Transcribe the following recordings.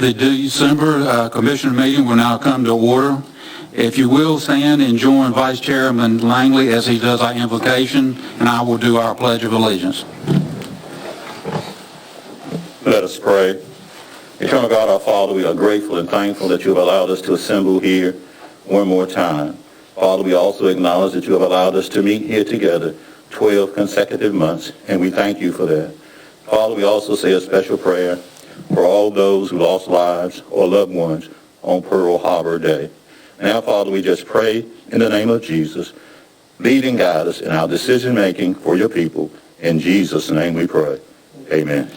The December Commissioner meeting will now come to order. If you will stand and join Vice Chairman Langley as he does our invocation, and I will do our Pledge of Allegiance. Let us pray. Eternal God, our Father, we are grateful and thankful that you have allowed us to assemble here one more time. Father, we also acknowledge that you have allowed us to meet here together 12 consecutive months, and we thank you for that. Father, we also say a special prayer for all those who lost lives or loved ones on Pearl Harbor Day. Now, Father, we just pray in the name of Jesus. Lead and guide us in our decision-making for your people. In Jesus' name we pray. Amen.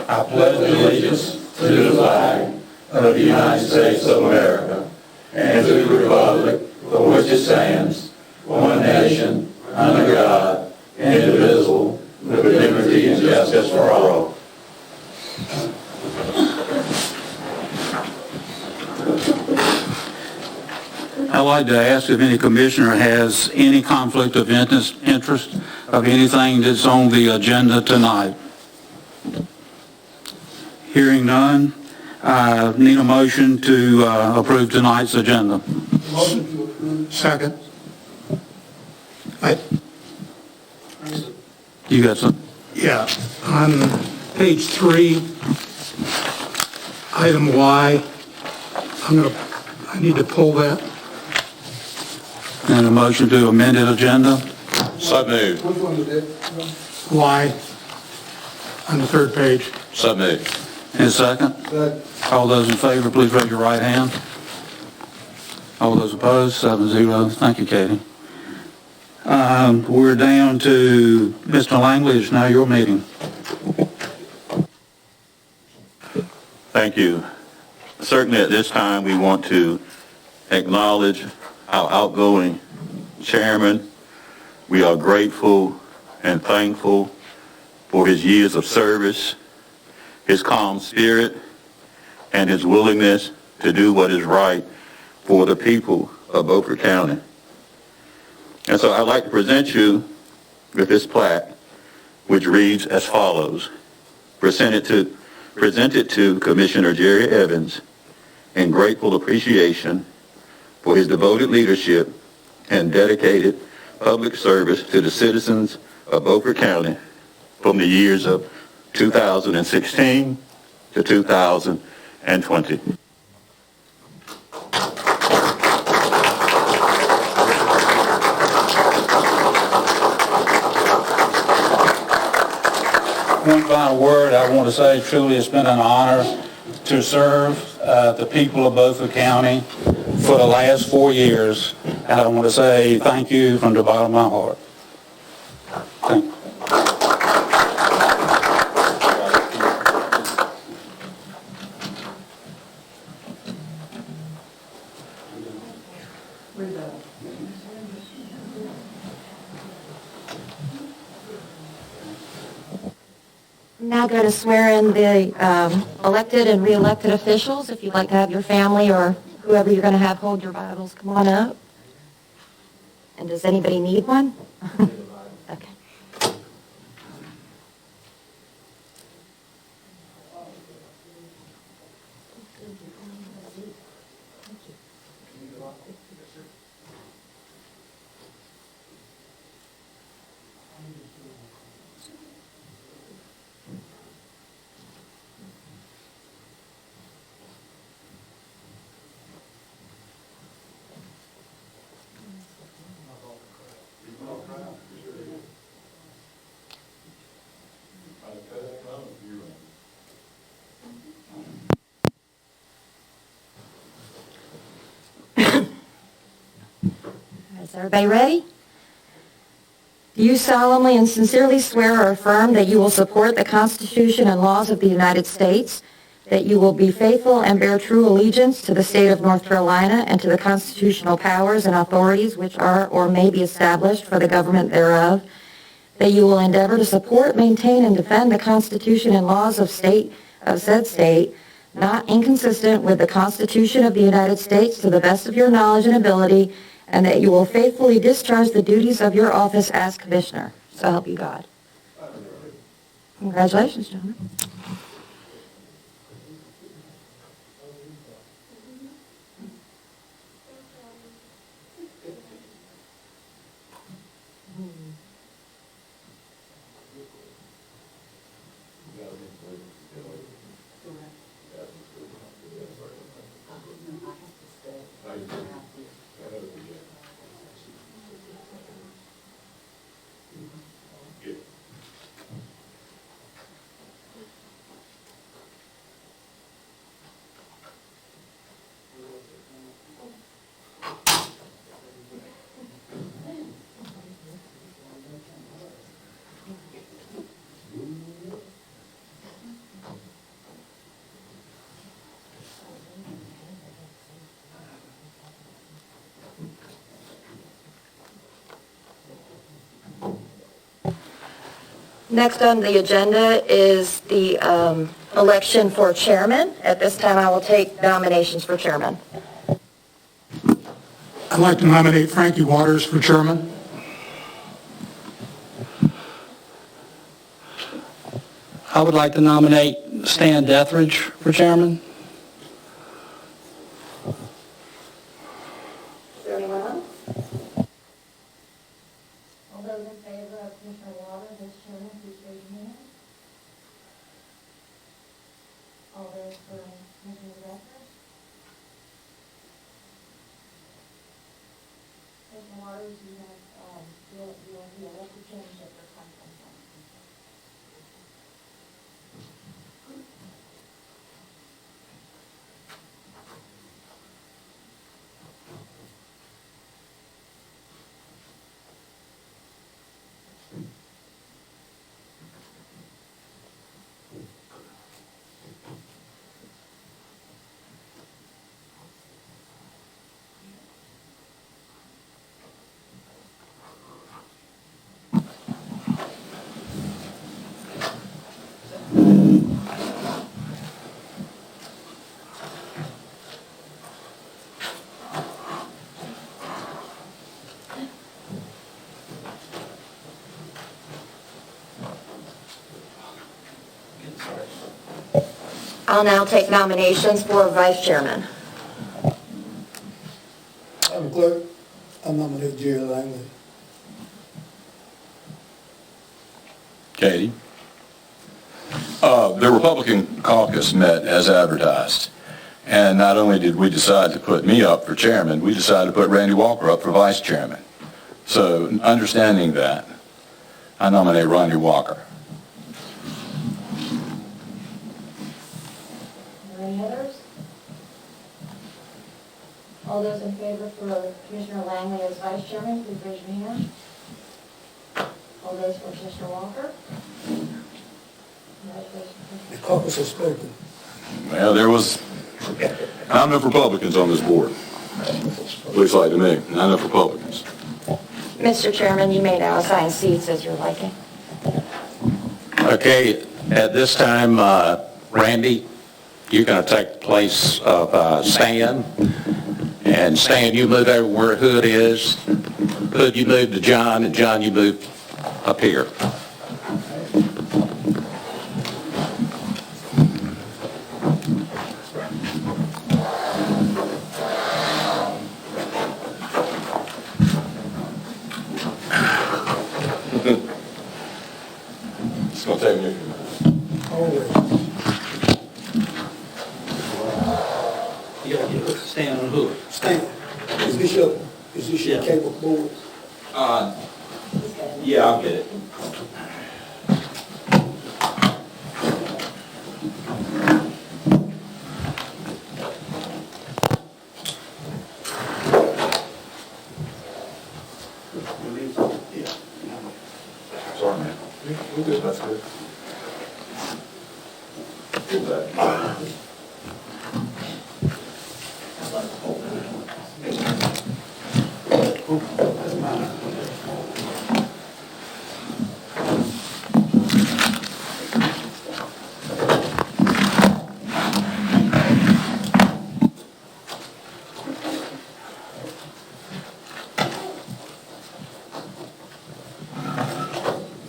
I pledge allegiance to the flag of the United States of America and to the republic for which it stands, one nation, under God, indivisible, with liberty and justice for all. I'd like to ask if any commissioner has any conflict of interest of anything that's on the agenda tonight. Hearing none, I need a motion to approve tonight's agenda. Motion to approve. Second. You got some? Yeah, on page 3, item Y, I need to pull that. And a motion to amended agenda. So moved. Which one is it? Y, on the 3rd page. So moved. And a second? All those in favor, please raise your right hand. All those opposed, 7-0. Thank you, Katie. We're down to Mr. Langley. It's now your meeting. Thank you. Certainly at this time we want to acknowledge our outgoing chairman. We are grateful and thankful for his years of service, his calm spirit, and his willingness to do what is right for the people of Beaufort County. And so I'd like to present you with this plaque, which reads as follows. Presented to Commissioner Jerry Evans in grateful appreciation for his devoted leadership and dedicated public service to the citizens of Beaufort County from the years of 2016 to 2020. One final word I want to say, truly it's been an honor to serve the people of Beaufort County for the last 4 years. And I want to say thank you from the bottom of my heart. Thank you. Now going to swear in the elected and re-elected officials. If you'd like to have your family or whoever you're going to have hold your Bibles, come on up. And does anybody need one? Okay. Is everybody ready? Do you solemnly and sincerely swear or affirm that you will support the Constitution and laws of the United States, that you will be faithful and bear true allegiance to the state of North Carolina and to the constitutional powers and authorities which are or may be established for the government thereof, that you will endeavor to support, maintain, and defend the Constitution and laws of said state, not inconsistent with the Constitution of the United States to the best of your knowledge and ability, and that you will faithfully discharge the duties of your office as Commissioner. So help you God. Congratulations, gentlemen. Next on the agenda is the election for chairman. At this time, I will take nominations for chairman. I'd like to nominate Frankie Waters for chairman. I would like to nominate Stan Dethridge for chairman. Is there anyone else? All those in favor of Commissioner Waters as chairman, please raise your hand. All those for Commissioner Dethridge? Commissioner Waters, you have, you'll be elected chairmanship for 2021. I'll now take nominations for vice chairman. Madam Clerk, I nominate Jerry Langley. Katie? The Republican caucus met as advertised. And not only did we decide to put me up for chairman, we decided to put Randy Walker up for vice chairman. So understanding that, I nominate Randy Walker. Are there any others? All those in favor for Commissioner Langley as vice chairman, please raise your hand. All those for Commissioner Walker? The caucus has spoken. Well, there was not enough Republicans on this board. Looks like to me, not enough Republicans. Mr. Chairman, you may now assign seats as you're liking. Okay, at this time, Randy, you're going to take the place of Stan. And Stan, you move over where Hood is. Hood, you move to John, and John, you move up here. It's going to take me a few minutes. Always. You gotta get Stan on Hood. Stan, is this your cable board? Yeah, I'll get it. Sorry, man. We're good, that's good. Good that.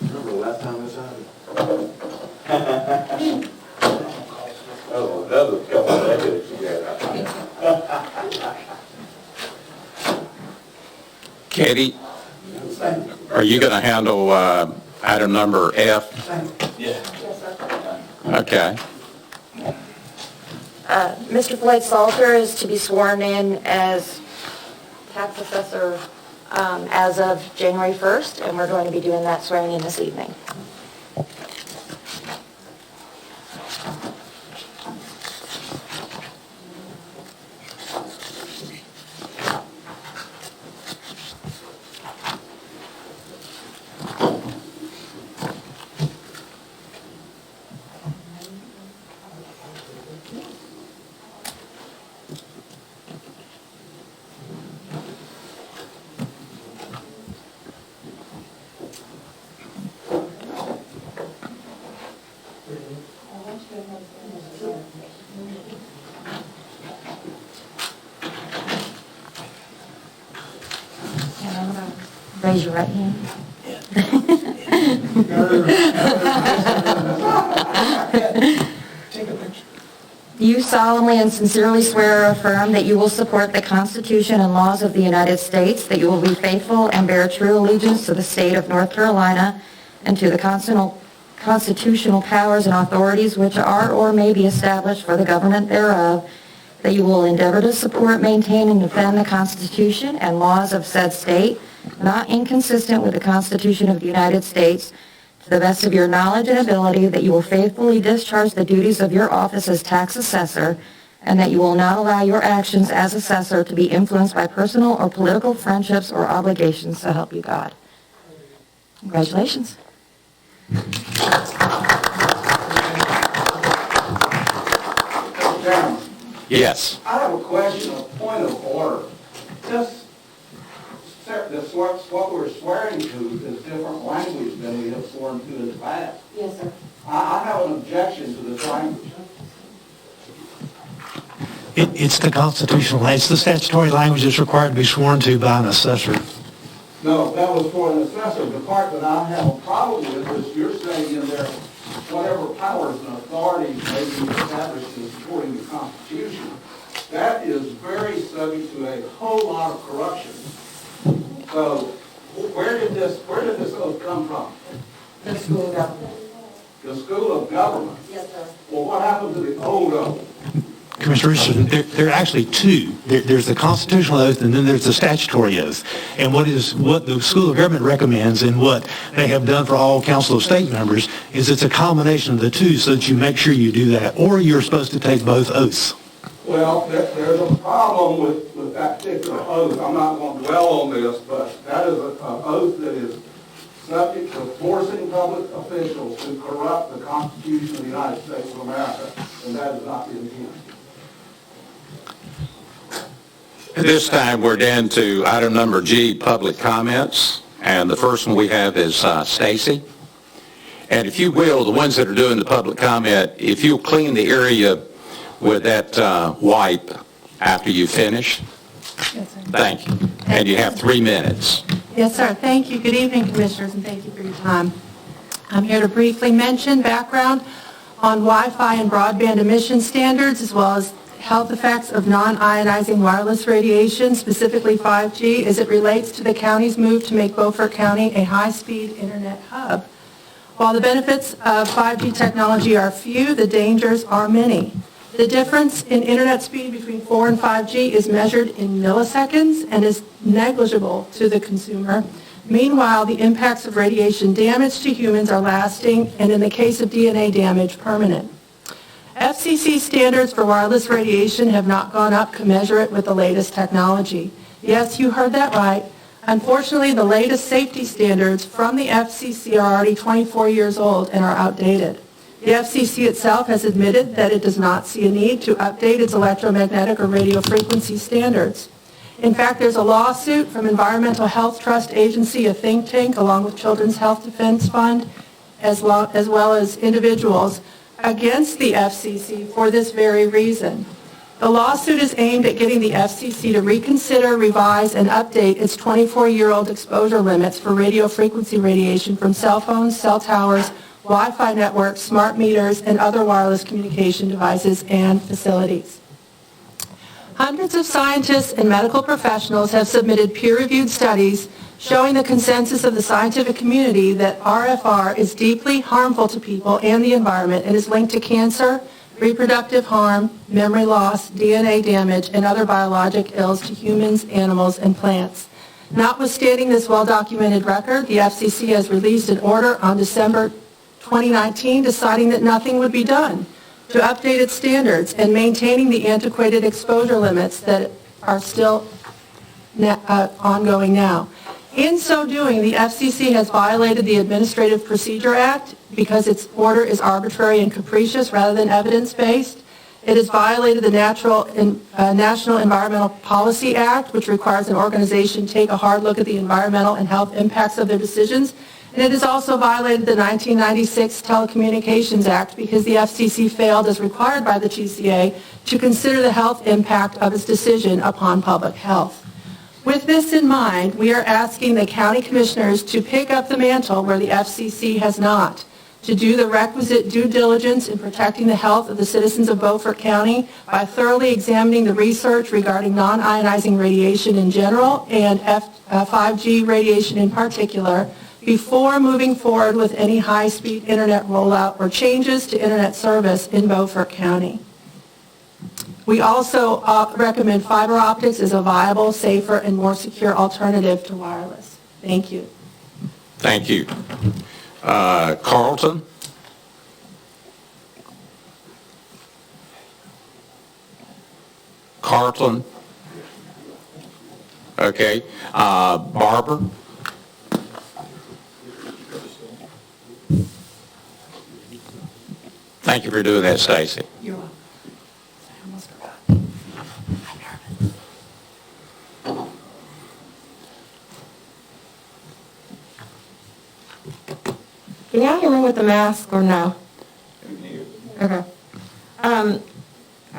Remember the last time this happened? Oh, that was a couple of decades ago. Katie, are you going to handle item number F? Yeah. Yes, sir. Okay. Mr. Floyd Salter is to be sworn in as tax assessor as of January 1st, and we're going to be doing that swearing in this evening. Raise your right hand. Do you solemnly and sincerely swear or affirm that you will support the Constitution and laws of the United States, that you will be faithful and bear true allegiance to the state of North Carolina and to the constitutional powers and authorities which are or may be established for the government thereof, that you will endeavor to support, maintain, and defend the Constitution and laws of said state, not inconsistent with the Constitution of the United States, to the best of your knowledge and ability, that you will faithfully discharge the duties of your office as tax assessor, and that you will not allow your actions as assessor to be influenced by personal or political friendships or obligations, so help you God. Congratulations. Chairman, Yes. I have a question, a point of order. What we're swearing to is different language than we have sworn to in the past. Yes, sir. I have an objection to this language. It's the constitutional, it's the statutory language that's required to be sworn to by an assessor. No, that was for an assessor. The part that I have a problem with is you're saying in there, whatever powers and authorities may be established in supporting the Constitution. That is very subject to a whole lot of corruption. So, where did this oath come from? The school of government. The School of Government. Yes, sir. Well, what happened to the old oath? Commissioner Richardson, there are actually two. There's the constitutional oath and then there's the statutory oath. And what the School of Government recommends and what they have done for all Council of State members is it's a combination of the two so that you make sure you do that, or you're supposed to take both oaths. Well, there's a problem with that particular oath. I'm not going to dwell on this, but that is an oath that is subject to forcing public officials to corrupt the Constitution of the United States of America, and that is not the intent. At this time, we're down to item number G, public comments. And the first one we have is Stacy. And if you will, the ones that are doing the public comment, if you'll clean the area with that wipe after you finish. Yes, sir. Thank you. And you have 3 minutes. Yes, sir. Thank you. Good evening, Commissioners, and thank you for your time. I'm here to briefly mention background on Wi-Fi and broadband emission standards, as well as health effects of non-ionizing wireless radiation, specifically 5G, as it relates to the county's move to make Beaufort County a high-speed internet hub. While the benefits of 5G technology are few, the dangers are many. The difference in internet speed between 4 and 5G is measured in milliseconds and is negligible to the consumer. Meanwhile, the impacts of radiation damage to humans are lasting, and in the case of DNA damage, permanent. FCC standards for wireless radiation have not gone up commensurate with the latest technology. Yes, you heard that right. Unfortunately, the latest safety standards from the FCC are already 24 years old and are outdated. The FCC itself has admitted that it does not see a need to update its electromagnetic or radio frequency standards. In fact, there's a lawsuit from Environmental Health Trust Agency, a think tank, along with Children's Health Defense Fund, as well as individuals, against the FCC for this very reason. The lawsuit is aimed at getting the FCC to reconsider, revise, and update its 24-year-old exposure limits for radio frequency radiation from cell phones, cell towers, Wi-Fi networks, smart meters, and other wireless communication devices and facilities. Hundreds of scientists and medical professionals have submitted peer-reviewed studies showing the consensus of the scientific community that RFR is deeply harmful to people and the environment and is linked to cancer, reproductive harm, memory loss, DNA damage, and other biologic ills to humans, animals, and plants. Notwithstanding this well-documented record, the FCC has released an order on December 2019 deciding that nothing would be done to update its standards and maintaining the antiquated exposure limits that are still ongoing now. In so doing, the FCC has violated the Administrative Procedure Act because its order is arbitrary and capricious rather than evidence-based. It has violated the National Environmental Policy Act, which requires an organization take a hard look at the environmental and health impacts of their decisions. And it has also violated the 1996 Telecommunications Act because the FCC failed, as required by the TCA, to consider the health impact of its decision upon public health. With this in mind, we are asking the county commissioners to pick up the mantle where the FCC has not, to do the requisite due diligence in protecting the health of the citizens of Beaufort County by thoroughly examining the research regarding non-ionizing radiation in general and 5G radiation in particular before moving forward with any high-speed internet rollout or changes to internet service in Beaufort County. We also recommend fiber optics as a viable, safer, and more secure alternative to wireless. Thank you. Thank you. Carlton? Carlton? Okay. Barbara? Thank you for doing that, Stacy. You're welcome. I almost forgot. I'm nervous. Can y'all hear me with the mask or no? Okay. I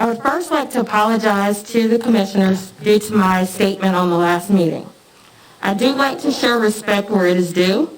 would first like to apologize to the commissioners due to my statement on the last meeting. I do like to show respect where it is due,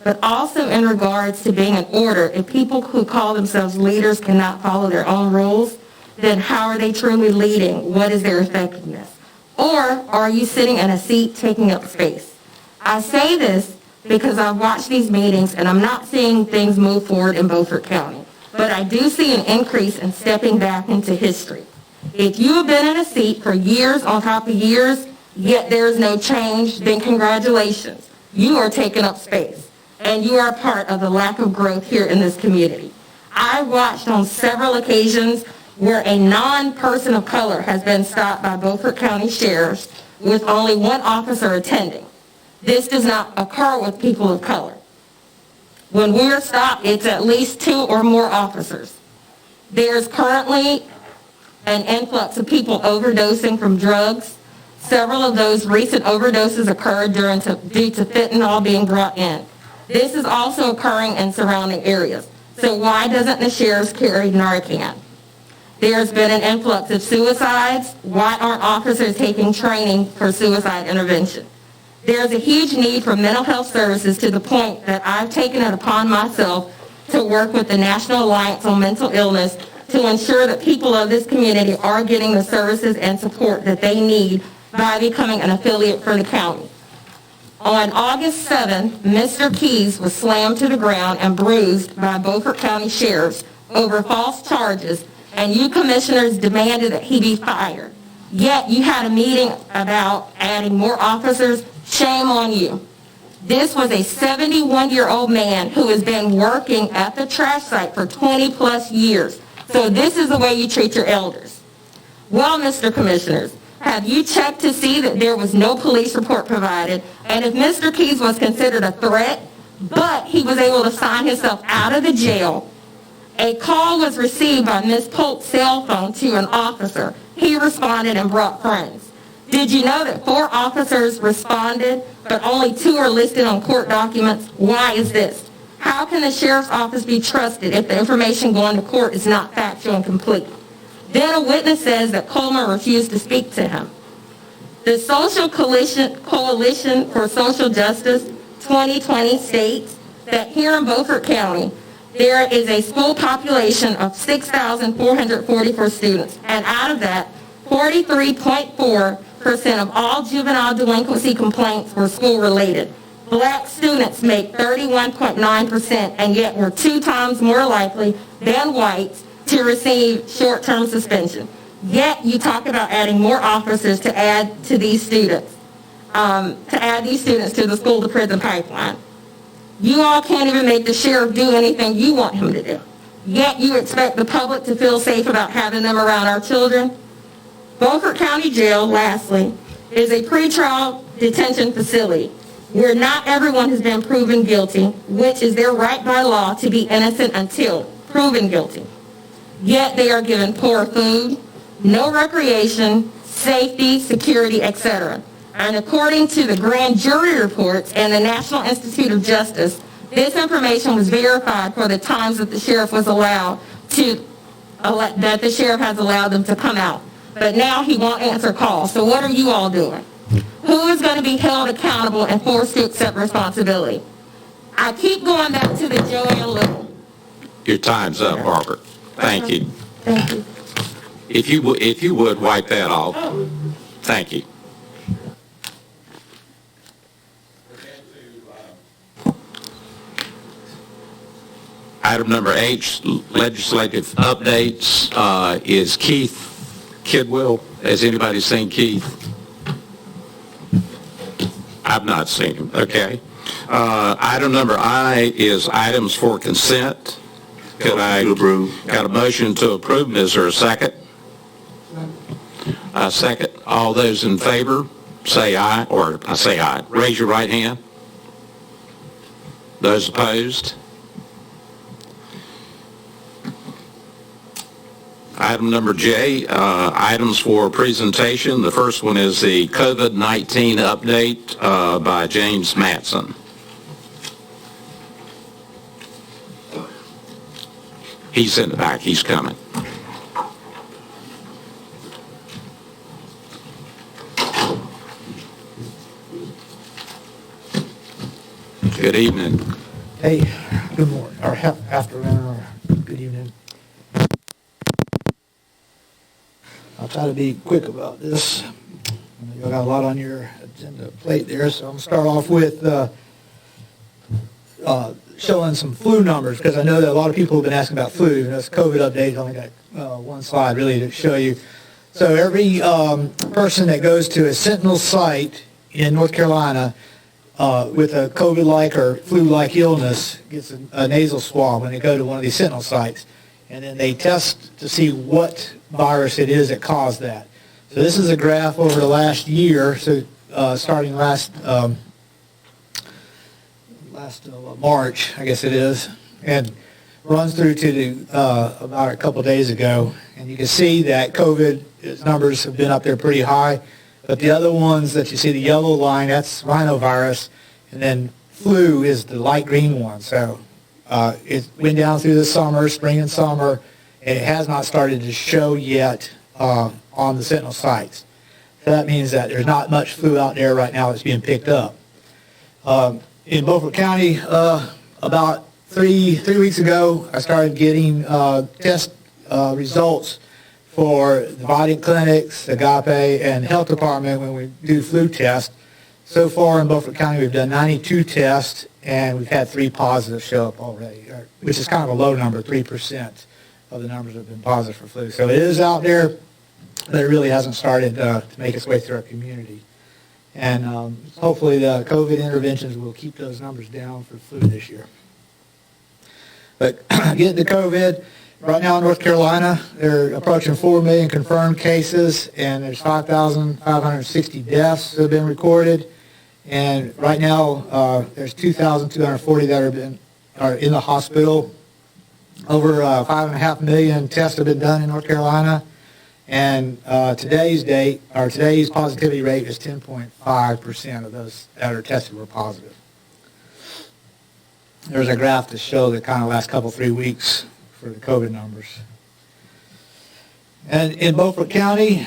but also in regards to being an order. If people who call themselves leaders cannot follow their own rules, then how are they truly leading? What is their effectiveness? Or are you sitting in a seat taking up space? I say this because I've watched these meetings and I'm not seeing things move forward in Beaufort County. But I do see an increase in stepping back into history. If you have been in a seat for years on top of years, yet there is no change, then congratulations. You are taking up space, and you are a part of the lack of growth here in this community. I watched on several occasions where a non-person of color has been stopped by Beaufort County sheriffs with only one officer attending. This does not occur with people of color. When we are stopped, it's at least 2 or more officers. There's currently an influx of people overdosing from drugs. Several of those recent overdoses occurred due to fentanyl being brought in. This is also occurring in surrounding areas. So why doesn't the sheriffs carry Narcan? There's been an influx of suicides. Why aren't officers taking training for suicide intervention? There's a huge need for mental health services to the point that I've taken it upon myself to work with the National Alliance on Mental Illness to ensure that people of this community are getting the services and support that they need by becoming an affiliate for the county. On August 7th, Mr. Keys was slammed to the ground and bruised by Beaufort County sheriffs over false charges, and you commissioners demanded that he be fired. Yet you had a meeting about adding more officers. Shame on you. This was a 71-year-old man who has been working at the trash site for 20 plus years. So this is the way you treat your elders. Well, Mr. Commissioners, have you checked to see that there was no police report provided? And if Mr. Keys was considered a threat, but he was able to sign himself out of the jail, a call was received by Ms. Polk's cell phone to an officer. He responded and brought friends. Did you know that 4 officers responded, but only 2 are listed on court documents? Why is this? How can the sheriff's office be trusted if the information going to court is not factual and complete? Then a witness says that Coleman refused to speak to him. The Social Coalition for Social Justice 2020 states that here in Beaufort County, there is a school population of 6,444 students, and out of that, 43.4% of all juvenile delinquency complaints were school-related. Black students make 31.9%, and yet were 2 times more likely than whites to receive short-term suspension. Yet you talk about adding more officers to add to these students, to the school-to-prison pipeline. You all can't even make the sheriff do anything you want him to do. Yet you expect the public to feel safe about having them around our children. Beaufort County Jail, lastly, is a pretrial detention facility where not everyone has been proven guilty, which is their right by law to be innocent until proven guilty. Yet they are given poor food, no recreation, safety, security, etc. And according to the grand jury reports and the National Institute of Justice, this information was verified for the times that the sheriff was allowed to, that the sheriff has allowed them to come out. But now he won't answer calls. So what are you all doing? Who is going to be held accountable and forced to accept responsibility? I keep going back to the Joanne Little. Your time's up, Barbara. Thank you. Thank you. If you would wipe that off. Thank you. Item number H, legislative updates, is Keith Kidwell. Has anybody seen Keith? I've not seen him. Okay. Item number I is items for consent. Could I got a motion to approve? Is there a second? A second. All those in favor say aye, or I say aye. Raise your right hand. Those opposed? Item number J, items for presentation. The first one is the COVID-19 update by James Matson. He's in the back. He's coming. Good evening. Hey, good morning, or afternoon, or good evening. I'll try to be quick about this. Y'all got a lot on your agenda plate there, so I'm going to start off with showing some flu numbers, because I know that a lot of people have been asking about flu. Even though it's COVID update, only got one slide really to show you. So every person that goes to a Sentinel site in North Carolina with a COVID-like or flu-like illness gets a nasal swab when they go to one of these Sentinel sites. And then they test to see what virus it is that caused that. So this is a graph over the last year, so starting last March, I guess it is, and runs through to about a couple days ago. And you can see that COVID numbers have been up there pretty high, but the other ones that you see, the yellow line, that's rhinovirus, and then flu is the light green one. So it went down through the summer, spring and summer, and it has not started to show yet on the Sentinel sites. So that means that there's not much flu out there right now that's being picked up. In Beaufort County, about three weeks ago, I started getting test results for the Vitamin clinics, Agape, and health department when we do flu tests. So far in Beaufort County, we've done 92 tests, and we've had 3 positives show up already, which is kind of a low number. 3% of the numbers have been positive for flu. So it is out there, but it really hasn't started to make its way through our community. And hopefully the COVID interventions will keep those numbers down for flu this year. But getting to COVID, right now in North Carolina, they're approaching 4 million confirmed cases, and there's 5,560 deaths that have been recorded. And right now, there's 2,240 that are in the hospital. Over 5.5 million tests have been done in North Carolina. And today's positivity rate is 10.5% of those that are tested were positive. There's a graph to show the kind of last 3 weeks for the COVID numbers. And in Beaufort County,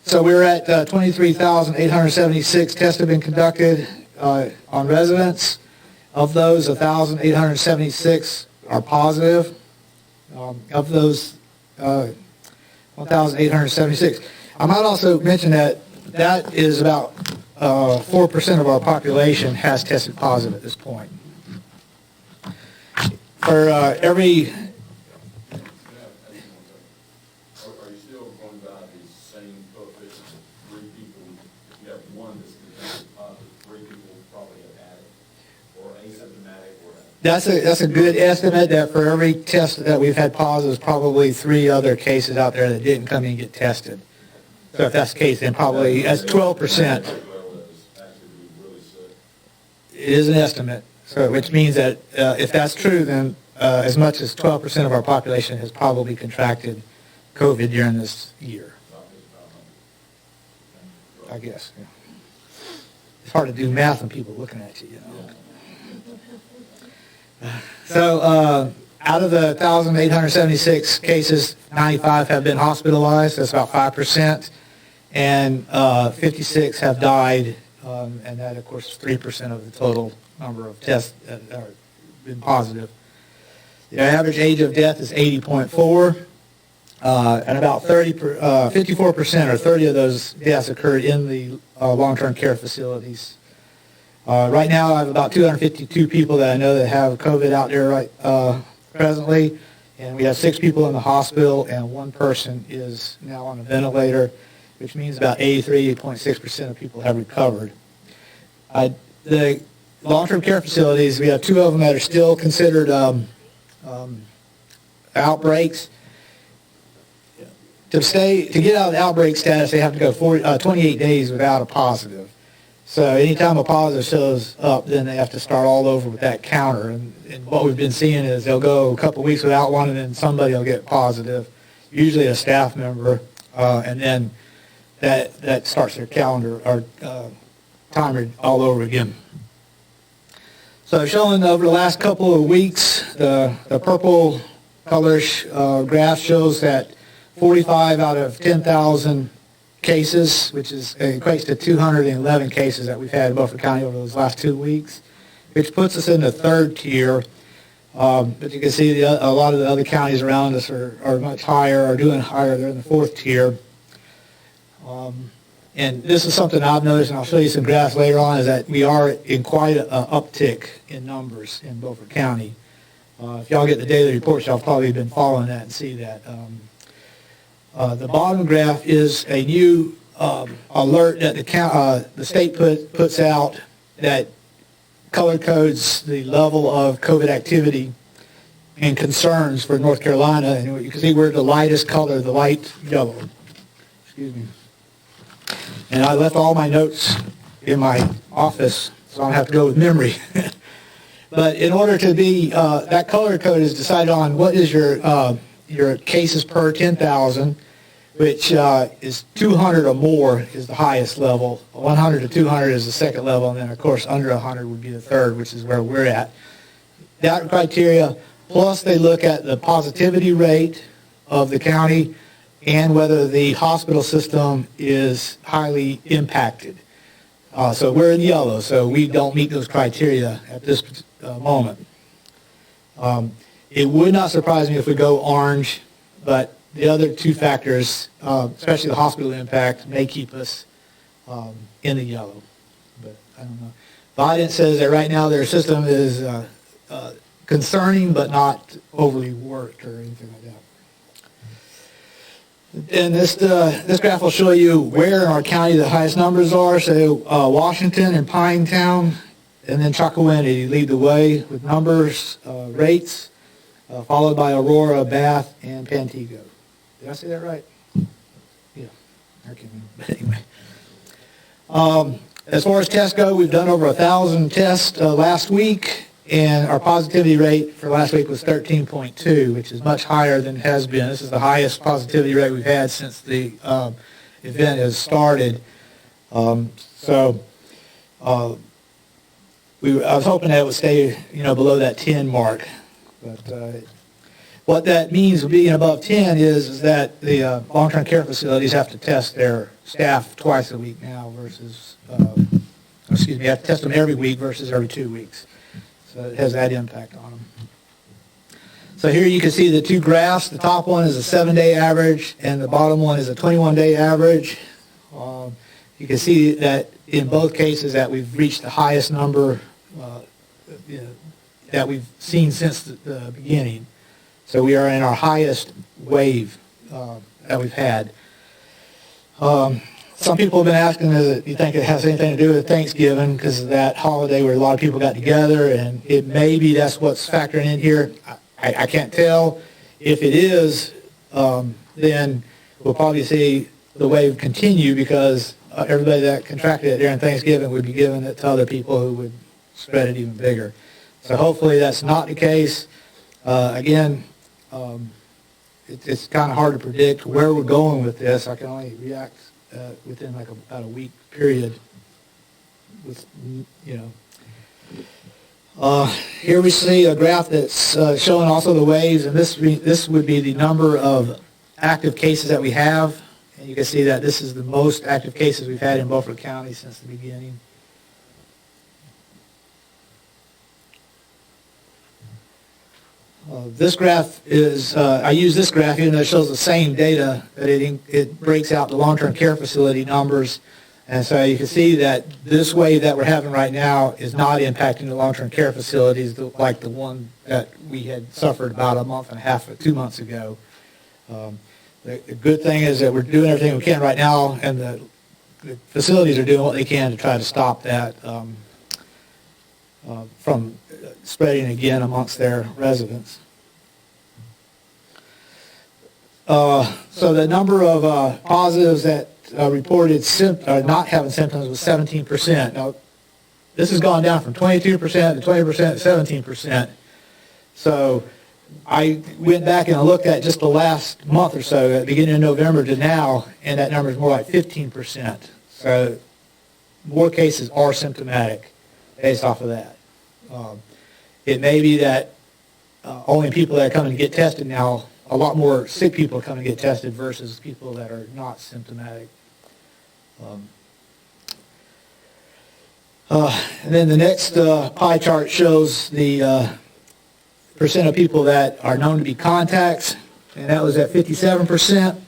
so we're at 23,876 tests have been conducted on residents. Of those, 1,876 are positive. Of those 1,876. I might also mention that that is about 4% of our population has tested positive at this point. For every... Are you still going by the same coefficient of 3 people? If you have one that's tested positive, 3 people probably have had it, or asymptomatic, or... That's a good estimate, that for every test that we've had positive, there's probably 3 other cases out there that didn't come in and get tested. So if that's the case, then probably that's 12%. It is an estimate, so which means that if that's true, then as much as 12% of our population has probably contracted COVID during this year. I guess. Yeah. It's hard to do math when people are looking at you, you know. So out of the 1,876 cases, 95 have been hospitalized. That's about 5%. And 56 have died, and that, of course, is 3% of the total number of tests that have been positive. The average age of death is 80.4, and about 54% or 30 of those deaths occurred in the long-term care facilities. Right now, I have about 252 people that I know that have COVID out there presently, and we have 6 people in the hospital, and 1 person is now on a ventilator, which means about 83.6% of people have recovered. The long-term care facilities, we have 2 of them that are still considered outbreaks. To get out of the outbreak status, they have to go 28 days without a positive. So anytime a positive shows up, then they have to start all over with that counter. And what we've been seeing is they'll go a couple weeks without one, and then somebody will get positive, usually a staff member, and then that starts their calendar or timer all over again. So showing over the last couple of weeks, the purple color graph shows that 45 out of 10,000 cases, which equates to 211 cases that we've had in Beaufort County over those last 2 weeks, which puts us in the 3rd tier. But you can see a lot of the other counties around us are much higher, are doing higher. They're in the 4th tier. And this is something I've noticed, and I'll show you some graphs later on, is that we are in quite an uptick in numbers in Beaufort County. If y'all get the daily reports, y'all probably been following that and see that. The bottom graph is a new alert that the state puts out that color codes the level of COVID activity and concerns for North Carolina. And you can see we're the lightest color, the light yellow. Excuse me. And I left all my notes in my office, so I don't have to go with memory. But in order to be, that color code is decided on what is your cases per 10,000, which is 200 or more is the highest level. 100 to 200 is the second level, and then, of course, under 100 would be the third, which is where we're at. That criteria, plus they look at the positivity rate of the county and whether the hospital system is highly impacted. So we're in yellow, so we don't meet those criteria at this moment. It would not surprise me if we go orange, but the other 2 factors, especially the hospital impact, may keep us in the yellow. But I don't know. Biden says that right now their system is concerning but not overly worked or anything like that. And this graph will show you where in our county the highest numbers are. So Washington and Pinetown, and then Chocowinity lead the way with numbers, rates, followed by Aurora, Bath, and Pantego. Did I say that right? Yeah, I can't remember. But anyway. As far as tests go, we've done over 1,000 tests last week, and our positivity rate for last week was 13.2, which is much higher than it has been. This is the highest positivity rate we've had since the event has started. I was hoping that it would stay, below that 10 mark. But what that means, being above 10, is that the long-term care facilities have to test their staff twice a week now versus, you have to test them every week versus every 2 weeks. So it has that impact on them. So here you can see the two graphs. The top one is a 7-day average, and the bottom one is a 21-day average. You can see that in both cases that we've reached the highest number that we've seen since the beginning. So we are in our highest wave that we've had. Some people have been asking, do you think it has anything to do with Thanksgiving because of that holiday where a lot of people got together, and it maybe that's what's factoring in here. I can't tell. If it is, then we'll probably see the wave continue because everybody that contracted it during Thanksgiving would be giving it to other people who would spread it even bigger. So hopefully that's not the case. Again, it's kind of hard to predict where we're going with this. I can only react within like about a week period. With, here we see a graph that's showing also the waves, and this would be the number of active cases that we have. And you can see that this is the most active cases we've had in Beaufort County since the beginning. This graph is, I use this graph even though it shows the same data, but it breaks out the long-term care facility numbers. And so you can see that this wave that we're having right now is not impacting the long-term care facilities like the one that we had suffered about a month and a half or 2 months ago. The good thing is that we're doing everything we can right now, and the facilities are doing what they can to try to stop that from spreading again amongst their residents. So the number of positives that reported not having symptoms was 17%. Now, this has gone down from 22% to 20% to 17%. So I went back and I looked at just the last month or so, at the beginning of November to now, and that number is more like 15%. So more cases are symptomatic based off of that. It may be that only people that are coming to get tested now, a lot more sick people are coming to get tested versus people that are not symptomatic. And then the next pie chart shows the percent of people that are known to be contacts, and that was at 57%.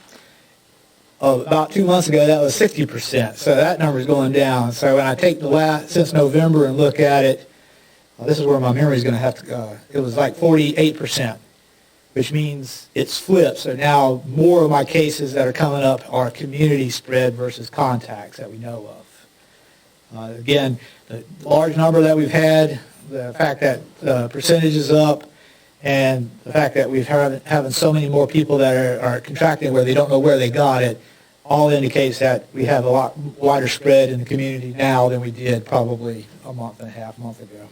About 2 months ago, that was 60%. So that number is going down. So when I take the last since November and look at it, this is where my memory is going to have to go. It was like 48%, which means it's flipped. So now more of my cases that are coming up are community spread versus contacts that we know of. Again, the large number that we've had, the fact that the percentage is up, and the fact that we've having so many more people that are contracting where they don't know where they got it, all indicates that we have a lot wider spread in the community now than we did probably a month and a half, month ago.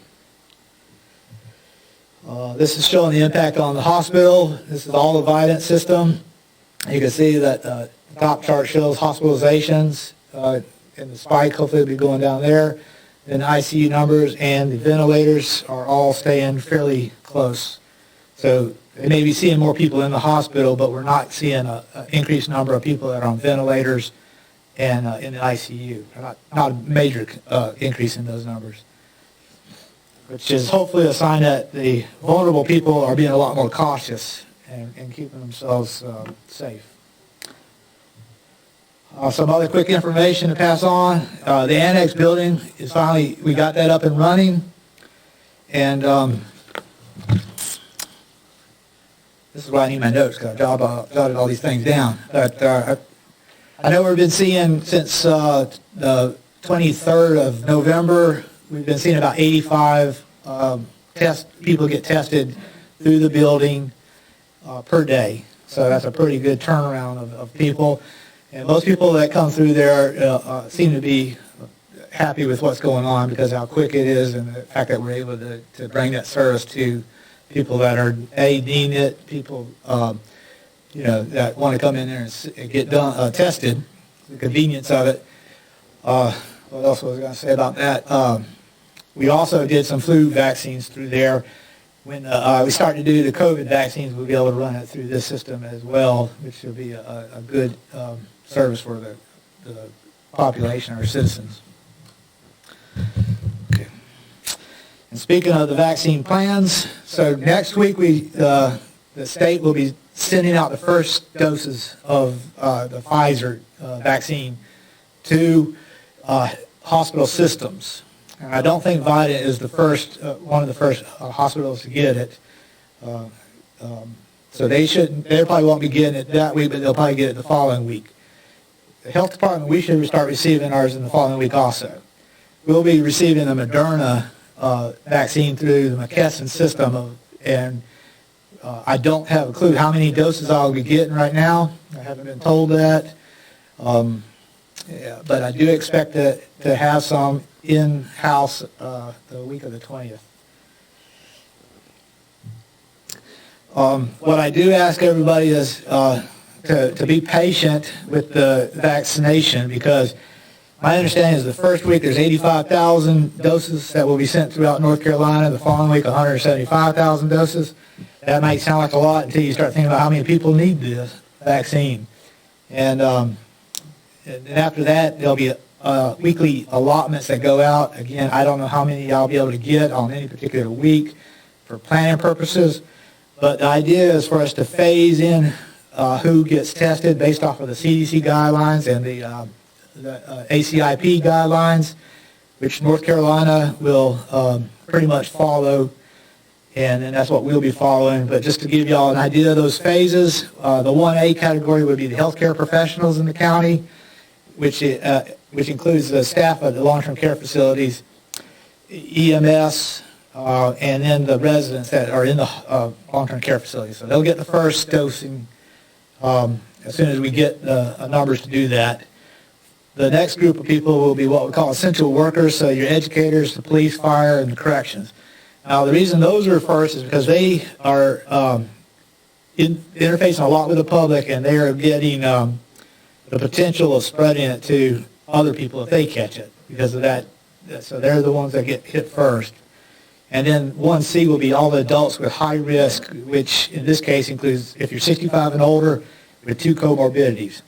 This is showing the impact on the hospital. This is all the Vidant system. You can see that the top chart shows hospitalizations, and the spike hopefully will be going down there. Then the ICU numbers and the ventilators are all staying fairly close. So they may be seeing more people in the hospital, but we're not seeing an increased number of people that are on ventilators and in the ICU. Not a major increase in those numbers, which is hopefully a sign that the vulnerable people are being a lot more cautious and keeping themselves safe. Some other quick information to pass on. The annex building is finally, we got that up and running. And this is why I need my notes, because I jotted all these things down. But I know we've been seeing since the 23rd of November, we've been seeing about 85 people get tested through the building per day. So that's a pretty good turnaround of people. And most people that come through there seem to be happy with what's going on because of how quick it is and the fact that we're able to bring that service to people that are needing it, people that want to come in there and get tested, the convenience of it. What else was I going to say about that? We also did some flu vaccines through there. When we start to do the COVID vaccines, we'll be able to run it through this system as well, which will be a good service for the population, our citizens. Okay. And speaking of the vaccine plans, so next week we the state will be sending out the first doses of the Pfizer vaccine to hospital systems. And I don't think Vidant is the first, one of the first hospitals to get it. So they probably won't be getting it that week, but they'll probably get it the following week. The health department, we should start receiving ours in the following week also. We'll be receiving the Moderna vaccine through the McKesson system, and I don't have a clue how many doses I'll be getting right now. I haven't been told that. Yeah, but I do expect to have some in-house the week of the 20th. What I do ask everybody is to be patient with the vaccination, because my understanding is the first week there's 85,000 doses that will be sent throughout North Carolina. The following week, 175,000 doses. That might sound like a lot until you start thinking about how many people need this vaccine. And after that, there'll be weekly allotments that go out. Again, I don't know how many I'll be able to get on any particular week for planning purposes. But the idea is for us to phase in who gets tested based off of the CDC guidelines and the ACIP guidelines, which North Carolina will pretty much follow, and that's what we'll be following. But just to give you all an idea of those phases, the 1A category would be the healthcare professionals in the county, which includes the staff of the long-term care facilities, EMS, and then the residents that are in the long-term care facilities. So they'll get the first dosing as soon as we get numbers to do that. The next group of people will be what we call essential workers, so your educators, the police, fire, and the corrections. Now, the reason those are first is because they are interfacing a lot with the public, and they are getting the potential of spreading it to other people if they catch it because of that. So they're the ones that get hit first. And then 1C will be all the adults with high risk, which in this case includes if you're 65 and older with 2 comorbidities.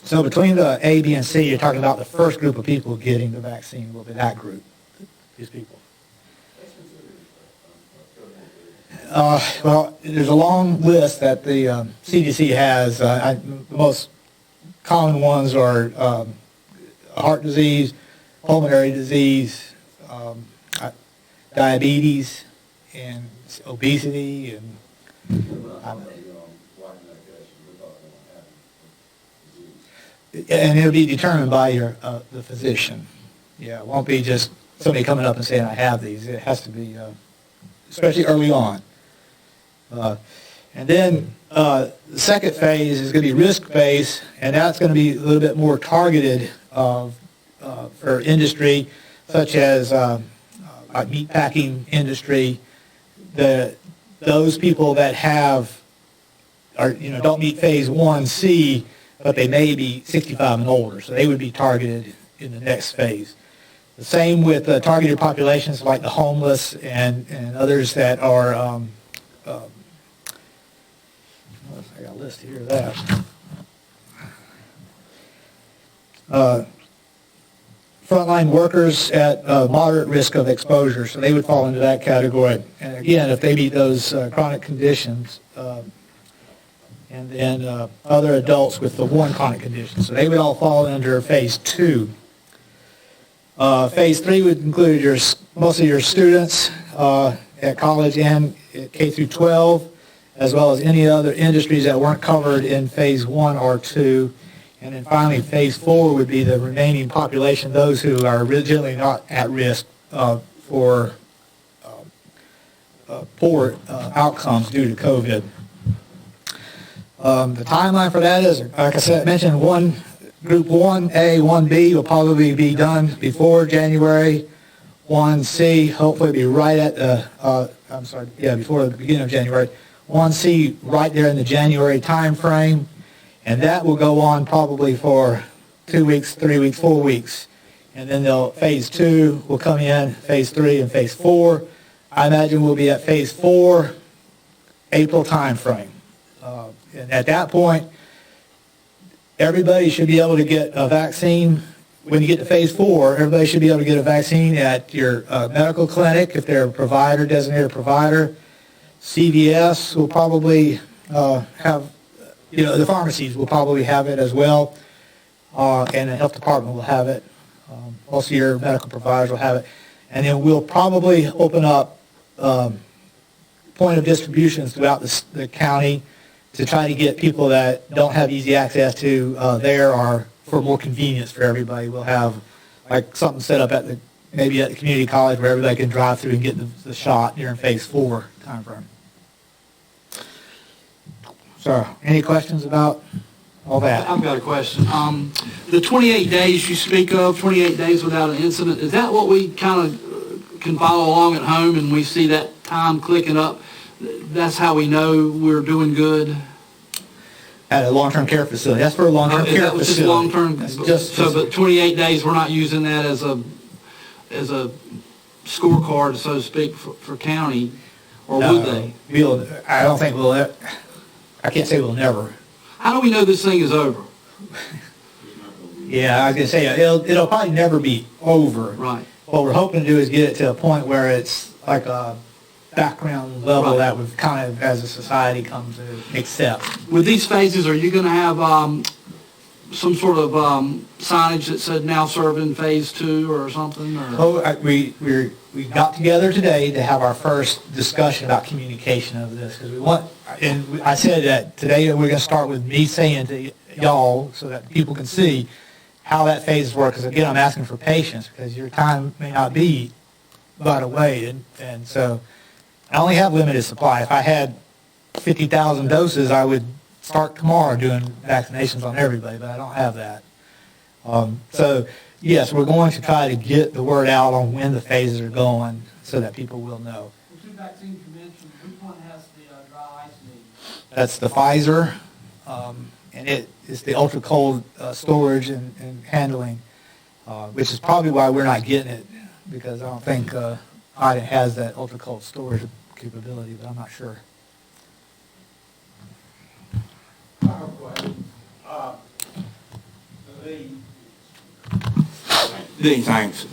So between the A, B, and C, you're talking about the first group of people getting the vaccine will be that group, these people. Well, there's a long list that the CDC has. The most common ones are heart disease, pulmonary disease, diabetes, and obesity, and it'll be determined by the physician. Yeah, it won't be just somebody coming up and saying, I have these. It has to be, especially early on. And then the second phase is going to be risk-based, and that's going to be a little bit more targeted for industry, such as like meatpacking industry. Those people that don't meet phase 1C, but they may be 65 and older, so they would be targeted in the next phase. The same with targeted populations like the homeless and others that are, I got a list here of that. Frontline workers at moderate risk of exposure, so they would fall into that category. And again, if they meet those chronic conditions, and then other adults with the one chronic condition, so they would all fall under phase 2. Phase 3 would include most of your students at college and at K through 12, as well as any other industries that weren't covered in phase 1 or 2. And then finally, phase 4 would be the remaining population, those who are originally not at risk for poor outcomes due to COVID. The timeline for that is, like I said, mentioned Group 1A, 1B will probably be done before January. 1C hopefully be right at before the beginning of January. 1C right there in the January time frame. And that will go on probably for 2 weeks, 3 weeks, 4 weeks. And then phase 2 will come in, phase 3 and phase 4. I imagine we'll be at phase 4, April time frame. And at that point, everybody should be able to get a vaccine. When you get to phase 4, everybody should be able to get a vaccine at your medical clinic if they're a provider, designated provider. CVS will probably have, the pharmacies will probably have it as well, and the health department will have it. Most of your medical providers will have it. And then we'll probably open up point of distributions throughout the county to try to get people that don't have easy access to there, or for more convenience for everybody. We'll have like something set up maybe at the community college where everybody can drive through and get the shot during phase 4 time frame. So, any questions about all that? I've got a question. The 28 days you speak of, 28 days without an incident, is that what we kind of can follow along at home and we see that time clicking up? That's how we know we're doing good? At a long-term care facility. That's for a long-term care That was just facility. long-term, Just- but 28 days, we're not using that as a scorecard, so to speak, for county, or would they? I don't think I can't say we'll never. How do we know this thing is over? Yeah, I was going to say, it'll probably never be over. Right. What we're hoping to do is get it to a point where it's like a background level that we've kind of, as a society, come to accept. With these phases, are you going to have some sort of signage that said now serving phase 2 or something? Or? We got together today to have our first discussion about communication of this, because I said that today we're going to start with me saying to y'all so that people can see how that phase works. Because again, I'm asking for patience because your time may not be right away, and so I only have limited supply. If I had 50,000 doses, I would start tomorrow doing vaccinations on everybody, but I don't have that. So yes, we're going to try to get the word out on when the phases are going so that people will know. The 2 vaccines you mentioned, which one has the dry ice needs? That's the Pfizer, and it is the ultra cold storage and handling, which is probably why we're not getting it, because I don't think Biden has that ultra cold storage capability, but I'm not sure. Thanks.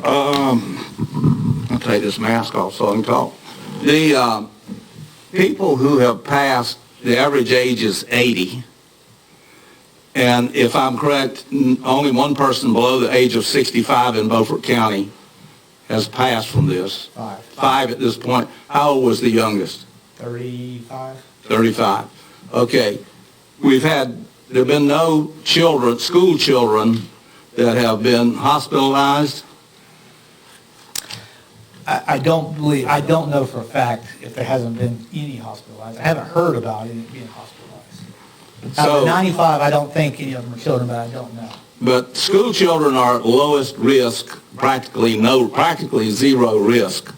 I'll take this mask off so I can talk. The people who have passed, the average age is 80. And if I'm correct, only one person below the age of 65 in Beaufort County has passed from this. 5 at this point. How old was the youngest? 35. 35. Okay. There have been no children, school children, that have been hospitalized. I don't know for a fact if there hasn't been any hospitalized. I haven't heard about any being hospitalized. Out of the 95, I don't think any of them are children, but I don't know. But school children are lowest risk, practically zero risk.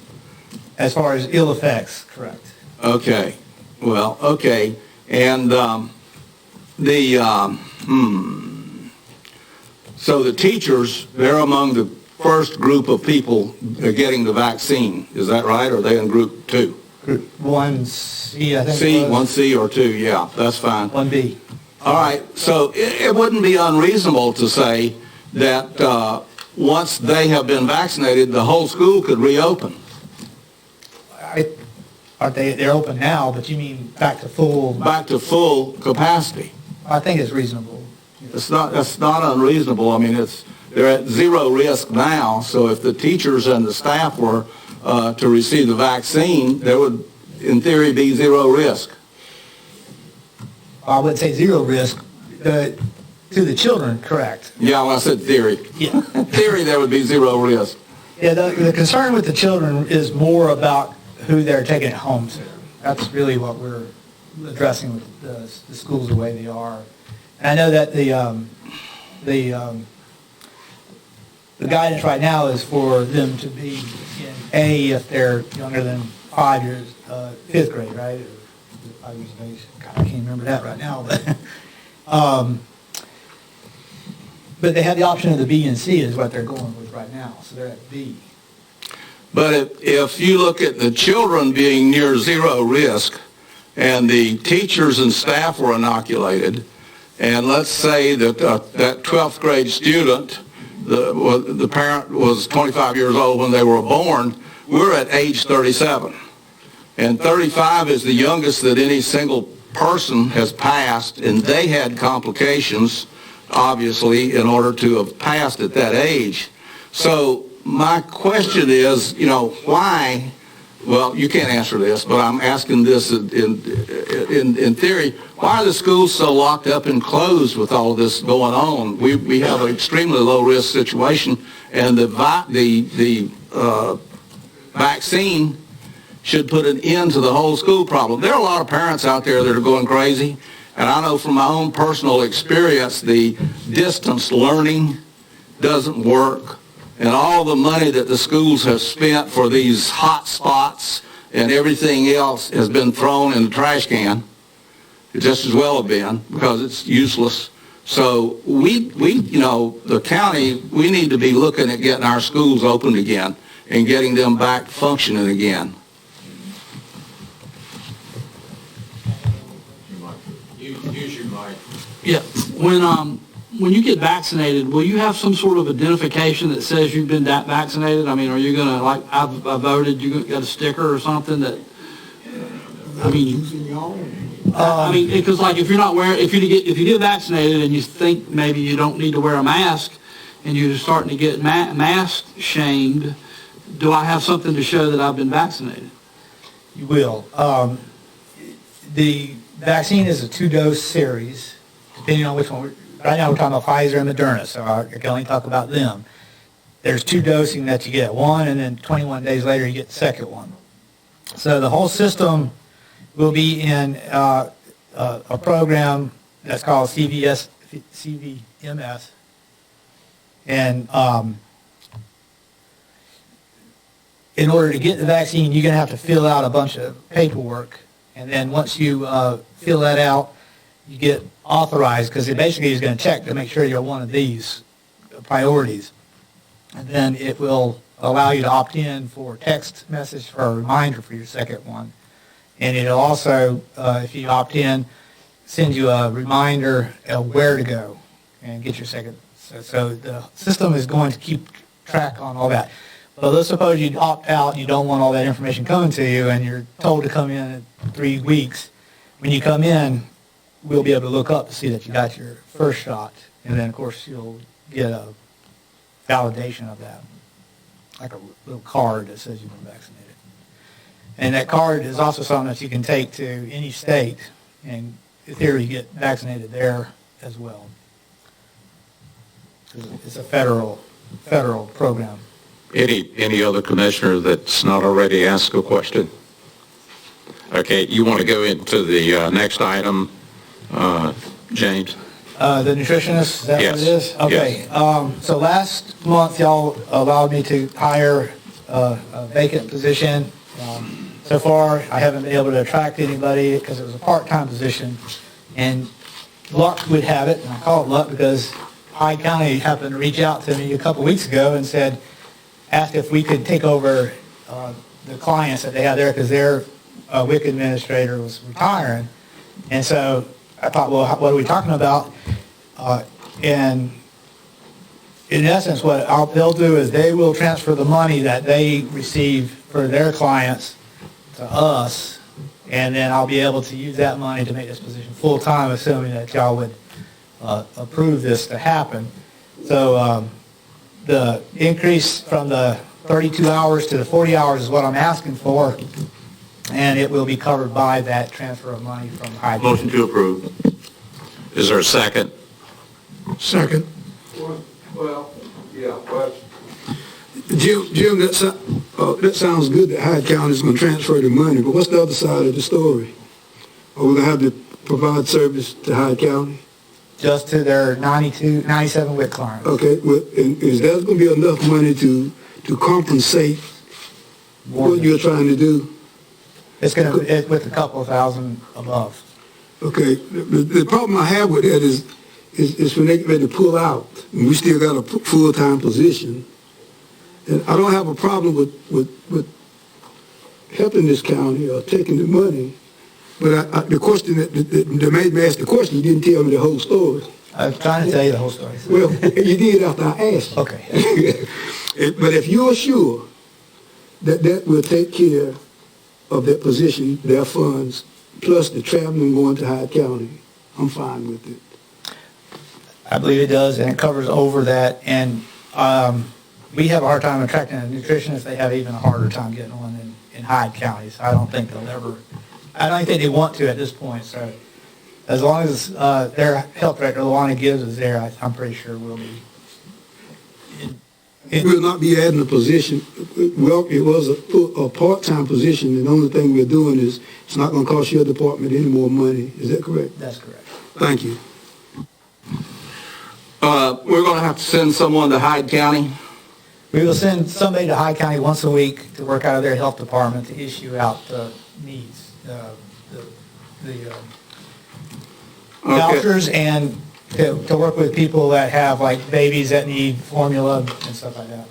As far as ill effects, correct. Okay. Well, okay. And so the teachers, they're among the first group of people getting the vaccine. Is that right? Or are they in group 2? Group 1C, I think. C, 1C or 2, yeah, that's fine. 1B. All right, so it wouldn't be unreasonable to say that once they have been vaccinated, the whole school could reopen. They're open now, but you mean back to full? Back to full capacity. I think it's reasonable. That's not unreasonable. I mean, they're at zero risk now, so if the teachers and the staff were to receive the vaccine, there would, in theory, be zero risk. I wouldn't say zero risk. To the children, correct. Yeah, well, I said theory. Yeah. In theory, there would be zero risk. Yeah, the concern with the children is more about who they're taking it home to. That's really what we're addressing with the schools the way they are. And I know that the guidance right now is for them to be in A if they're younger than 5 years, 5th grade, right? Or 5 years of age. God, I can't remember that right now. But they have the option of the B and C is what they're going with right now. So they're at B. But if you look at the children being near zero risk and the teachers and staff were inoculated, and let's say that that 12th grade student, the parent was 25 years old when they were born, we're at age 37. And 35 is the youngest that any single person has passed, and they had complications, obviously, in order to have passed at that age. So my question is, why, well, you can't answer this, but I'm asking this in theory, why are the schools so locked up and closed with all of this going on? We have an extremely low-risk situation, and the vaccine should put an end to the whole school problem. There are a lot of parents out there that are going crazy, and I know from my own personal experience, the distance learning doesn't work, and all the money that the schools have spent for these hot spots and everything else has been thrown in the trash can. It just as well have been, because it's useless. So we the county, we need to be looking at getting our schools opened again and getting them back functioning again. Use your mic. Yeah, when you get vaccinated, will you have some sort of identification that says you've been vaccinated? I mean, are you gonna, like, I voted, you got a sticker or something that, I mean, because like if you're not wearing, if you get vaccinated and you think maybe you don't need to wear a mask and you're starting to get mask shamed, do I have something to show that I've been vaccinated? You will. The vaccine is a 2-dose series, depending on which one. Right now we're talking about Pfizer and Moderna, so I can only talk about them. There's 2 dosing that you get, one, and then 21 days later you get the second one. So the whole system will be in a program that's called CVMS. And in order to get the vaccine, you're going to have to fill out a bunch of paperwork. And then once you fill that out, you get authorized, because it basically is going to check to make sure you're one of these priorities. And then it will allow you to opt in for text message for a reminder for your second one. And it'll also, if you opt in, send you a reminder of where to go and get your second. So the system is going to keep track on all that. But let's suppose you opt out, you don't want all that information coming to you, and you're told to come in in 3 weeks. When you come in, we'll be able to look up to see that you got your first shot. And then, of course, you'll get a validation of that, like a little card that says you've been vaccinated. And that card is also something that you can take to any state and, in theory, get vaccinated there as well. It's a federal program. Any other commissioner that's not already asked a question? Okay, you want to go into the next item, James? The nutritionist, is that Yes. what it is? Okay. Yes. So last month, y'all allowed me to hire a vacant position. So far, I haven't been able to attract anybody because it was a part-time position. And luck would have it, and I call it luck because Hyde County happened to reach out to me a couple weeks ago and asked if we could take over the clients that they had there, because their WIC administrator was retiring. And so I thought, well, what are we talking about? And in essence, what they'll do is they will transfer the money that they receive for their clients to us, and then I'll be able to use that money to make this position full-time, assuming that y'all would approve this to happen. So the increase from the 32 hours to the 40 hours is what I'm asking for, and it will be covered by that transfer of money from Hyde. Motion to approve. Is there a second? Second. Well, yeah, but Jim, that sounds good that Hyde County is going to transfer the money, but what's the other side of the story? Are we going to have to provide service to Hyde County? Just to their 97 WIC clients. Okay, well, and is there going to be enough money to compensate what you're trying to do? It's going to, with a couple of thousand above. Okay, the problem I have with that is when they get ready to pull out, and we still got a full-time position. And I don't have a problem with helping this county or taking the money, but the question that made me ask the question, you didn't tell me the whole story. I was trying to tell you the whole story. Well, you did after I asked you. Okay. But if you're sure that will take care of that position, their funds, plus the traveling going to Hyde County. I'm fine with it. I believe it does, and it covers over that, and we have a hard time attracting a nutritionist. They have even a harder time getting one in Hyde County, so I don't think they want to at this point, so as long as their health director, Luana Gibbs, is there, I'm pretty sure we'll be. We'll not be adding a position. Well, it was a part-time position, and the only thing we're doing is it's not going to cost your department any more money. Is that correct? That's correct. Thank you. We're going to have to send someone to Hyde County. We will send somebody to Hyde County once a week to work out of their health department to issue out the needs, the vouchers, and to work with people that have like babies that need formula and stuff like that.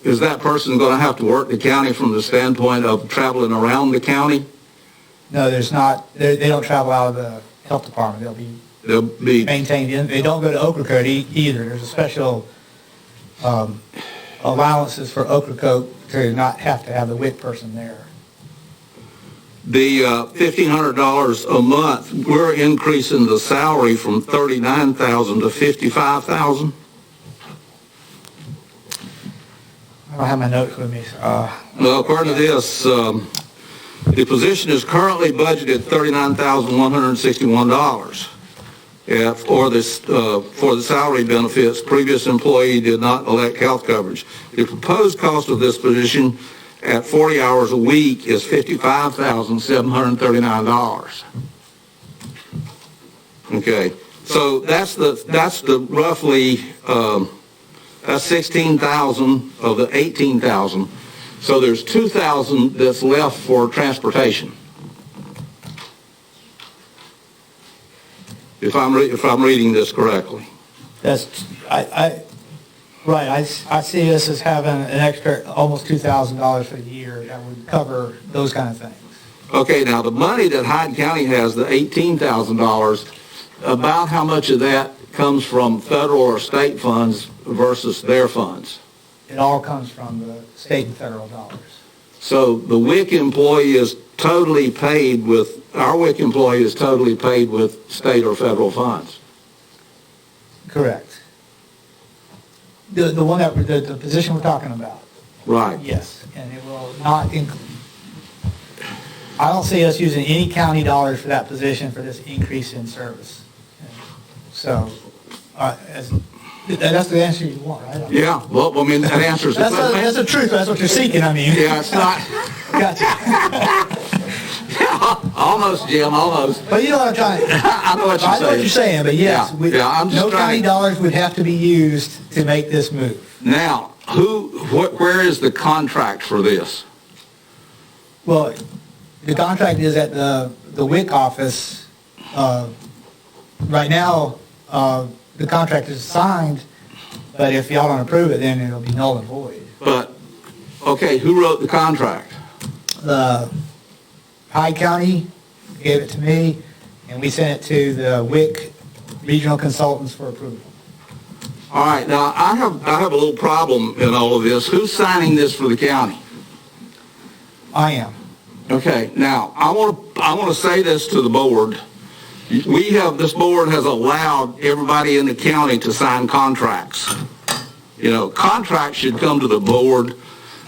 Is that person going to have to work the county from the standpoint of traveling around the county? No, there's not. They don't travel out of the health department. They'll be maintained in. They don't go to Ocracoke either. There's a special allowances for Ocracoke to not have to have the WIC person there. The $1,500 a month, we're increasing the salary from $39,000 to $55,000. I don't have my notes with me. Well, according to this, the position is currently budgeted $39,161. For the salary benefits, previous employee did not elect health coverage. The proposed cost of this position at 40 hours a week is $55,739. Okay, so that's the roughly that's 16,000 of the 18,000. So there's 2,000 that's left for transportation. If I'm reading this correctly. Right, I see this as having an extra almost $2,000 for the year that would cover those kind of things. Okay, now the money that Hyde County has, the $18,000, about how much of that comes from federal or state funds versus their funds? It all comes from the state and federal dollars. So the WIC employee is totally paid with, our WIC employee is totally paid with state or federal funds? Correct. The one that, the position we're talking about. Right. Yes, and it will not I don't see us using any county dollars for that position for this increase in service. So, that's the answer you want, right? Yeah, well, I mean, that answers the question. That's the truth, that's what you're seeking, I mean. Yeah, it's not. Gotcha. Almost, Jim, almost. But you know what I'm trying, I know what you're saying. I know what you're saying, but yes, I'm just no county dollars would have to be used to make this move. Now, where is the contract for this? Well, the contract is at the WIC office. Right now, the contract is signed, but if y'all don't approve it, then it'll be null and void. But, okay, who wrote the contract? The Hyde County gave it to me, and we sent it to the WIC regional consultants for approval. All right, now, I have a little problem in all of this. Who's signing this for the county? I am. Okay, now, I want to say this to the board. This board has allowed everybody in the county to sign contracts. You know, contracts should come to the board,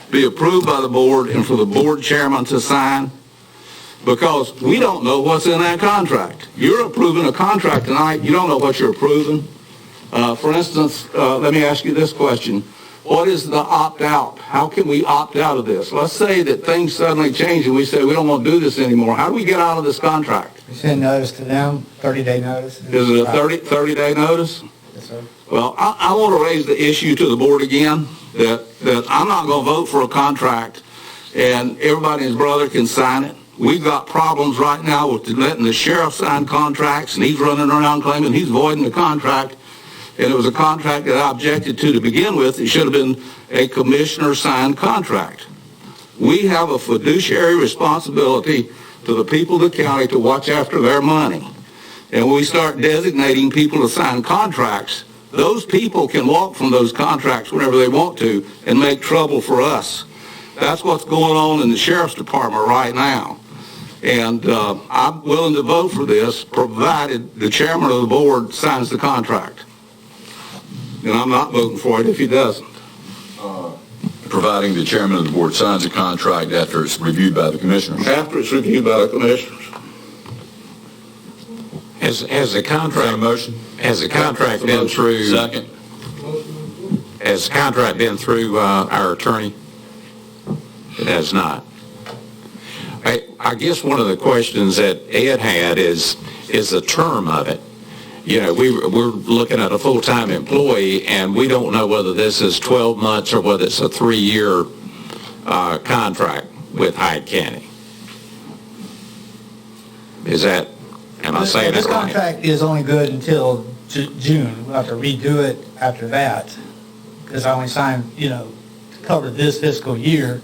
be approved by the board, and for the board chairman to sign, because we don't know what's in that contract. You're approving a contract tonight, you don't know what you're approving. For instance, let me ask you this question. What is the opt-out? How can we opt out of this? Let's say that things suddenly change and we say we don't want to do this anymore. How do we get out of this contract? We send notice to them, 30-day notice. Is it a 30-day notice? Yes, sir. Well, I want to raise the issue to the board again, that I'm not going to vote for a contract and everybody and his brother can sign it. We've got problems right now with letting the sheriff sign contracts, and he's running around claiming he's voiding the contract. And it was a contract that I objected to begin with. It should have been a commissioner-signed contract. We have a fiduciary responsibility to the people of the county to watch after their money. And when we start designating people to sign contracts, those people can walk from those contracts whenever they want to and make trouble for us. That's what's going on in the sheriff's department right now. And I'm willing to vote for this, provided the chairman of the board signs the contract. And I'm not voting for it if he doesn't. Providing the chairman of the board signs a contract after it's reviewed by the commissioners. After it's reviewed by the commissioners. Has the contract motion? Has the contract been through? Second. Has the contract been through our attorney? It has not. I guess one of the questions that Ed had is the term of it. You know, we're looking at a full-time employee, and we don't know whether this is 12 months or whether it's a 3-year contract with Hyde County. Is that, am I saying This it right? contract is only good until June. We'll have to redo it after that, because I only signed, you know, to cover this fiscal year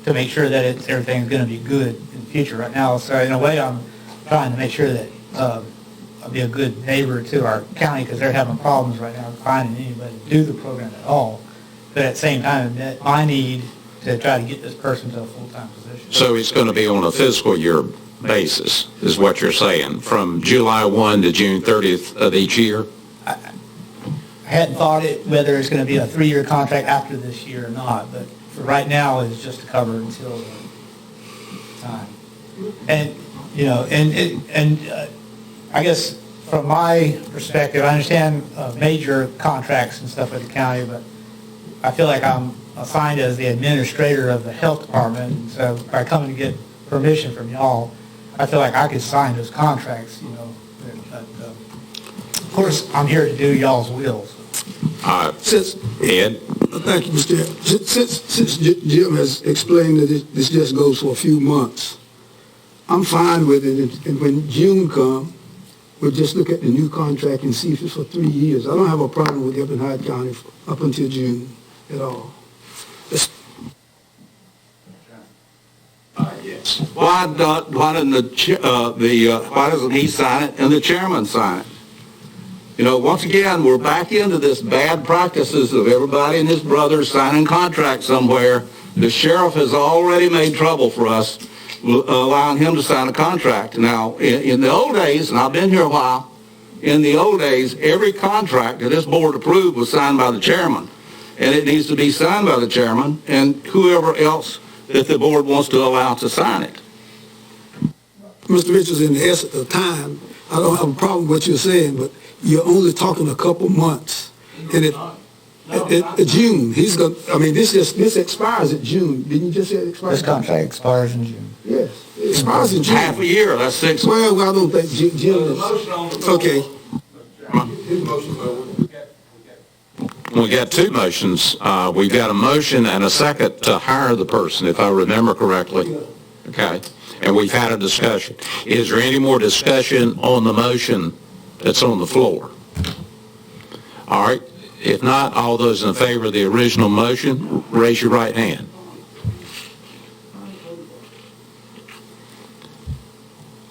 to make sure that everything's going to be good in the future. Right now, so in a way, I'm trying to make sure that I'll be a good neighbor to our county, because they're having problems right now finding anybody to do the program at all. But at the same time, I need to try to get this person to a full-time position. So it's going to be on a fiscal year basis, is what you're saying, from July 1 to June 30th of each year? I hadn't thought whether it's going to be a 3-year contract after this year or not, but for right now, it's just to cover until the time. And, you know, I guess from my perspective, I understand major contracts and stuff with the county, but I feel like I'm assigned as the administrator of the health department, and so by coming to get permission from y'all, I feel like I could sign those contracts, you know. But, of course, I'm here to do y'all's will. Since, Ed? thank you, Mr. Chair. Since Jim has explained that this just goes for a few months, I'm fine with it, and when June comes, we'll just look at the new contract and see if it's for 3 years. I don't have a problem with helping Hyde County up until June at all. Yes. Why doesn't he sign it and the chairman sign it? You know, once again, we're back into this bad practices of everybody and his brothers signing contracts somewhere. The sheriff has already made trouble for us, allowing him to sign a contract. Now, in the old days, and I've been here a while, in the old days, every contract that this board approved was signed by the chairman. And it needs to be signed by the chairman and whoever else that the board wants to allow to sign it. Mr. Richards, in the essence of time, I don't have a problem with what you're saying, but you're only talking a couple months. And at June, he's going. I mean, this expires at June. Didn't you just say it expires? This contract expires in June. Yes, it expires in June. Half a year, that's 6 months. Well, I don't think Jim is. Okay. We got two motions. We've got a motion and a second to hire the person, if I remember correctly. Okay. And we've had a discussion. Is there any more discussion on the motion that's on the floor? All right. If not, all those in favor of the original motion, raise your right hand.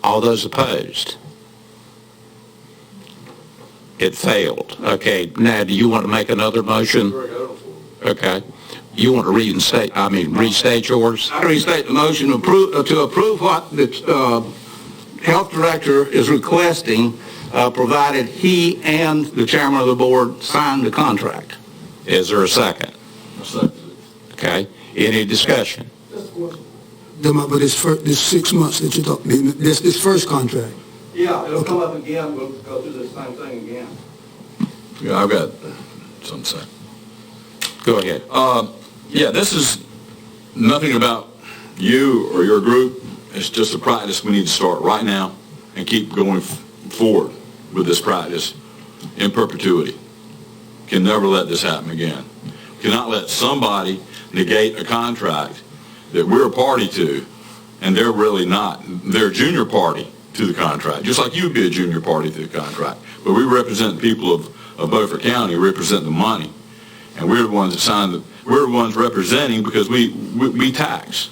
All those opposed? It failed. Okay. Now, do you want to make another motion? Okay. You want to restate yours? I restate the motion to approve what the health director is requesting, provided he and the chairman of the board sign the contract. Is there a second? Okay. Any discussion? But this 6 months that you're talking, this first contract. Yeah, it'll come up again. We'll go through the same thing again. Yeah, I've got something to say. Go ahead. Yeah, this is nothing about you or your group. It's just a practice we need to start right now and keep going forward with this practice in perpetuity. Can never let this happen again. Cannot let somebody negate a contract that we're a party to, and they're really not. They're a junior party to the contract, just like you'd be a junior party to the contract. But we represent the people of Beaufort County, represent the money, and we're the ones that sign we're the ones representing because we tax.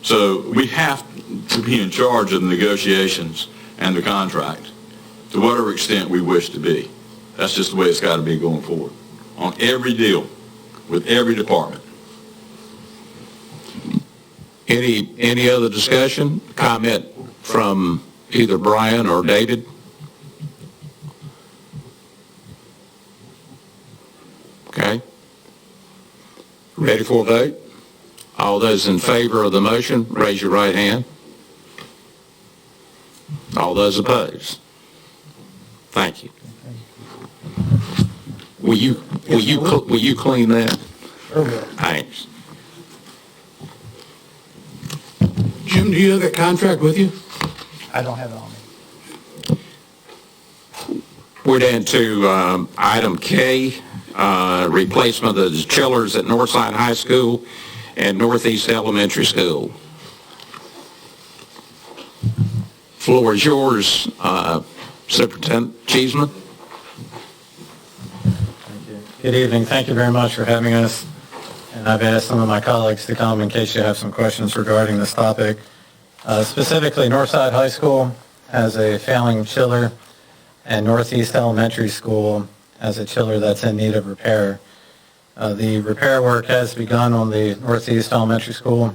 So we have to be in charge of the negotiations and the contract to whatever extent we wish to be. That's just the way it's got to be going forward on every deal with every department. Any other discussion, comment from either Brian or David? Okay. Ready for a vote? All those in favor of the motion, raise your right hand. All those opposed? Thank you. Will you clean that? Thanks. Jim, do you have that contract with you? I don't have it on me. We're down to item K, replacement of the chillers at Northside High School and Northeast Elementary School. Floor is yours, Superintendent Cheeseman. Good evening. Thank you very much for having us. And I've asked some of my colleagues to come in case you have some questions regarding this topic. Specifically, Northside High School has a failing chiller, and Northeast Elementary School has a chiller that's in need of repair. The repair work has begun on the Northeast Elementary School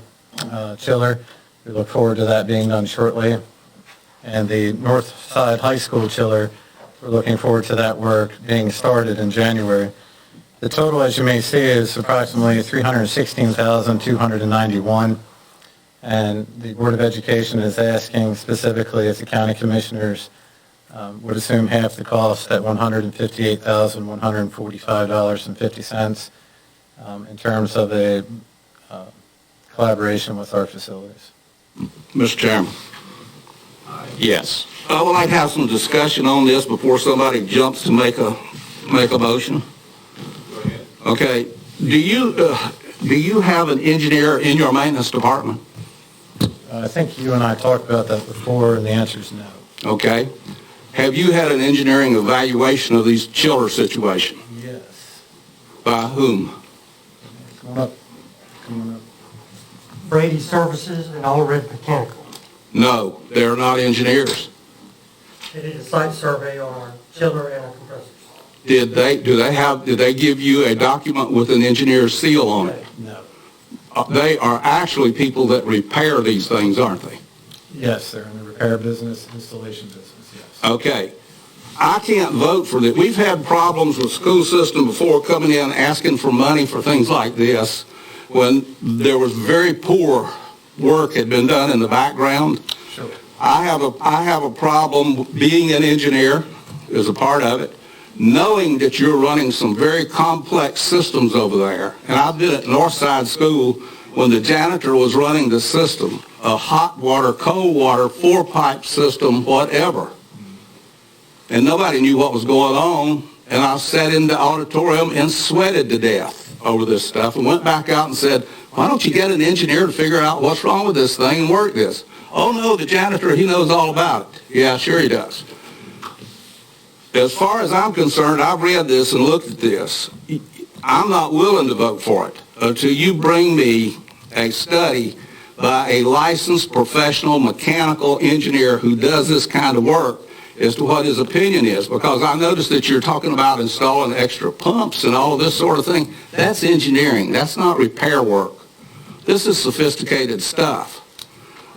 chiller. We look forward to that being done shortly. And the Northside High School chiller, we're looking forward to that work being started in January. The total, as you may see, is approximately $316,291. And the Board of Education is asking specifically if the county commissioners would assume half the cost at $158,145.50 in terms of a collaboration with our facilities. Mr. Chairman, Yes. I would like to have some discussion on this before somebody jumps to make a motion. Okay, do you have an engineer in your maintenance department? I think you and I talked about that before, and the answer is no. Okay. Have you had an engineering evaluation of these chiller situation? Yes. By whom? Come on up. Come on up. Brady Services and All Red Mechanical. No, they're not engineers. They did a site survey on our chiller and our compressors. Did they give you a document with an engineer's seal on it? No. They are actually people that repair these things, aren't they? Yes, they're in the repair business, installation business, yes. Okay. I can't vote for this. We've had problems with school system before coming in asking for money for things like this when there was very poor work had been done in the background. Sure. I have a problem being an engineer is a part of it, knowing that you're running some very complex systems over there. And I've been at Northside School when the janitor was running the system, a hot water, cold water, 4-pipe system, whatever. And nobody knew what was going on. And I sat in the auditorium and sweated to death over this stuff and went back out and said, why don't you get an engineer to figure out what's wrong with this thing and work this? Oh, no, the janitor, he knows all about it. Yeah, sure he does. As far as I'm concerned, I've read this and looked at this. I'm not willing to vote for it until you bring me a study by a licensed professional mechanical engineer who does this kind of work as to what his opinion is, because I noticed that you're talking about installing extra pumps and all this sort of thing. That's engineering. That's not repair work. This is sophisticated stuff.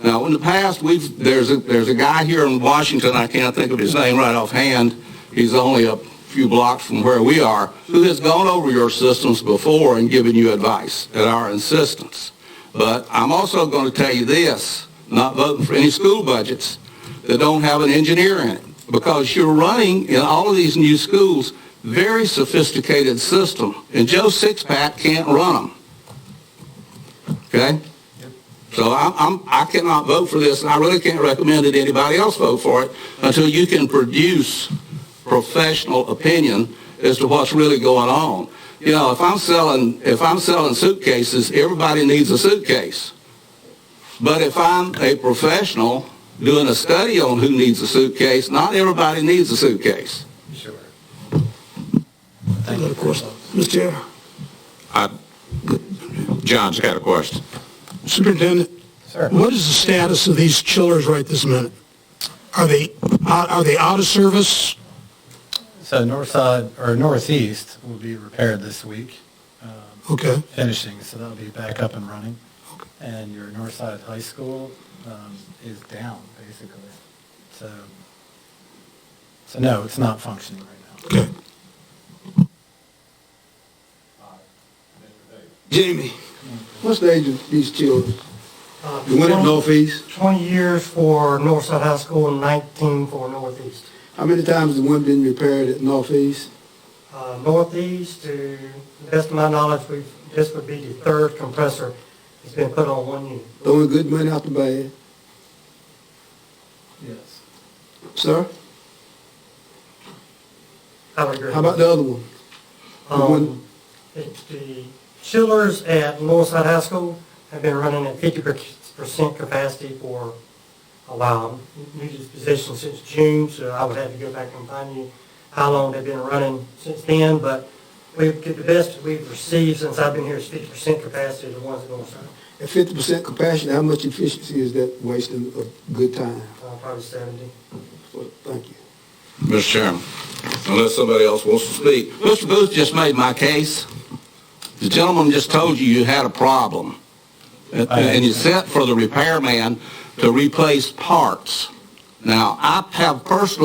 Now, in the past, there's a guy here in Washington, I can't think of his name right offhand, he's only a few blocks from where we are, who has gone over your systems before and given you advice at our insistence. But I'm also going to tell you this, not voting for any school budgets that don't have an engineer in it, because you're running in all of these new schools very sophisticated system, and Joe Sixpack can't run them. Okay? So I cannot vote for this, and I really can't recommend that anybody else vote for it until you can produce professional opinion as to what's really going on. You know, if I'm selling suitcases, everybody needs a suitcase. But if I'm a professional doing a study on who needs a suitcase, not everybody needs a suitcase. Sure. Another question. Mr. Chair. John's got a question. Superintendent, Sir. what is the status of these chillers right this minute? Are they out of service? So Northside, or Northeast, will be repaired this week. Okay. Finishing, so that'll be back up and running. and your Northside High School is down, basically. So no, it's not functioning right now. Okay. Jamie, what's the age of these children? The one at Northeast? 20 years for Northside High School and 19 for Northeast. How many times has the one been repaired at Northeast? Northeast, to the best of my knowledge, this would be the third compressor that's been put on one unit. Throwing good money out the bad? Yes. Sir? I would agree. How about the other one? The chillers at Northside High School have been running at 50% capacity for a while. New to this position since June, so I would have to go back and find you how long they've been running since then, but the best we've received since I've been here is 50% capacity, the ones at Northside. At 50% capacity, how much efficiency is that wasting of good time? Probably 70. Well, thank you. Mr. Chairman, unless somebody else wants to speak. Mr. Booth just made my case. The gentleman just told you you had a problem. And you sent for the repairman to replace parts. Now, I have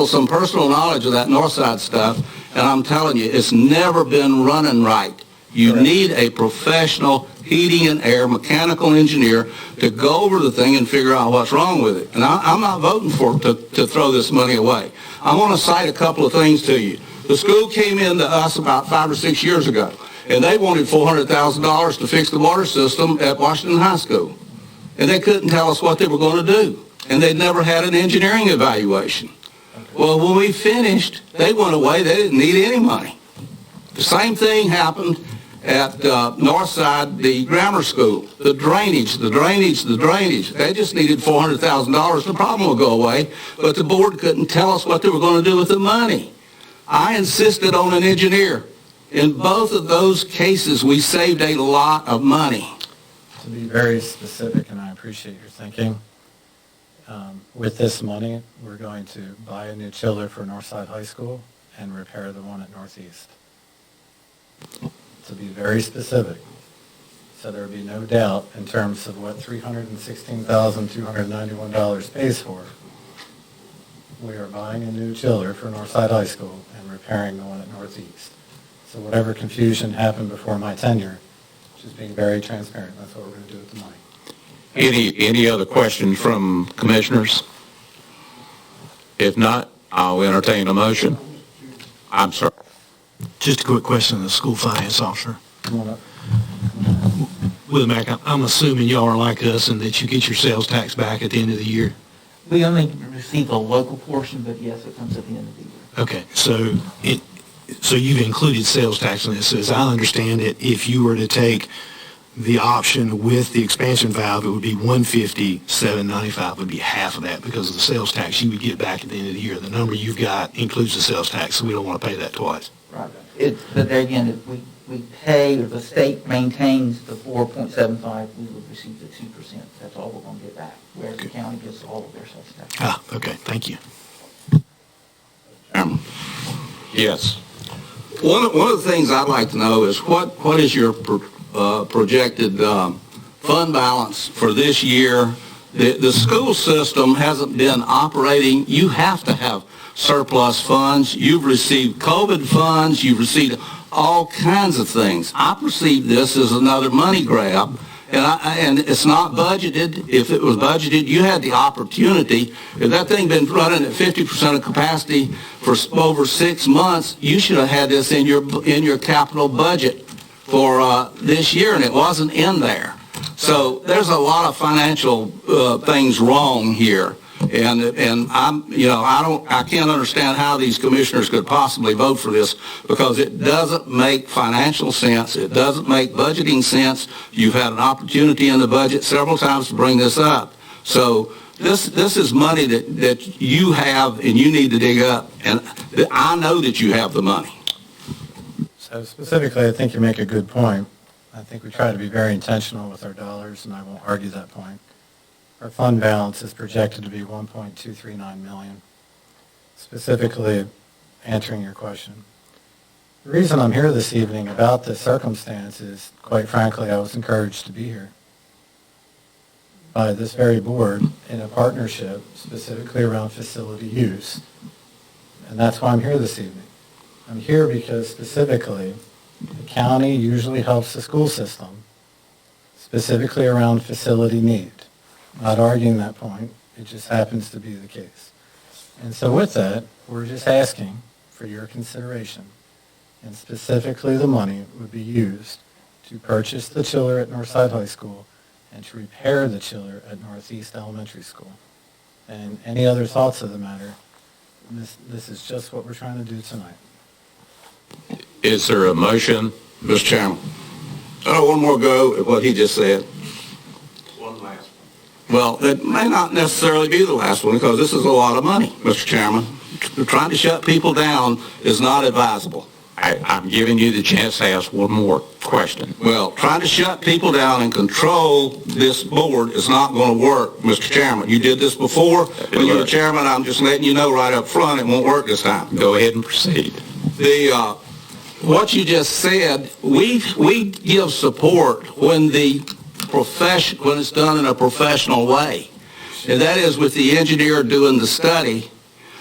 some personal knowledge of that Northside stuff, and I'm telling you, it's never been running right. You need a professional heating and air mechanical engineer to go over the thing and figure out what's wrong with it. And I'm not voting for it to throw this money away. I want to cite a couple of things to you. The school came in to us about 5 or 6 years ago, and they wanted $400,000 to fix the water system at Washington High School. And they couldn't tell us what they were going to do. And they'd never had an engineering evaluation. Well, when we finished, they went away. They didn't need any money. The same thing happened at Northside, the grammar school. The drainage. They just needed $400,000. The problem would go away, but the board couldn't tell us what they were going to do with the money. I insisted on an engineer. In both of those cases, we saved a lot of money. To be very specific, and I appreciate your thinking, with this money, we're going to buy a new chiller for Northside High School and repair the one at Northeast. To be very specific, so there would be no doubt in terms of what $316,291 pays for. We are buying a new chiller for Northside High School and repairing the one at Northeast. So whatever confusion happened before my tenure, just being very transparent, that's what we're going to do with the money. Any other questions from commissioners? If not, I'll entertain a motion. I'm sorry. Just a quick question to the school finance officer. Come on up. Willie Mack, I'm assuming y'all are like us and that you get your sales tax back at the end of the year? We only receive a local portion, but yes, it comes at the end of the year. Okay, so you've included sales tax in this. As I understand it, if you were to take the option with the expansion valve, it would be $150, $795 would be half of that because of the sales tax you would get back at the end of the year. The number you've got includes the sales tax, so we don't want to pay that twice. Right. But there again, if we pay, or the state maintains the 4.75, we would receive the 2%. That's all we're going to get back, whereas the county gets all of their sales tax. Okay, thank you. Yes. One of the things I'd like to know is what is your projected fund balance for this year? The school system hasn't been operating. You have to have surplus funds. You've received COVID funds. You've received all kinds of things. I perceive this as another money grab, and it's not budgeted. If it was budgeted, you had the opportunity. If that thing been running at 50% of capacity for over 6 months, you should have had this in your capital budget for this year, and it wasn't in there. So there's a lot of financial things wrong here. And I can't understand how these commissioners could possibly vote for this because it doesn't make financial sense. It doesn't make budgeting sense. You've had an opportunity in the budget several times to bring this up. So this is money that you have and you need to dig up. And I know that you have the money. So specifically, I think you make a good point. I think we try to be very intentional with our dollars, and I won't argue that point. Our fund balance is projected to be $1.239 million. Specifically, answering your question. The reason I'm here this evening about this circumstance is, quite frankly, I was encouraged to be here. by this very board in a partnership specifically around facility use. And that's why I'm here this evening. I'm here because specifically the county usually helps the school system specifically around facility need. Not arguing that point, it just happens to be the case. And so with that, we're just asking for your consideration. And specifically the money would be used to purchase the chiller at Northside High School and to repair the chiller at Northeast Elementary School. And any other thoughts of the matter, this is just what we're trying to do tonight. Is there a motion? Mr. Chairman, one more go at what he just said. One last one. Well, it may not necessarily be the last one because this is a lot of money, Mr. Chairman. Trying to shut people down is not advisable. I'm giving you the chance to ask one more question. Well, trying to shut people down and control this board is not going to work, Mr. Chairman. You did this before. When you were chairman, I'm just letting you know right up front it won't work this time. Go ahead and proceed. What you just said, we give support when when it's done in a professional way. And that is with the engineer doing the study,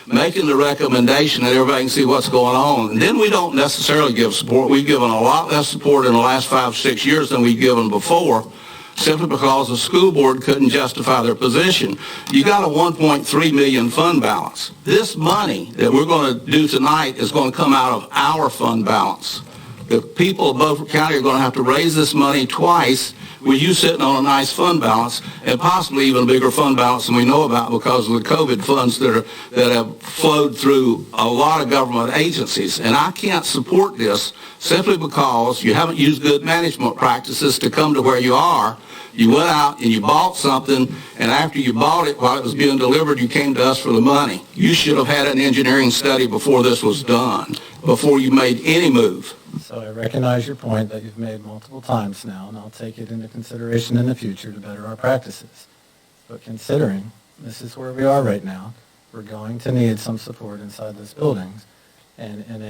making the recommendation that everybody can see what's going on. And then we don't necessarily give support. We've given a lot less support in the last 5 or 6 years than we've given before, simply because the school board couldn't justify their position. You got a $1.3 million fund balance. This money that we're going to do tonight is going to come out of our fund balance. The people of Beaufort County are going to have to raise this money twice with you sitting on a nice fund balance and possibly even a bigger fund balance than we know about because of the COVID funds that have flowed through a lot of government agencies. And I can't support this simply because you haven't used good management practices to come to where you are. You went out and you bought something, and after you bought it, while it was being delivered, you came to us for the money. You should have had an engineering study before this was done, before you made any move. So I recognize your point that you've made multiple times now, and I'll take it into consideration in the future to better our practices. But considering this is where we are right now, we're going to need some support inside those buildings, and in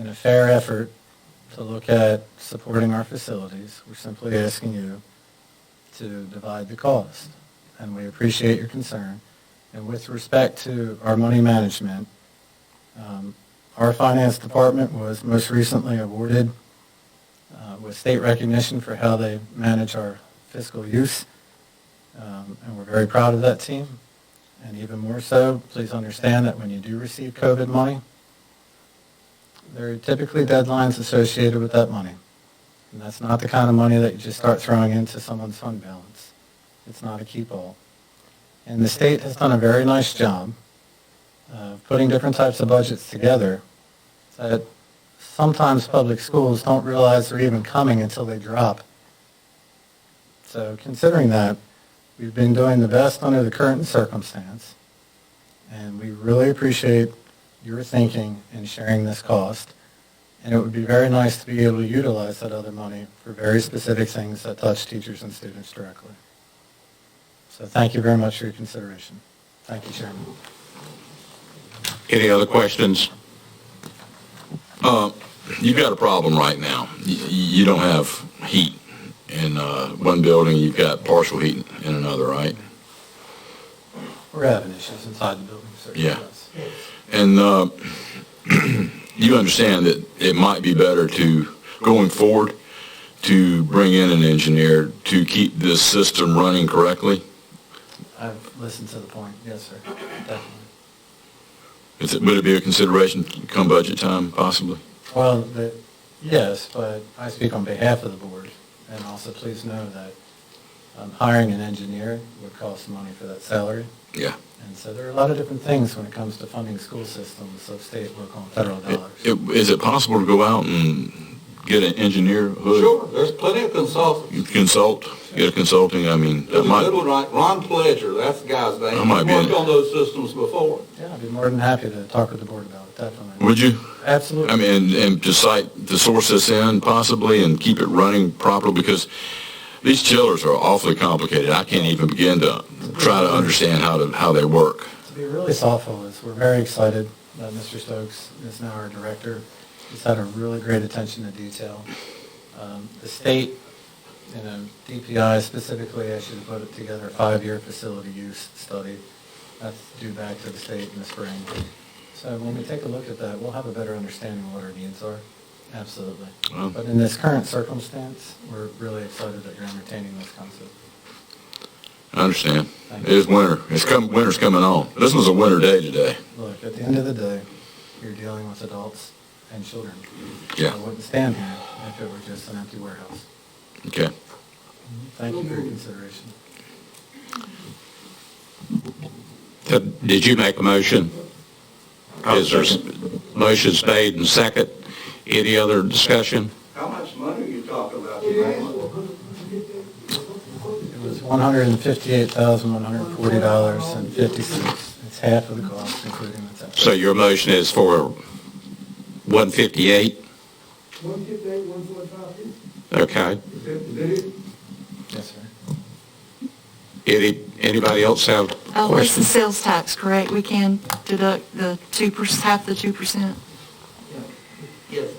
a fair effort to look at supporting our facilities, we're simply asking you to divide the cost. And we appreciate your concern. And with respect to our money management, our finance department was most recently awarded with state recognition for how they manage our fiscal use. And we're very proud of that team. And even more so, please understand that when you do receive COVID money, there are typically deadlines associated with that money. And that's not the kind of money that you just start throwing into someone's fund balance. It's not a keep-all. And the state has done a very nice job of putting different types of budgets together that sometimes public schools don't realize they're even coming until they drop. So considering that, we've been doing the best under the current circumstance, and we really appreciate your thinking in sharing this cost. And it would be very nice to be able to utilize that other money for very specific things that touch teachers and students directly. So thank you very much for your consideration. Thank you, Chairman. Any other questions? You've got a problem right now. You don't have heat in one building. You've got partial heat in another, right? We're having issues inside the building, sir. Yeah. And you understand that it might be better to, going forward, to bring in an engineer to keep this system running correctly? I've listened to the point. Yes, sir. Definitely. Would it be a consideration come budget time, possibly? Well, yes, but I speak on behalf of the board. And also please know that hiring an engineer would cost money for that salary. Yeah. And so there are a lot of different things when it comes to funding school systems of state, local, and federal dollars. Is it possible to go out and get an engineer? Sure, there's plenty of consultants. Get a consulting, I mean, There's a good one, right? Ron Pledger, that's the guy's name. I might He's worked on those systems before. Yeah, I'd be more than happy to talk with the board about it, definitely. Would you? Absolutely. I mean, and to source this in possibly and keep it running properly, because these chillers are awfully complicated. I can't even begin to try to understand how they work. To be really thoughtful is we're very excited that Mr. Stokes is now our director. He's had a really great attention to detail. The state DPI specifically asked you to put together a 5-year facility use study. That's due back to the state in the spring. So when we take a look at that, we'll have a better understanding of what our needs are. Absolutely. But in this current circumstance, we're really excited that you're entertaining this concept. I understand. It is winter. Winter's coming on. This was a winter day today. Look, at the end of the day, you're dealing with adults and children. Yeah. I wouldn't stand here if it were just an empty warehouse. Okay. Thank you for your consideration. Did you make a motion? Is there motions made and second? Any other discussion? How much money are you talking about? It was $158,140.50. It's half of the cost, including the tax. So your motion is for 158? 158, 145. Okay. Is that it? Yes, sir. Anybody else have Less the questions? sales tax, correct? We can deduct the 2%, half the 2%. Yes,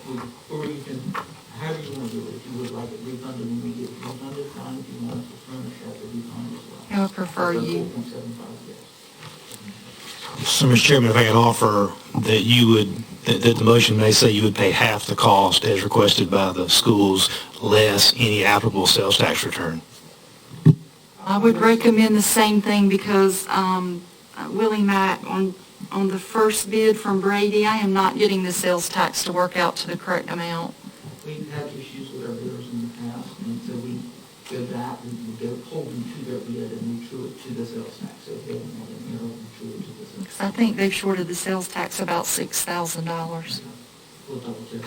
or you can, however you want to do it, if you would like it refunded when we get refunded, fine, if you want us to furnish that, the refund as well. I would prefer you. 4.75, yes. So, Mr. Chairman, if I can offer that that the motion may say you would pay half the cost as requested by the schools, less any applicable sales tax return. I would recommend the same thing because Willie Mack, on the first bid from Brady, I am not getting the sales tax to work out to the correct amount. We've had issues with our bidders in the past, and so we go back and we go hold them to their bid and we true it to the sales tax. So if they don't want an error, we true it to the sales tax. 'Cause I think they've shorted the sales tax about $6,000. We'll double check it.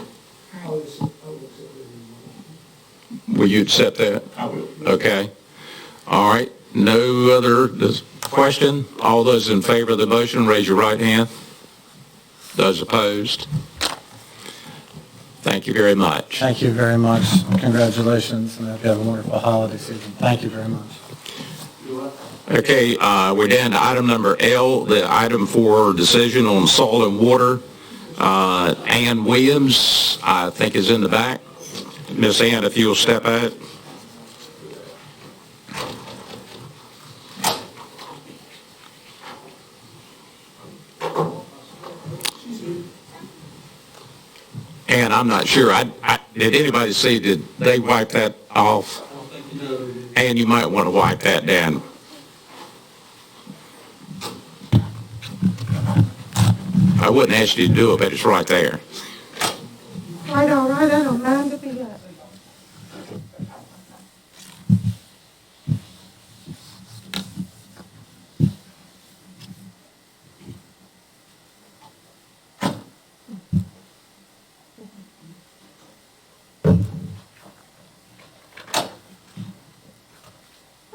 Will you accept that? I will. Okay. All right. No other question? All those in favor of the motion, raise your right hand. Those opposed? Thank you very much. Thank you very much. Congratulations, and I hope you have a wonderful holiday season. Thank you very much. Okay, we're down to item number L, the item for decision on soil and water. Ann Williams, I think, is in the back. Miss Ann, if you'll step out. And I'm not sure, did anybody see, did they wipe that off? And you might want to wipe that down. I wouldn't ask you to do it, but it's right there. Quite all right, I don't mind to be up.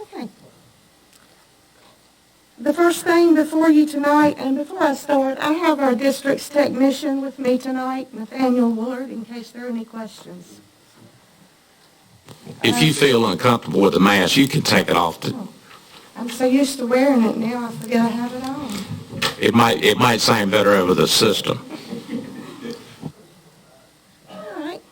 Okay. The first thing before you tonight, and before I start, I have our district's technician with me tonight, Nathaniel Woolard, in case there are any questions. If you feel uncomfortable with the mask, you can take it off. I'm so used to wearing it now, I forget I have it on. It might sound better over the system. All right.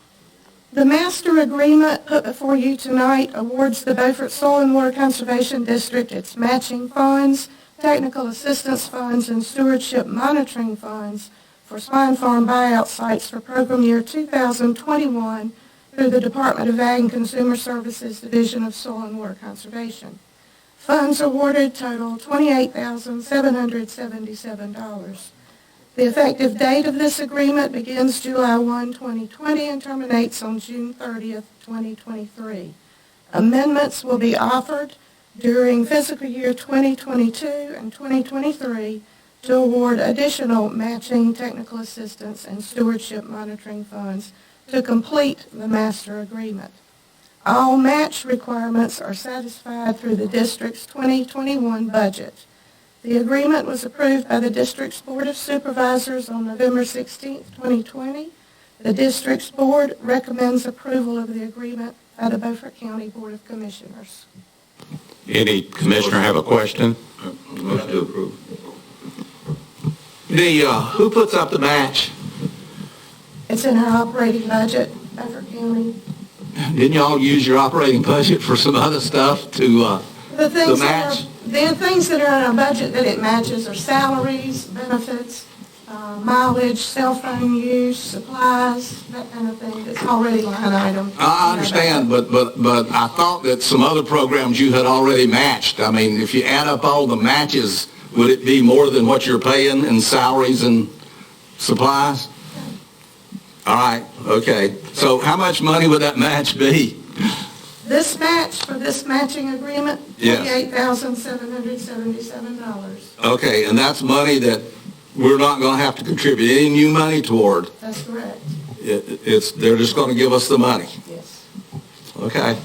The master agreement put before you tonight awards the Beaufort Soil and Water Conservation District its matching funds, technical assistance funds, and stewardship monitoring funds for swine farm buyout sites for program year 2021 through the Department of Ag and Consumer Services Division of Soil and Water Conservation. Funds awarded total $28,777. The effective date of this agreement begins July 1, 2020 and terminates on June 30th, 2023. Amendments will be offered during fiscal year 2022 and 2023 to award additional matching technical assistance and stewardship monitoring funds to complete the master agreement. All match requirements are satisfied through the district's 2021 budget. The agreement was approved by the district's Board of Supervisors on November 16, 2020. The district's board recommends approval of the agreement by the Beaufort County Board of Commissioners. Any commissioner have a question? Motion to approve. Who puts up the match? It's in our operating budget, Beaufort County. didn't y'all use your operating budget for some other stuff to The things match? the things that are in our budget that it matches are salaries, benefits, mileage, cell phone use, supplies, that kind of thing. It's already line item. I understand, but I thought that some other programs you had already matched. I mean, if you add up all the matches, would it be more than what you're paying in salaries and supplies? All right, okay. So how much money would that match be? This match, for this matching agreement, Yes. $48,777. Okay, and that's money that we're not going to have to contribute any new money toward. That's correct. They're just going to give us the money. Yes. Okay.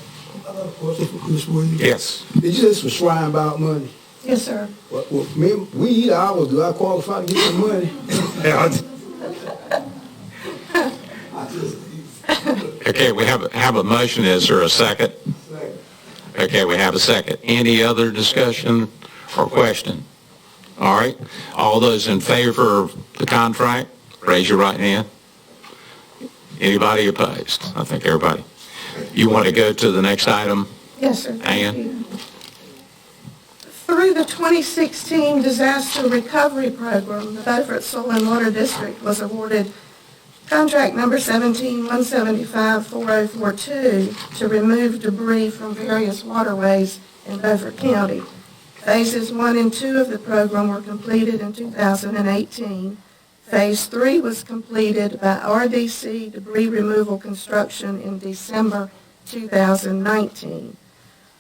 Question for Chris Williams? Yes. It's just for Shrine Bound money. Yes, sir. Well, we eat ours. Do I qualify to get some money? Okay, we have a motion. Is there a second? Okay, we have a second. Any other discussion or question? All right. All those in favor of the contract, raise your right hand. Anybody opposed? I think everybody. You want to go to the next item? Yes, sir. Ann? Through the 2016 Disaster Recovery Program, the Beaufort Soil and Water District was awarded contract number 17-175-4042 to remove debris from various waterways in Beaufort County. Phases 1 and 2 of the program were completed in 2018. Phase 3 was completed by RDC Debris Removal Construction in December 2019.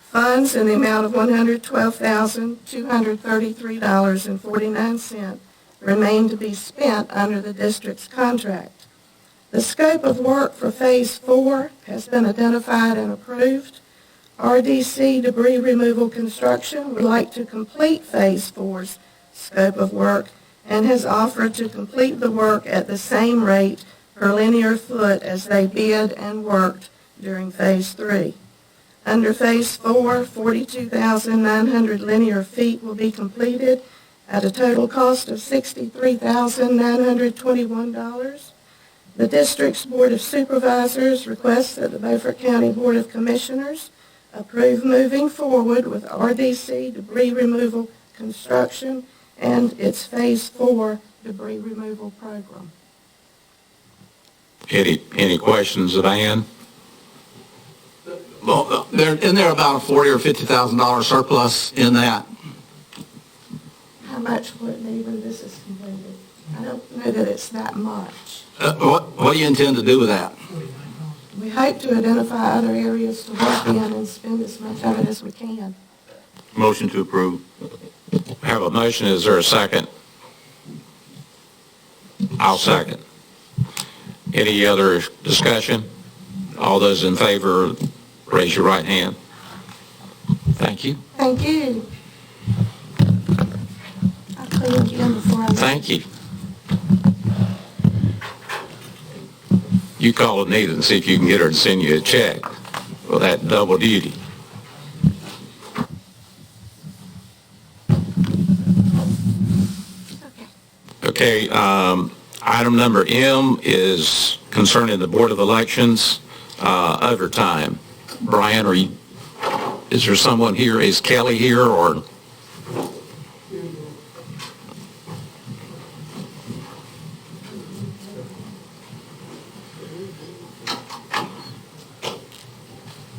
Funds in the amount of $112,233.49 remain to be spent under the district's contract. The scope of work for Phase 4 has been identified and approved. RDC Debris Removal Construction would like to complete Phase 4's scope of work and has offered to complete the work at the same rate per linear foot as they bid and worked during Phase 3. Under Phase 4, 42,900 linear feet will be completed at a total cost of $63,921. The district's Board of Supervisors requests that the Beaufort County Board of Commissioners approve moving forward with RDC Debris Removal Construction and its Phase 4 debris removal program. Any questions of Ann? Well, isn't there about a $40,000 or $50,000 surplus in that? How much would it be when this is completed? I don't know that it's that much. What do you intend to do with that? We hope to identify other areas to work in and spend as much of it as we can. Motion to approve. Have a motion. Is there a second? I'll second. Any other discussion? All those in favor, raise your right hand. Thank you. Thank you. I'll call you again before I leave. Thank you. You call Anita and see if you can get her to send you a check for that double duty. Okay, item number M is concerning the Board of Elections overtime. Brian, is there someone here? Is Kelly here or?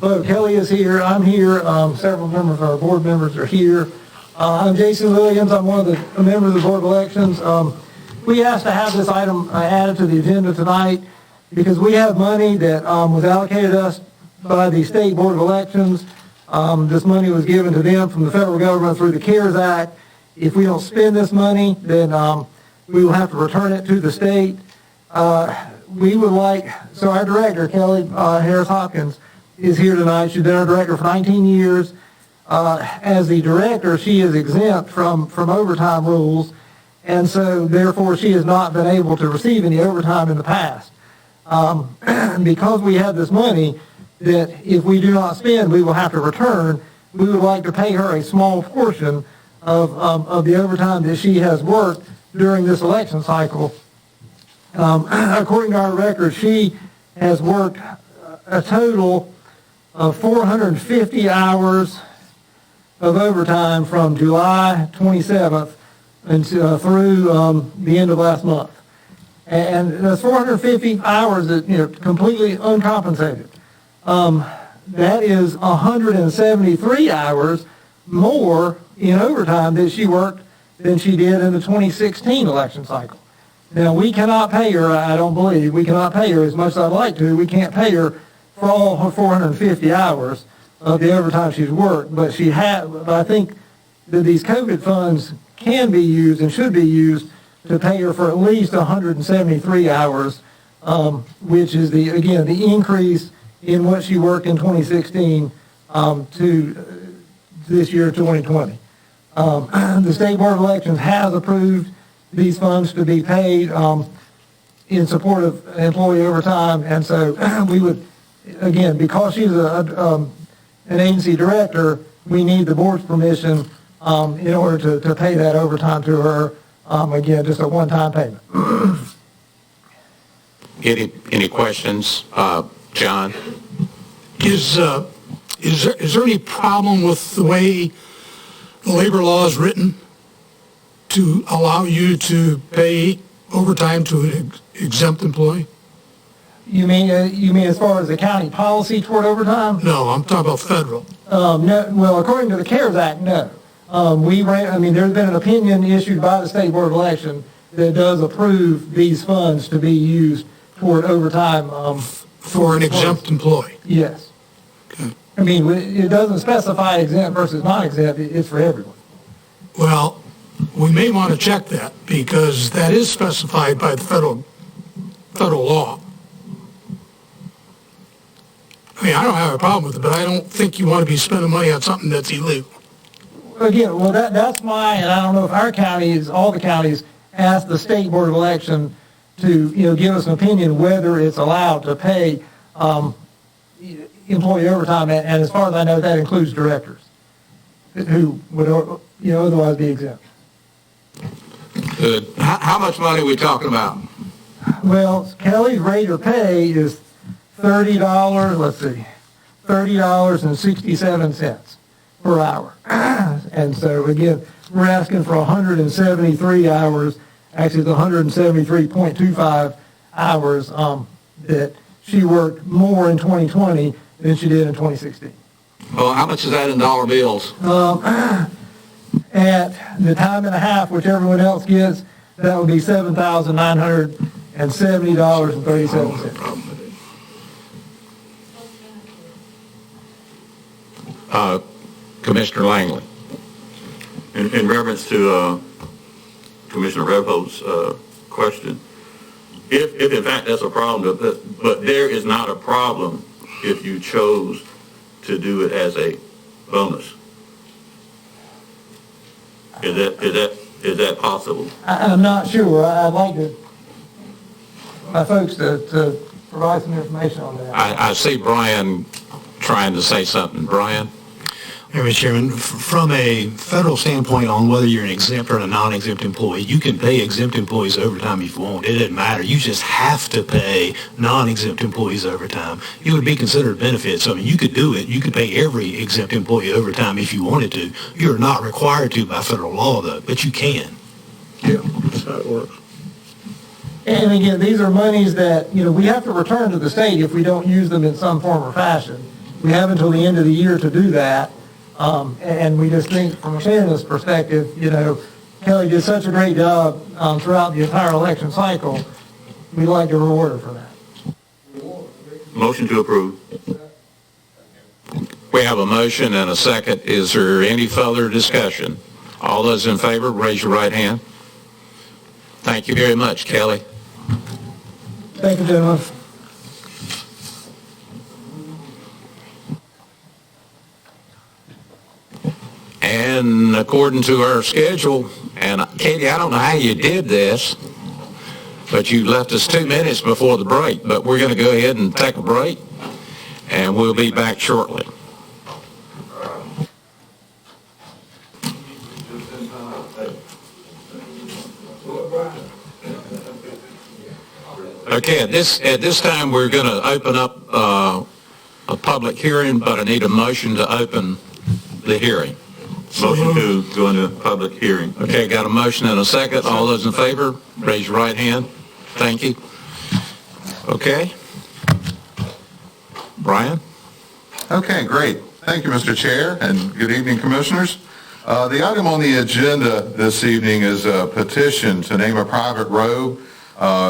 Hello, Kelly is here, I'm here, several members of our board members are here. I'm Jason Williams, I'm one of the members of the Board of Elections. We asked to have this item added to the agenda tonight because we have money that was allocated us by the State Board of Elections. This money was given to them from the federal government through the CARES Act. If we don't spend this money, then we will have to return it to the state. We would like, so our director, Kelly Harris-Hopkins, is here tonight. She's been our director for 19 years. As the director, she is exempt from overtime rules, and so therefore she has not been able to receive any overtime in the past. Because we have this money that if we do not spend, we will have to return, we would like to pay her a small portion of the overtime that she has worked during this election cycle. According to our record, she has worked a total of 450 hours of overtime from July 27th until, through the end of last month. And that's 450 hours that, completely uncompensated. That is 173 hours more in overtime that she worked than she did in the 2016 election cycle. Now, we cannot pay her, I don't believe, we cannot pay her as much as I'd like to. We can't pay her for all her 450 hours of the overtime she's worked, but I think that these COVID funds can be used and should be used to pay her for at least 173 hours, which is the increase in what she worked in 2016 to this year, 2020. The State Board of Elections has approved these funds to be paid in support of employee overtime, and so we would, again, because she's an agency director, we need the board's permission in order to pay that overtime to her. Again, just a one-time payment. Any questions? John? Is there any problem with the way the labor law is written to allow you to pay overtime to an exempt employee? You mean as far as the county policy toward overtime? No, I'm talking about federal. No, well, according to the CARES Act, no. There's been an opinion issued by the State Board of Election that does approve these funds to be used toward overtime. For an exempt employee? Yes. Okay. It doesn't specify exempt versus non-exempt, it's for everyone. Well, we may want to check that because that is specified by the federal law. I don't have a problem with it, but I don't think you want to be spending money on something that's illegal. Again, well, that's why, and I don't know if our counties, all the counties, asked the State Board of Election to, give us an opinion whether it's allowed to pay employee overtime, and as far as I know, that includes directors who would, otherwise be exempt. Good. How much money are we talking about? Well, Kelly's rate of pay is $30.67 per hour. And so, again, we're asking for 173 hours, actually it's 173.25 hours that she worked more in 2020 than she did in 2016. Well, how much is that in dollar bills? At the time and a half, which everyone else gets, that would be $7,970.37. Commissioner Langley. In reference to Commissioner Redpold's question, if in fact that's a problem, but there is not a problem if you chose to do it as a bonus. Is that possible? I'm not sure. I'd like my folks to provide some information on that. I see Brian trying to say something. Brian? Mr. Chairman, from a federal standpoint on whether you're an exempt or a non-exempt employee, you can pay exempt employees overtime if you want. It doesn't matter. You just have to pay non-exempt employees overtime. It would be considered benefits. You could do it. You could pay every exempt employee overtime if you wanted to. You're not required to by federal law, though, but you can. Yeah, that's how it works. And again, these are monies that, we have to return to the state if we don't use them in some form or fashion. We have until the end of the year to do that. And we just think, from a fairness perspective, Kelly did such a great job throughout the entire election cycle. We'd like to reward her for that. Motion to approve. We have a motion and a second. Is there any further discussion? All those in favor, raise your right hand. Thank you very much, Kelly. Thank you, gentlemen. And according to our schedule, and Katie, I don't know how you did this, but you left us 2 minutes before the break, but we're going to go ahead and take a break, and we'll be back shortly. Okay, at this time, we're going to open up a public hearing, but I need a motion to open the hearing. Motion to go into public hearing. Okay, got a motion and a second. All those in favor, raise your right hand. Thank you. Okay. Brian? Okay, great. Thank you, Mr. Chair, and good evening, Commissioners. The item on the agenda this evening is a petition to name a private road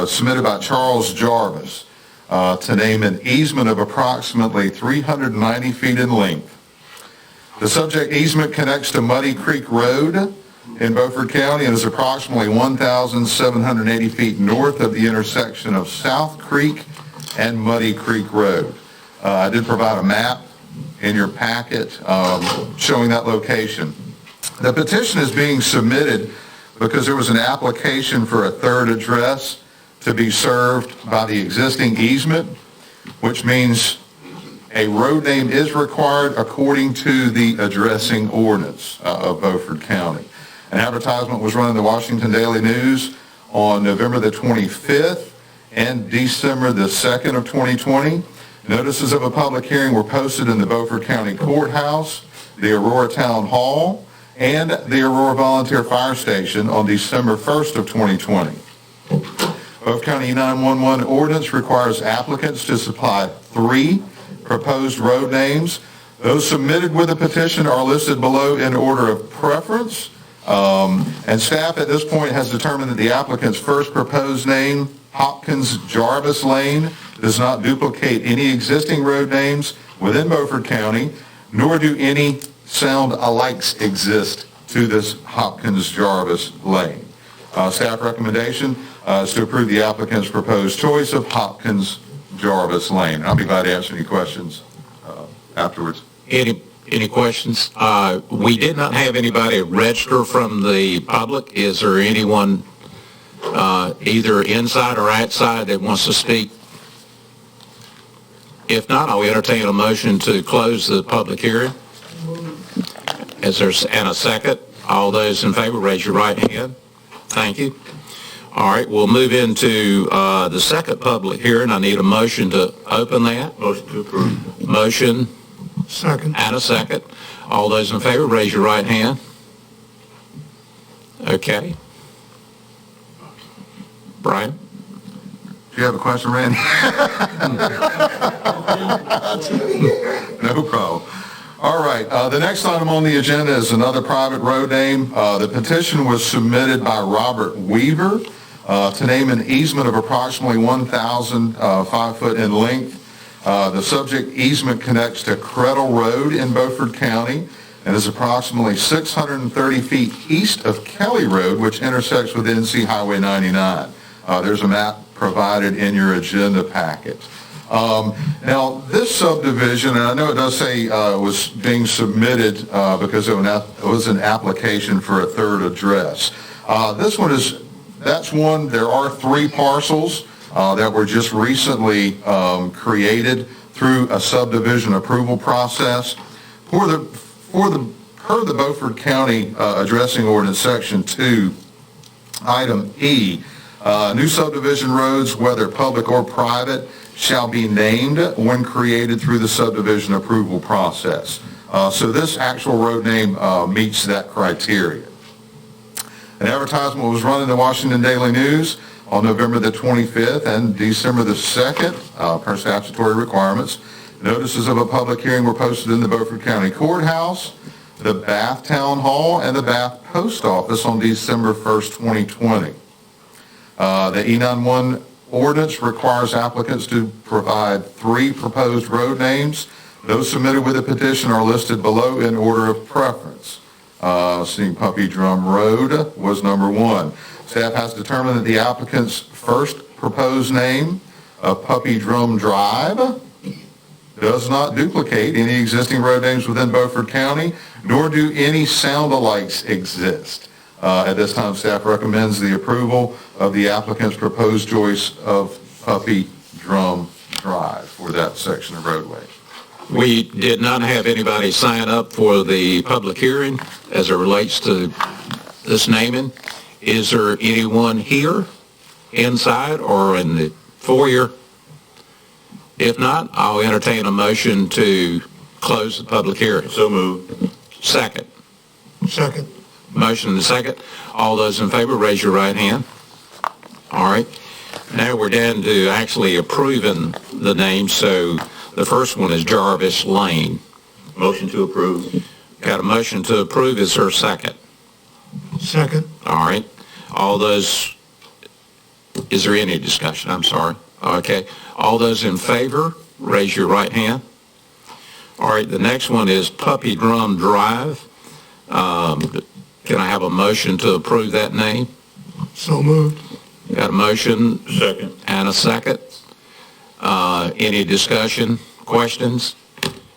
submitted by Charles Jarvis to name an easement of approximately 390 feet in length. The subject easement connects to Muddy Creek Road in Beaufort County and is approximately 1,780 feet north of the intersection of South Creek and Muddy Creek Road. I did provide a map in your packet showing that location. The petition is being submitted because there was an application for a third address to be served by the existing easement, which means a road name is required according to the addressing ordinance of Beaufort County. An advertisement was run in the Washington Daily News on November the 25th and December the 2nd of 2020. Notices of a public hearing were posted in the Beaufort County Courthouse, the Aurora Town Hall, and the Aurora Volunteer Fire Station on December 1st of 2020. Beaufort County E911 ordinance requires applicants to supply 3 proposed road names. Those submitted with a petition are listed below in order of preference. And staff at this point has determined that the applicant's first proposed name, Hopkins Jarvis Lane, does not duplicate any existing road names within Beaufort County, nor do any sound alikes exist to this Hopkins Jarvis Lane. Staff recommendation is to approve the applicant's proposed choice of Hopkins Jarvis Lane. I'll be glad to answer any questions afterwards. Any questions? We did not have anybody register from the public. Is there anyone either inside or outside that wants to speak? If not, I'll entertain a motion to close the public hearing. Is there and a second? All those in favor, raise your right hand. Thank you. All right, we'll move into the second public hearing. I need a motion to open that. Motion to approve. Motion. Second. And a second. All those in favor, raise your right hand. Okay. Brian? Do you have a question, Randy? No problem. All right, the next item on the agenda is another private road name. The petition was submitted by Robert Weaver to name an easement of approximately 1,005 foot in length. The subject easement connects to Credle Road in Beaufort County and is approximately 630 feet east of Kelly Road, which intersects with NC Highway 99. There's a map provided in your agenda packet. Now, this subdivision, and I know it does say was being submitted because it was an application for a third address. This one is, that's one, there are 3 parcels that were just recently created through a subdivision approval process. Per the Beaufort County Addressing Ordinance Section 2, Item E, new subdivision roads, whether public or private, shall be named when created through the subdivision approval process. So this actual road name meets that criteria. An advertisement was run in the Washington Daily News on November the 25th and December the 2nd, per statutory requirements. Notices of a public hearing were posted in the Beaufort County Courthouse, the Bath Town Hall, and the Bath Post Office on December 1st, 2020. The E91 ordinance requires applicants to provide 3 proposed road names. Those submitted with a petition are listed below in order of preference. Seeing Puppy Drum Road was number 1. Staff has determined that the applicant's first proposed name of Puppy Drum Drive does not duplicate any existing road names within Beaufort County, nor do any sound-alikes exist. At this time, staff recommends the approval of the applicant's proposed choice of Puppy Drum Drive for that section of roadway. We did not have anybody sign up for the public hearing as it relates to this naming. Is there anyone here, inside or in the foyer, If not, I'll entertain a motion to close the public hearing. So moved. Second. Second. Motion and a second. All those in favor, raise your right hand. All right. Now we're down to actually approving the names. So the first one is Jarvis Lane. Motion to approve. Got a motion to approve. Is there a second? Second. All right. All those, is there any discussion? I'm sorry. Okay. All those in favor, raise your right hand. All right. The next one is Puppy Drum Drive. Can I have a motion to approve that name? So moved. Got a motion? Second. And a second. Any discussion, questions?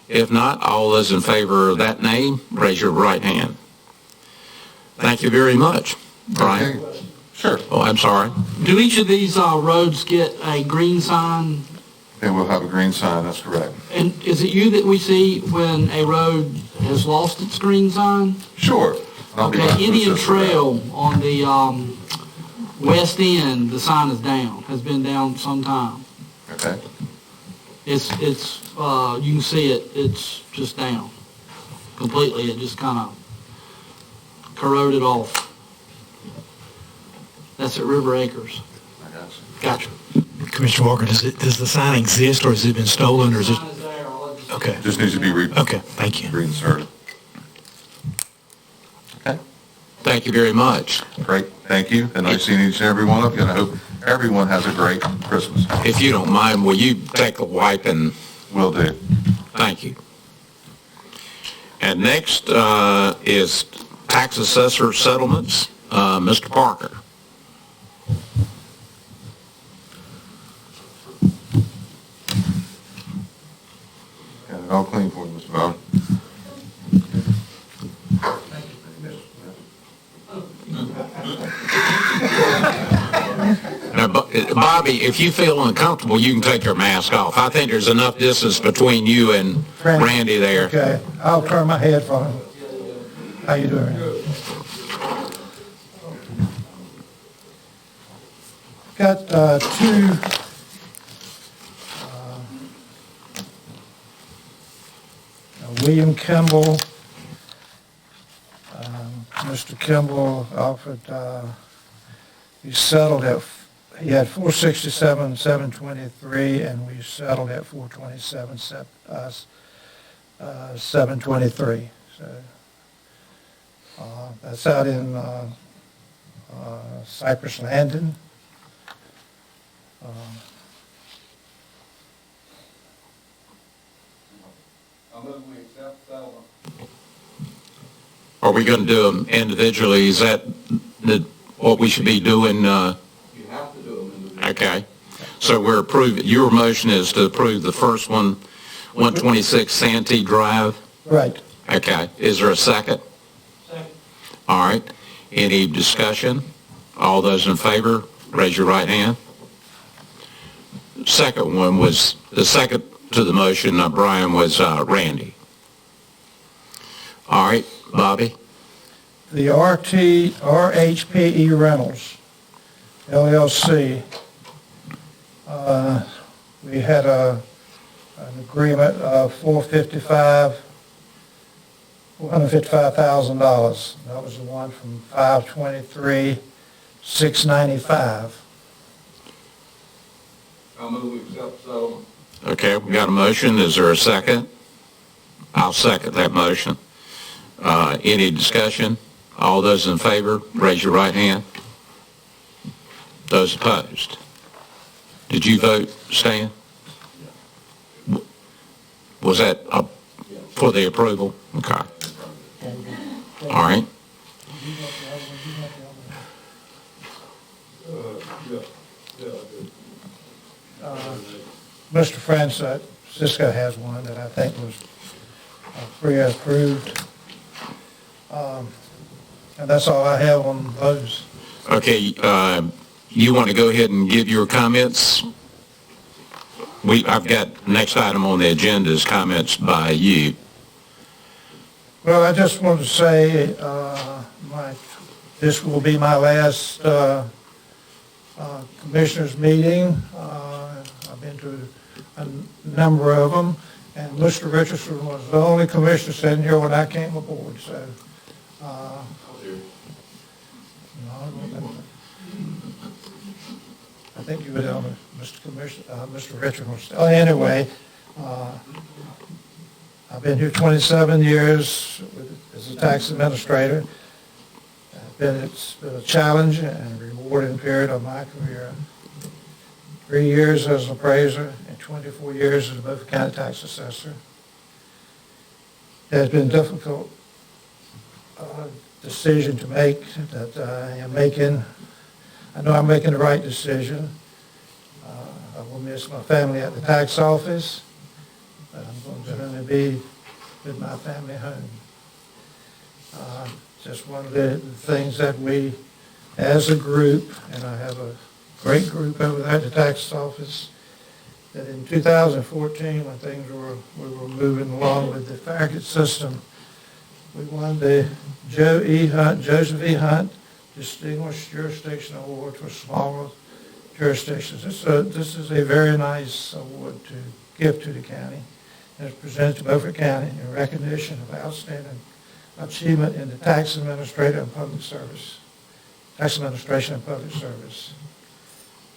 If not, all those in favor of that name, raise your right hand. Thank you very much. Brian? Okay. Sure. Oh, I'm sorry. Do each of these roads get a green sign? And we'll have a green sign, that's correct. And is it you that we see when a road has lost its green sign? Sure. I'll be Okay, right to Indian assist with that. Trail on the west end, the sign is down, has been down some time. Okay. It's you can see it, it's just down completely. It just kind of corroded off. That's at River Acres. I got you. Gotcha. Commissioner Walker, does the sign exist, or has it been stolen, or is it? Sign is there. Okay. Just needs to be Okay, thank you. reinserted. Okay. Thank you very much. Great. Thank you. And nice seeing each and every one of you. And I hope everyone has a great Christmas. If you don't mind, will you take a wipe and Will do. thank you. And next is tax assessor settlements. Mr. Parker. Got it all clean for you, Mr. Bowden. Now, Bobby, if you feel uncomfortable, you can take your mask off. I think there's enough distance between you and Randy there. Okay, I'll turn my head for him. How you doing? Got two William Kimball. Mr. Kimball offered, he settled at, he had 467, 723, and we settled at 427, 723. So that's out in Cypress Landing. I move we accept settlement. Are we going to do them individually? Is that what we should be doing? You have to do them individually. Okay. So we're approving, your motion is to approve the first one, 126 Santee Drive? Right. Okay. Is there a second? Second. All right. Any discussion? All those in favor, raise your right hand. Second one was, the second to the motion, Brian, was Randy. All right, Bobby? The RHPE Rentals, LLC, we had an agreement of $455,000. That was the one from 5/23/695. I move we accept settlement. Okay, we got a motion. Is there a second? I'll second that motion. Any discussion? All those in favor, raise your right hand. Those opposed? Did you vote, Stan? Was that for the approval? Okay. All right. Mr. Francisco has one that I think was pre-approved. And that's all I have on those. Okay, you want to go ahead and give your comments? I've got, next item on the agenda is comments by you. Well, I just want to say, this will be my last commissioners meeting. I've been to a number of them, and Mr. Richardson was the only commissioner sitting here when I came aboard, so. I think you were the only, Mr. Richardson was, anyway, I've been here 27 years as a tax administrator. It's been a challenge and rewarding period of my career. 3 years as an appraiser and 24 years as a Beaufort County tax assessor. It has been a difficult decision to make that I am making. I know I'm making the right decision. I will miss my family at the tax office, but I'm going to generally be with my family home. Just one of the things that we, as a group, and I have a great group over there at the tax office, that in 2014, when we were moving along with the Farragut system, we won the Joseph E. Hunt Distinguished Jurisdiction Award for smaller jurisdictions. This is a very nice award to give to the county. And it's presented to Beaufort County in recognition of outstanding achievement in the tax administrator and public service, tax administration and public service.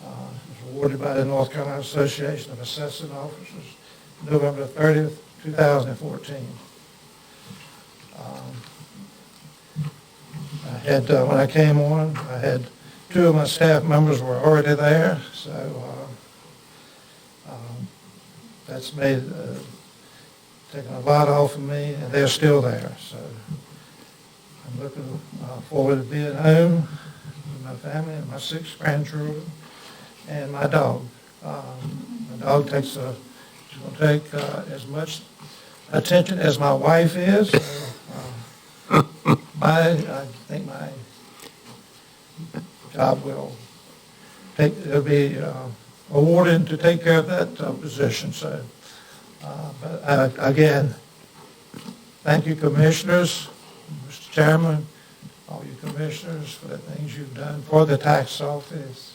It was awarded by the North Carolina Association of Assessing Officers, November 30th, 2014. I had, when I came on, I had 2 of my staff members were already there, so that's made, taken a lot off of me, and they're still there. So I'm looking forward to being home with my family and my 6 grandchildren and my dog. My dog takes going to take as much attention as my wife is. So, I think my job will it'll be awarded to take care of that position. So, but again, thank you, commissioners, Mr. Chairman, all you commissioners, for the things you've done for the tax office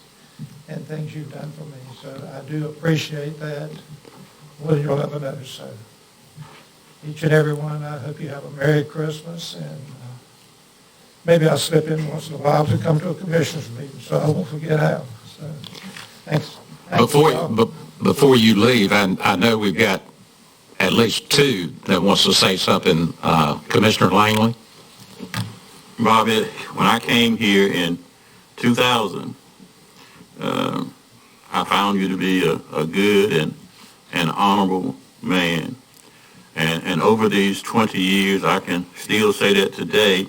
and things you've done for me. So I do appreciate that. Well, you'll never know. So each and every one, I hope you have a Merry Christmas, and maybe I'll slip in once in a while to come to a commissioners meeting, so I won't forget how. So thanks. Before you leave, I know we've got at least 2 that wants to say something. Commissioner Langley? Bobby, when I came here in 2000, I found you to be a good and honorable man. And over these 20 years, I can still say that today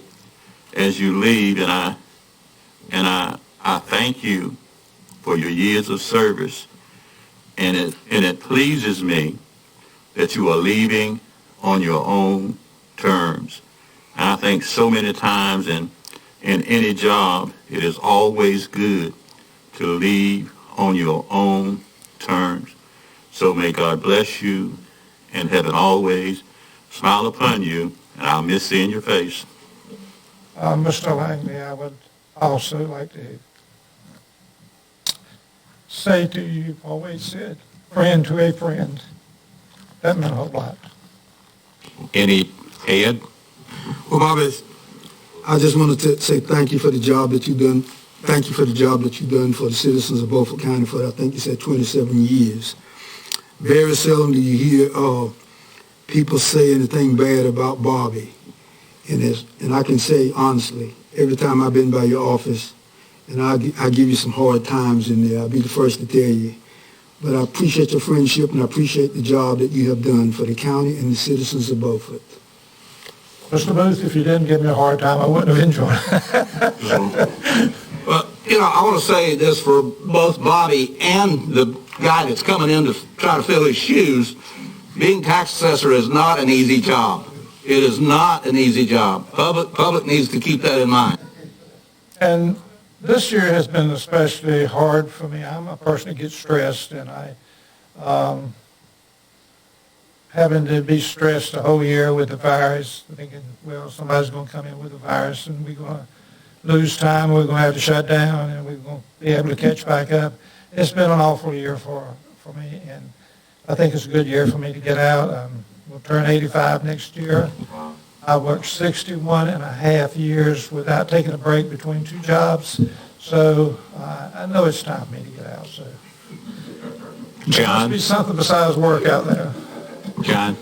as you leave, and I thank you for your years of service. And it pleases me that you are leaving on your own terms. And I think so many times in any job, it is always good to leave on your own terms. So may God bless you, and heaven always smile upon you, and I'll miss seeing your face. Mr. Langley, I would also like to say to you, you've always said, friend to a friend. That meant a whole lot. Any, Ed? Well, Bobby, I just wanted to say thank you for the job that you've done. Thank you for the job that you've done for the citizens of Beaufort County for, I think you said, 27 years. Very seldom do you hear people say anything bad about Bobby. And I can say honestly, every time I've been by your office, and I give you some hard times in there, I'll be the first to tell you. But I appreciate your friendship, and I appreciate the job that you have done for the county and the citizens of Beaufort. Mr. Booth, if you didn't give me a hard time, I wouldn't have enjoyed it. Well, I want to say this for both Bobby and the guy that's coming in to try to fill his shoes. Being tax assessor is not an easy job. It is not an easy job. Public needs to keep that in mind. And this year has been especially hard for me. I'm a person that gets stressed, and having to be stressed the whole year with the virus, thinking, well, somebody's going to come in with the virus, and we're going to lose time, we're going to have to shut down, and we're going to be able to catch back up. It's been an awful year for for me, and I think it's a good year for me to get out. We'll turn 85 next year. I worked 61 and a half years without taking a break between two jobs, so I know it's time for me to get out. So there must be something besides work out there. John?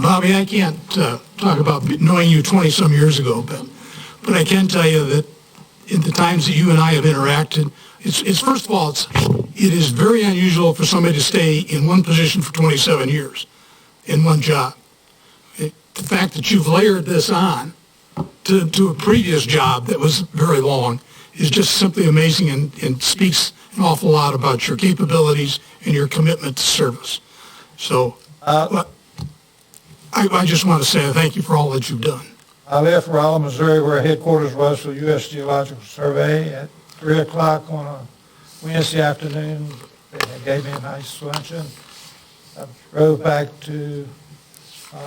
Bobby, I can't talk about knowing you 20-some years ago, but I can tell you that in the times that you and I have interacted, it's first of all, it is very unusual for somebody to stay in one position for 27 years in one job. The fact that you've layered this on to a previous job that was very long is just simply amazing and speaks an awful lot about your capabilities and your commitment to service. So I just want to say thank you for all that you've done. I left Rolla, Missouri, where headquarters was for the U.S. Geological Survey at 3 o'clock on a Wednesday afternoon. They gave me a nice luncheon. I drove back to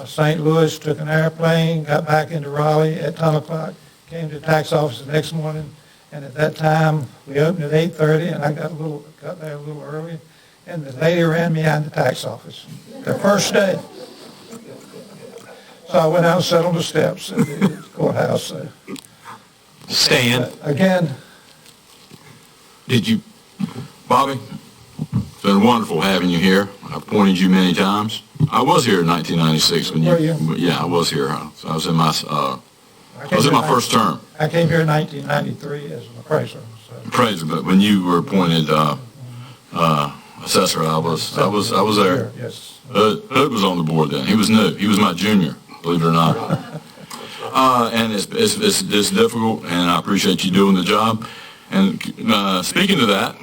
St. Louis, took an airplane, got back into Raleigh at 10 o'clock, came to the tax office the next morning, and at that time, we opened at 8:30, and I got there a little early, and the lady ran me out of the tax office the first day. So I went out and sat on the steps at the courthouse. So. Stan? Again. Did you, Bobby? It's been wonderful having you here. I've appointed you many times. I was here in 1996 when you. Yeah, I was here. So I was in my. I was in my first term. I came here in 1993 as an appraiser. Appraiser, but when you were appointed assessor, I was there. Yes. Hood was on the board then. He was new. He was my junior, believe it or not. And it's difficult, and I appreciate you doing the job. And speaking to that,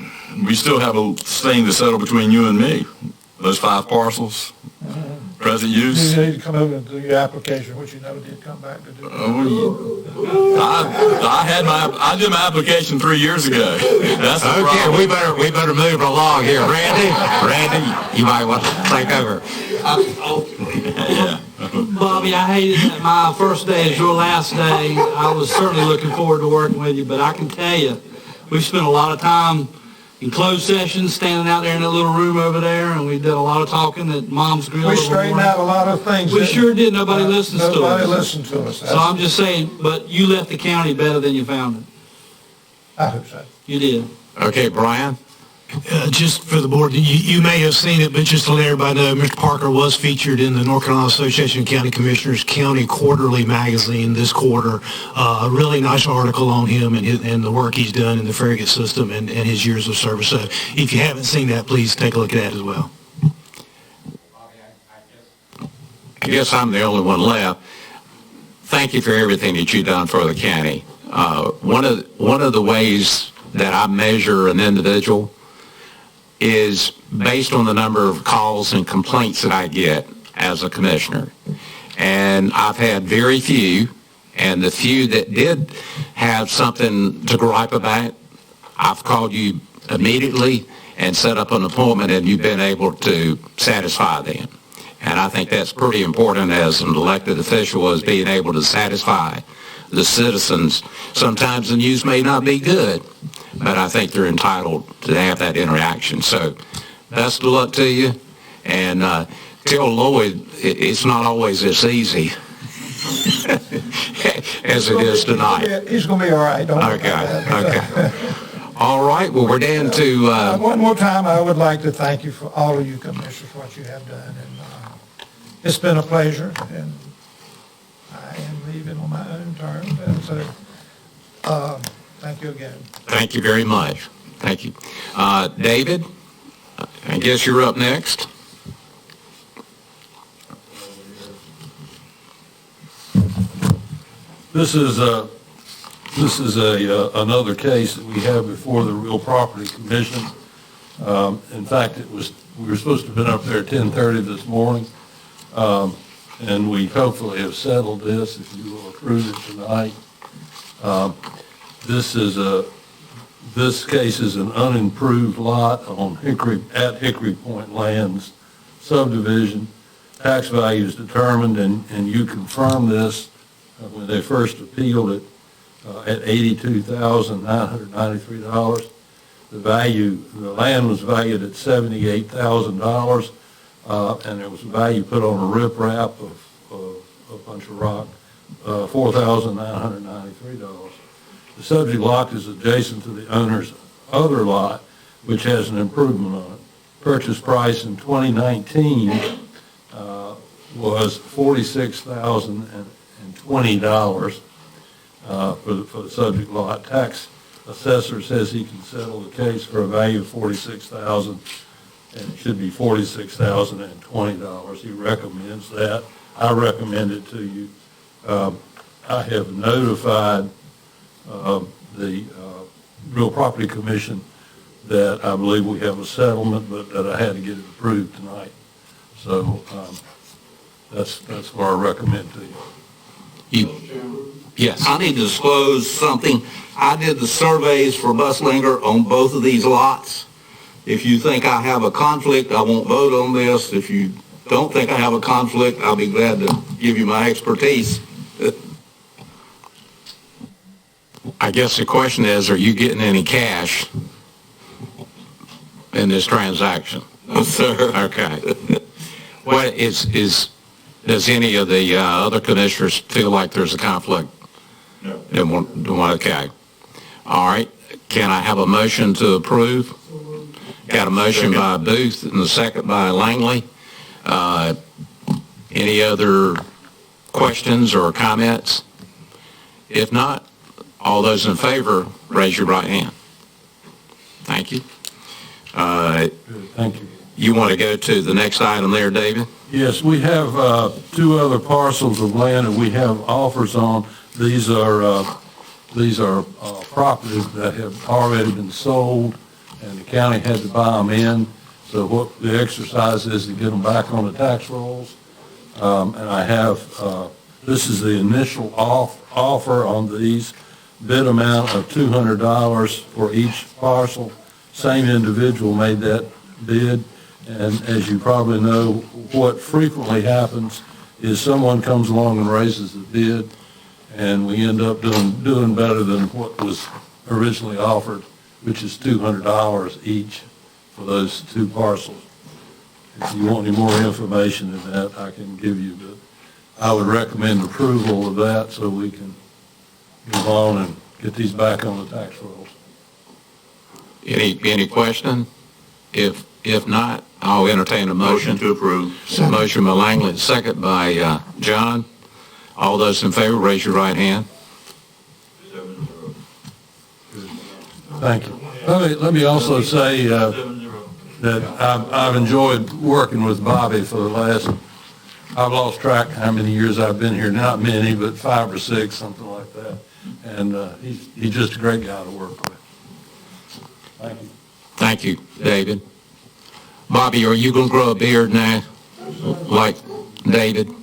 we still have a thing to settle between you and me. Those 5 parcels, present use. You need to come over and do your application, which you never did come back to do. I did my application 3 years ago. That's the problem. We better move along here. Randy, you might want to take over. Yeah. Bobby, I hated that my first day is your last day. I was certainly looking forward to working with you, but I can tell you, we spent a lot of time in closed sessions, standing out there in that little room over there, and we did a lot of talking at Mom's Grill. We straightened out a lot of things. We sure did. Nobody listens to us. Nobody listened to us. So I'm just saying, but you left the county better than you found it. I hope so. You did. Okay, Brian? Just for the board, you may have seen it, but just to let everybody know, Mr. Parker was featured in the North Carolina Association of County Commissioners County Quarterly magazine this quarter. A really nice article on him and the work he's done in the Farragut system and his years of service. So if you haven't seen that, please take a look at that as well. I guess I'm the only one left. Thank you for everything that you've done for the county. One of the ways that I measure an individual is based on the number of calls and complaints that I get as a commissioner. And I've had very few, and the few that did have something to gripe about, I've called you immediately and set up an appointment, and you've been able to satisfy them. And I think that's pretty important as an elected official, is being able to satisfy the citizens. Sometimes the news may not be good, but I think they're entitled to have that interaction. So best of luck to you. And tell Lloyd it's not always as easy as it is tonight. He's going to be all right. Don't worry about that. Okay. All right. Well, we're down to... one more time, I would like to thank you for all of you commissioners for what you have done. And it's been a pleasure. And I am leaving on my own terms. And so thank you again. Thank you very much. Thank you. David, I guess you're up next. This is another case that we have before the Real Property Commission. In fact, we were supposed to have been up there at 10:30 this morning, and we hopefully have settled this if you will approve it tonight. This case is an unimproved lot on Hickory Point Lands subdivision. Tax value is determined, and you confirmed this when they first appealed it at $82,993. The land was valued at $78,000, and there was a value put on a riprap of a bunch of rock, $4,993. The subject lot is adjacent to the owner's other lot, which has an improvement on it. Purchase price in 2019 was $46,020 for the subject lot. Tax assessor says he can settle the case for a value of $46,000, and it should be $46,020. He recommends that. I recommend it to you. I have notified the Real Property Commission that I believe we have a settlement, but that I had to get it approved tonight. So that's what I recommend to you. Yes. I need to disclose something. I did the surveys for Buslinger on both of these lots. If you think I have a conflict, I won't vote on this. If you don't think I have a conflict, I'll be glad to give you my expertise. I guess the question is, are you getting any cash in this transaction? No, sir. Okay. What does any of the other commissioners feel like there's a conflict? No. Okay. All right. Can I have a motion to approve? Got a motion by Booth and a second by Langley. Any other questions or comments? If not, all those in favor, raise your right hand. Thank you. Thank you. You want to go to the next item there, David? Yes, we have two other parcels of land that we have offers on. These are properties that have already been sold, and the county had to buy them in. So what the exercise is to get them back on the tax rolls. And I have, this is the initial offer on these. Bid amount of $200 for each parcel. Same individual made that bid. And as you probably know, what frequently happens is someone comes along and raises the bid, and we end up doing better than what was originally offered, which is $200 each for those two parcels. If you want any more information than that, I can give you, but I would recommend approval of that so we can move on and get these back on the tax rolls. Any question? If not, I'll entertain a motion to approve. Motion by Langley, second by John. All those in favor, raise your right hand. Thank you. Let me also say that I've enjoyed working with Bobby for the last, I've lost track how many years I've been here. Not many, but 5 or 6, something like that. And he's just a great guy to work with. Thank you. Thank you, David. Bobby, are you going to grow a beard now, like David?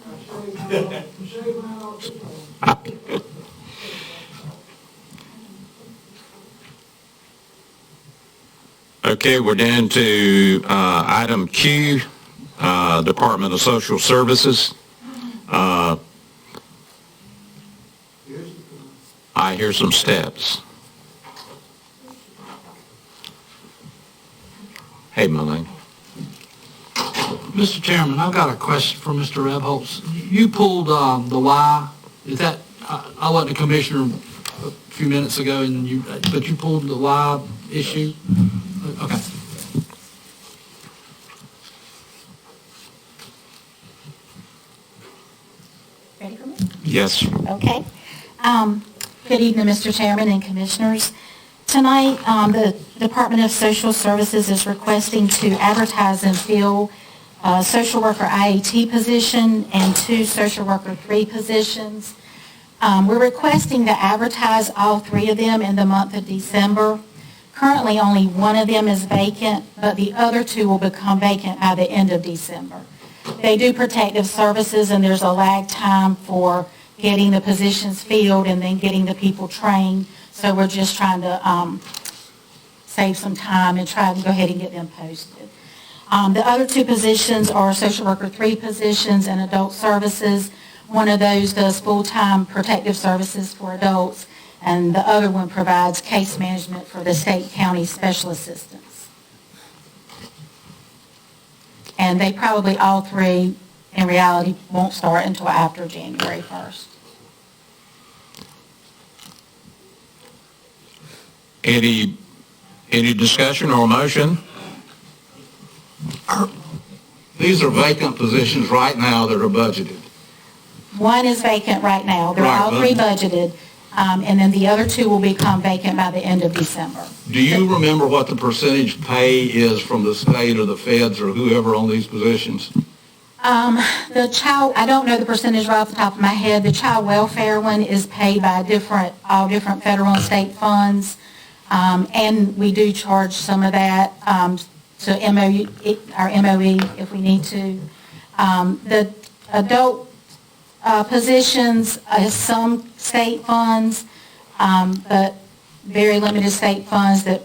Okay, we're down to item Q, Department of Social Services. I hear some steps. Hey, Malane. Mr. Chairman, I've got a question for Mr. Rebholz. You pulled the Y. Is that, I wasn't a commissioner a few minutes ago, but you pulled the Y issue? Okay. Ready for me? Yes. Okay. Good evening, Mr. Chairman and Commissioners. Tonight, the Department of Social Services is requesting to advertise and fill social worker IAT position and 2 social worker 3 positions. We're requesting to advertise all 3 of them in the month of December. Currently, only 1 of them is vacant, but the other 2 will become vacant by the end of December. They do protective services, and there's a lag time for getting the positions filled and then getting the people trained. So we're just trying to save some time and try to go ahead and get them posted. The other 2 positions are social worker 3 positions and adult services. One of those does full-time protective services for adults. and the other one provides case management for the state county special assistants. And they probably all three, in reality, won't start until after January 1st. Any discussion or motion? These are vacant positions right now that are budgeted. One is vacant right now. They're Right, all three budgeted, and then the other two will become vacant by the end of December. Do you remember what the percentage pay is from the state or the feds or whoever on these positions? I don't know the percentage right off the top of my head. The child welfare one is paid by all different federal and state funds, and we do charge some of that to our MOE if we need to. The adult positions is some state funds, but very limited state funds that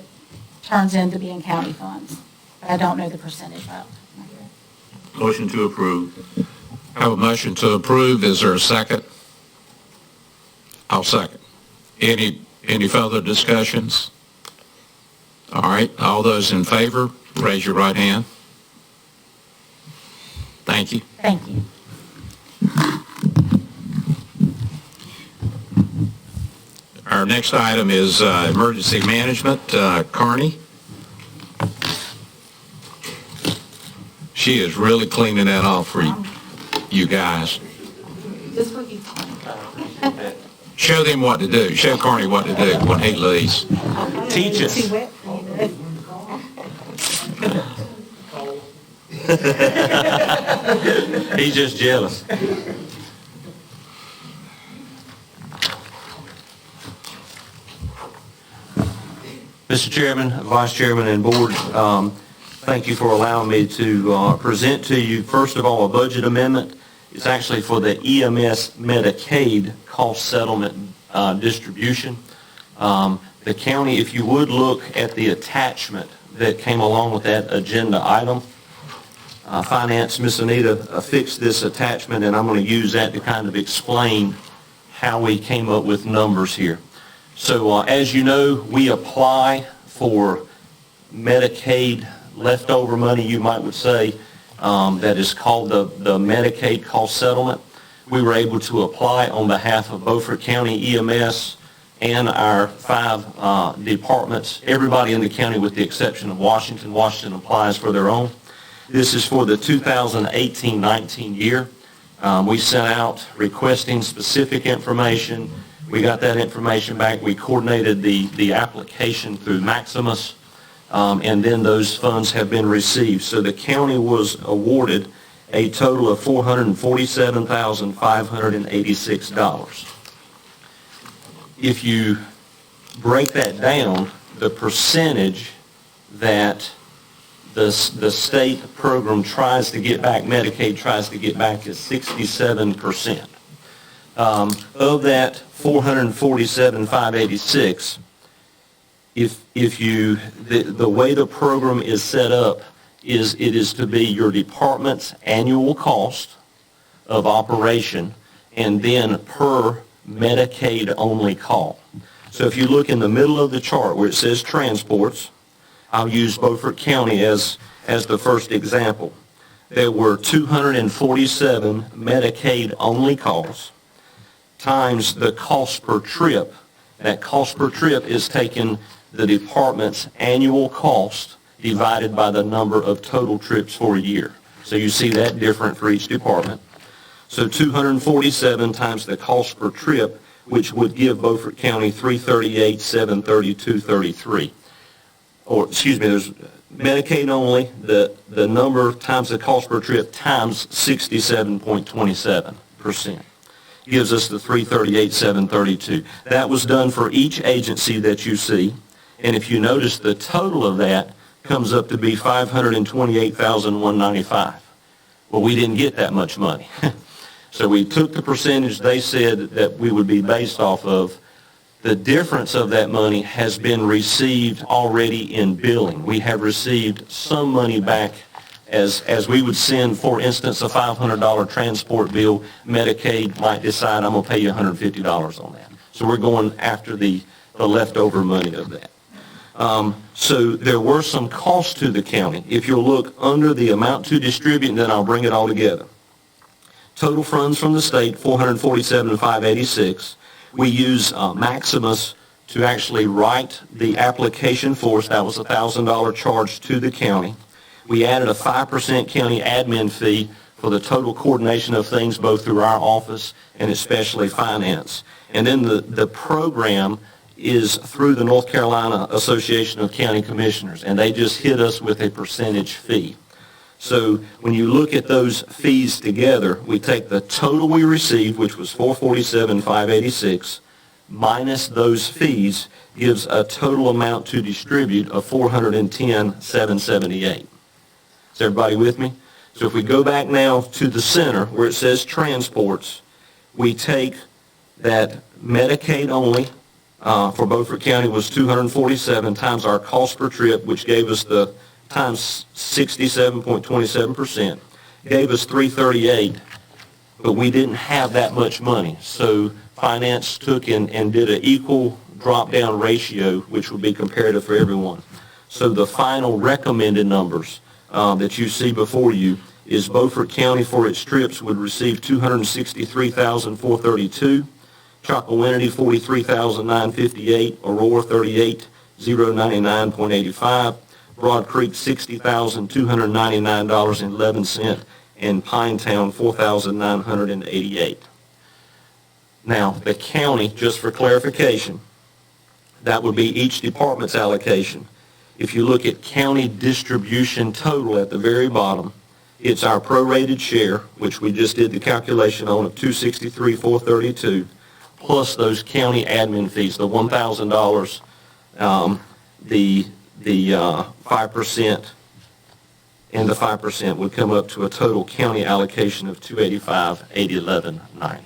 turns into being county funds. But I don't know the percentage right. Motion to approve. I have a motion to approve. Is there a second? I'll second. Any further discussions? All right, all those in favor, raise your right hand. Thank you. Thank you. Our next item is emergency management. Carney? She is really cleaning that off for you guys. Just for you. Show them what to do. Show Carney what to do when he leaves. Teach us. He's just jealous. Mr. Chairman, Vice Chairman, and Board, thank you for allowing me to present to you, first of all, a budget amendment. It's actually for the EMS Medicaid cost settlement distribution. The county, if you would look at the attachment that came along with that agenda item, Finance, Ms. Anita fixed this attachment, and I'm going to use that to kind of explain how we came up with numbers here. So as you know, we apply for Medicaid leftover money, you might would say, that is called the Medicaid cost settlement. We were able to apply on behalf of Beaufort County EMS and our 5 departments, everybody in the county with the exception of Washington. Washington applies for their own. This is for the 2018-19 year. We sent out requesting specific information. We got that information back. We coordinated the application through Maximus, and then those funds have been received. So the county was awarded a total of $447,586. If you break that down, the percentage that the state program tries to get back, Medicaid tries to get back, is 67%. Of that 447,586, if you the way the program is set up is it is to be your department's annual cost of operation and then per Medicaid only call. So if you look in the middle of the chart where it says transports, I'll use Beaufort County as the first example. There were 247 Medicaid only calls times the cost per trip. That cost per trip is taking the department's annual cost divided by the number of total trips for a year. So you see that different for each department. So 247 times the cost per trip, which would give Beaufort County 338, 732, 33. Or, excuse me, there's Medicaid only, the number times the cost per trip times 67.27%. Gives us the 338, 732. That was done for each agency that you see. And if you notice, the total of that comes up to be $528,195. Well, we didn't get that much money. So we took the percentage they said that we would be based off of. The difference of that money has been received already in billing. We have received some money back as we would send, for instance, a $500 transport bill. Medicaid might decide, I'm going to pay you $150 on that. So we're going after the leftover money of that. So there were some costs to the county. If you'll look under the amount to distribute, and then I'll bring it all together. Total funds from the state, $447,586. We use Maximus to actually write the application for us. That was a $1,000 charge to the county. We added a 5% county admin fee for the total coordination of things both through our office and especially finance. And then the program is through the North Carolina Association of County Commissioners, and they just hit us with a percentage fee. So when you look at those fees together, we take the total we received, which was $447,586, minus those fees, gives a total amount to distribute of $410,778. Is everybody with me? So if we go back now to the center where it says transports, we take that Medicaid only for Beaufort County was $247 times our cost per trip, which gave us the times 67.27%, gave us $338, but we didn't have that much money. So finance took and did an equal drop-down ratio, which would be comparative for everyone. So the final recommended numbers that you see before you is Beaufort County for its trips would receive $263,432, Chocowinity $43,958, Aurora $38,099.85, Broad Creek $60,299.11, and Pinetown $4,988. Now, the county, just for clarification, that would be each department's allocation. If you look at county distribution total at the very bottom, it's our prorated share, which we just did the calculation on of $263,432, plus those county admin fees, the $1,000, the 5%, and the 5% would come up to a total county allocation of $285,811.90.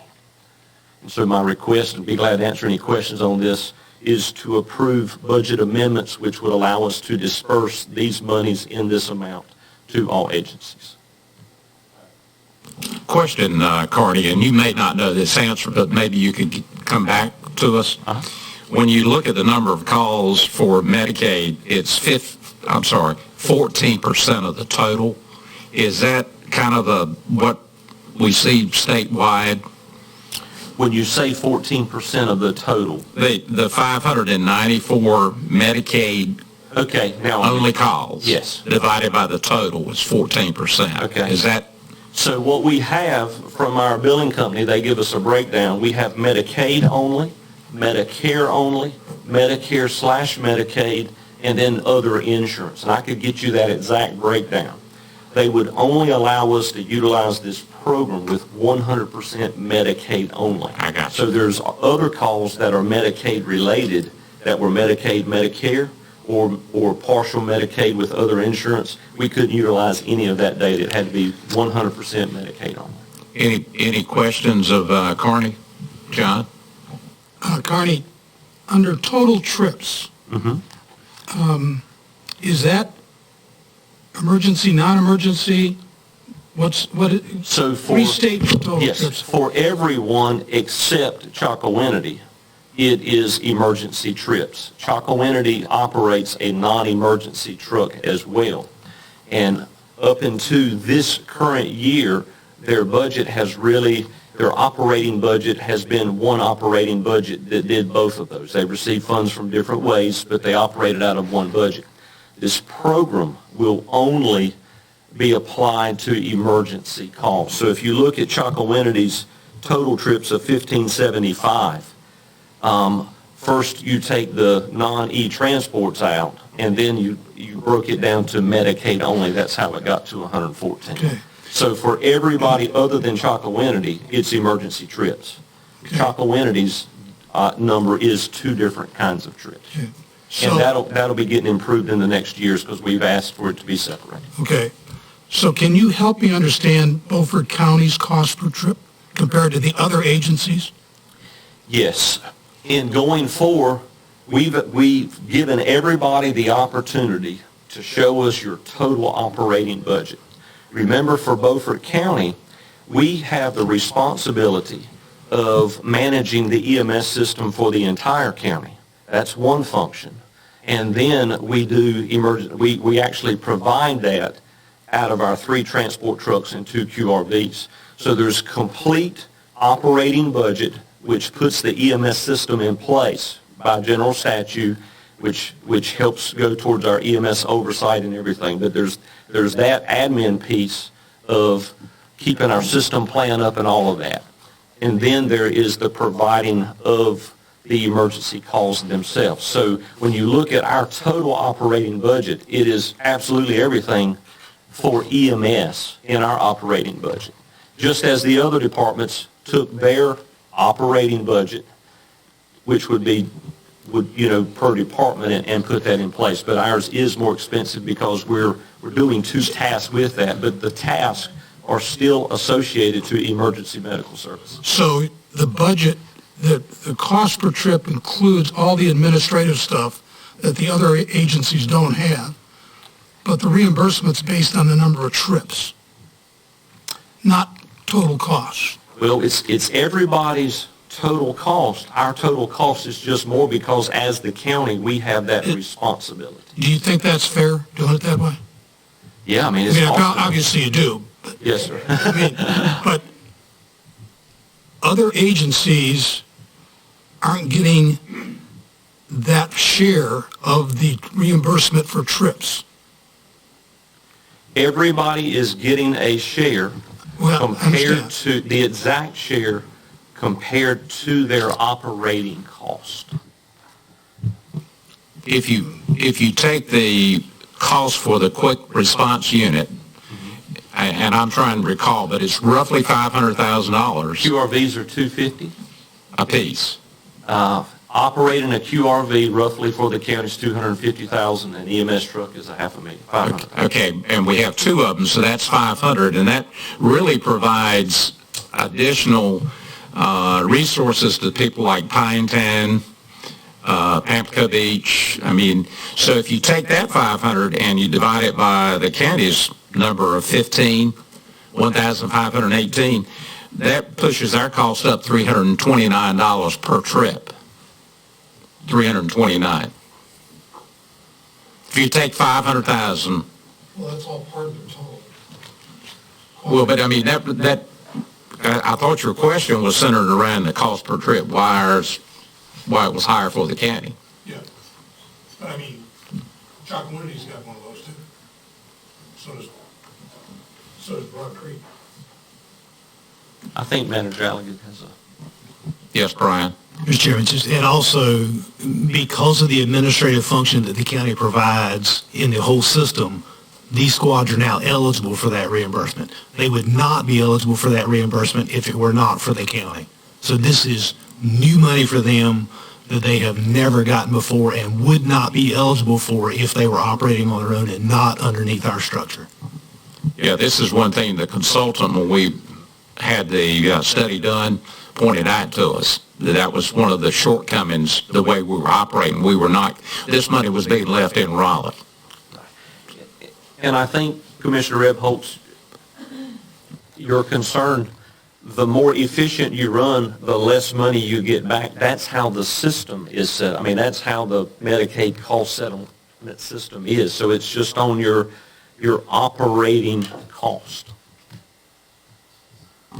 And so my request, and be glad to answer any questions on this, is to approve budget amendments which would allow us to disperse these monies in this amount to all agencies. Question, Carney, and you may not know this answer, but maybe you could come back to us. When you look at the number of calls for Medicaid, it's 14% of the total. Is that kind of what we see statewide? When you say 14% of the total? The 594 Medicaid only calls. Yes. Divided by the total is 14%. Okay. Is that? So what we have from our billing company, they give us a breakdown. We have Medicaid only, Medicare only, Medicare/Medicaid, and then other insurance. And I could get you that exact breakdown. They would only allow us to utilize this program with 100% Medicaid only. I got you. So there's other calls that are Medicaid related that were Medicaid, Medicare, or partial Medicaid with other insurance. We couldn't utilize any of that data. It had to be 100% Medicaid only. Any questions of Carney? John? Carney, under total trips, is that emergency, non-emergency? So restate the total yes, trips. For everyone except Chocowinity, it is emergency trips. Chocowinity operates a non-emergency truck as well. And up into this current year, their budget has really, their operating budget has been one operating budget that did both of those. They received funds from different ways, but they operated out of one budget. This program will only be applied to emergency calls. So if you look at Chocowinity's total trips of 1,575, first you take the non-e-transports out, and then you broke it down to Medicaid only. That's how it got to 114. Okay. So for everybody other than Chocowinity, it's emergency trips. Okay. Chocowinity's number is two different kinds of trips. Okay. So, And that'll be getting improved in the next years because we've asked for it to be separated. okay. So can you help me understand Beaufort County's cost per trip compared to the other agencies? Yes. In going forward, we've given everybody the opportunity to show us your total operating budget. Remember, for Beaufort County, we have the responsibility of managing the EMS system for the entire county. That's one function. And then we do we actually provide that out of our 3 transport trucks and 2 QRVs. So there's complete operating budget, which puts the EMS system in place by general statute, which helps go towards our EMS oversight and everything. But there's that admin piece of keeping our system plan up and all of that. And then there is the providing of the emergency calls themselves. So when you look at our total operating budget, it is absolutely everything for EMS in our operating budget. Just as the other departments took their operating budget, which would per department and put that in place. But ours is more expensive because we're doing 2 tasks with that, but the tasks are still associated to emergency medical services. So the budget, the cost per trip includes all the administrative stuff that the other agencies don't have, but the reimbursement's based on the number of trips, not total cost. Well, it's everybody's total cost. Our total cost is just more because as the county, we have that responsibility. Do you think that's fair, doing it that way? Yeah, I mean, it's obviously you do. Yes, sir. But other agencies aren't getting that share of the reimbursement for trips. Everybody is getting a share compared to the exact share compared to their operating cost. If you take the cost for the quick response unit, and I'm trying to recall, but it's roughly $500,000. QRVs are $250 a piece. Operating a QRV roughly for the county is $250,000, and EMS truck is $500,000. Okay, and we have 2 of them, so that's $500,000, and that really provides additional resources to people like Pinetown, Pamplico Beach. I mean, so if you take that $500,000 and you divide it by the county's number of 1,518, that pushes our cost up $329 per trip. $329. If you take $500,000. Well, that's all part of the total. Well, but I mean, that I thought your question was centered around the cost per trip, why it was higher for the county. Yeah. But I mean, Chalkawindy's got one of those too. So does Broad Creek. I think Manager Alligan has a... Yes, Brian. Mr. Chairman, and also because of the administrative function that the county provides in the whole system, these squads are now eligible for that reimbursement. They would not be eligible for that reimbursement if it were not for the county. So this is new money for them that they have never gotten before and would not be eligible for if they were operating on their own and not underneath our structure. Yeah, this is one thing the consultant, when we had the study done, pointed out to us. That was one of the shortcomings, the way we were operating. We were not, this money was being left in Raleigh. And I think, Commissioner Rebholz, your concern, the more efficient you run, the less money you get back. That's how the system is set. I mean, that's how the Medicaid cost settlement system is. So it's just on your operating cost.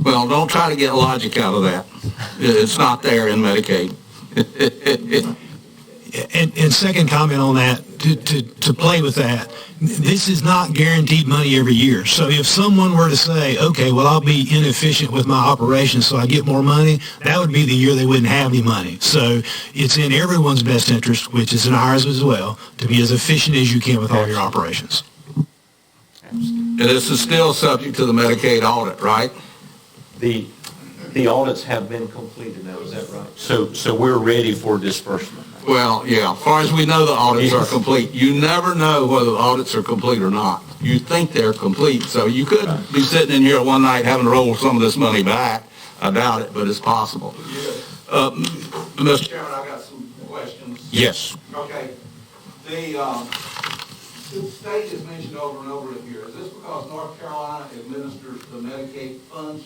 Well, don't try to get logic out of that. It's not there in Medicaid. And second comment on that, to play with that, this is not guaranteed money every year. So if someone were to say, okay, well, I'll be inefficient with my operation so I get more money, that would be the year they wouldn't have any money. So it's in everyone's best interest, which is in ours as well, to be as efficient as you can with all your operations. And this is still subject to the Medicaid audit, right? The audits have been completed now, is that right? So we're ready for disbursement. Well, yeah, as far as we know, the audits are complete. You never know whether the audits are complete or not. You think they're complete, so you could be sitting in here one night having to roll some of this money back. I doubt it, but it's possible. Mr. Chairman, I got some questions. Yes. Okay. The state is mentioned over and over here. Is this because North Carolina administers the Medicaid funds?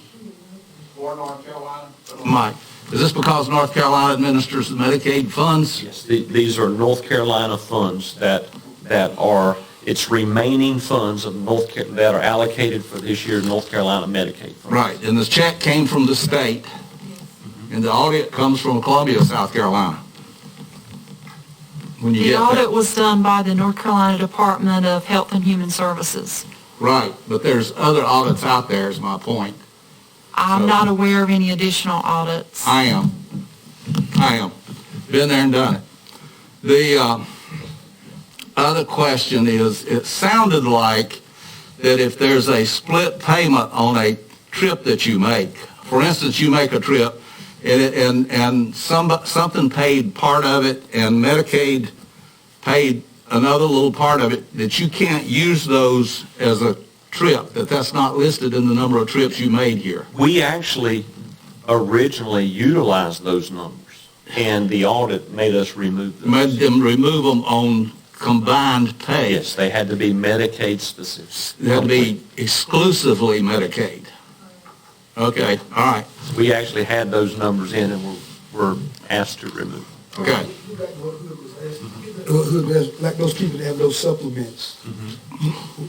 for North Carolina? Mike, is this because North Carolina administers the Medicaid funds? Yes, these are North Carolina funds that are, it's remaining funds of that are allocated for this year's North Carolina Medicaid funds. Right, and the check came from the state, and the audit comes from Columbia, South Carolina. When you The get audit that. was done by the North Carolina Department of Health and Human Services. Right, but there's other audits out there, is my point. I'm not aware of any additional audits. I am. Been there and done it. The other question is, it sounded like that if there's a split payment on a trip that you make, for instance, you make a trip and something paid part of it and Medicaid paid another little part of it, that you can't use those as a trip, that's not listed in the number of trips you made here. We actually originally utilized those numbers, and the audit made us remove those. Made them remove them on combined pay. Yes, they had to be Medicaid specific. They had to be exclusively Medicaid. Okay, all right. We actually had those numbers in and were asked to remove. Okay. Like those people that have those supplements,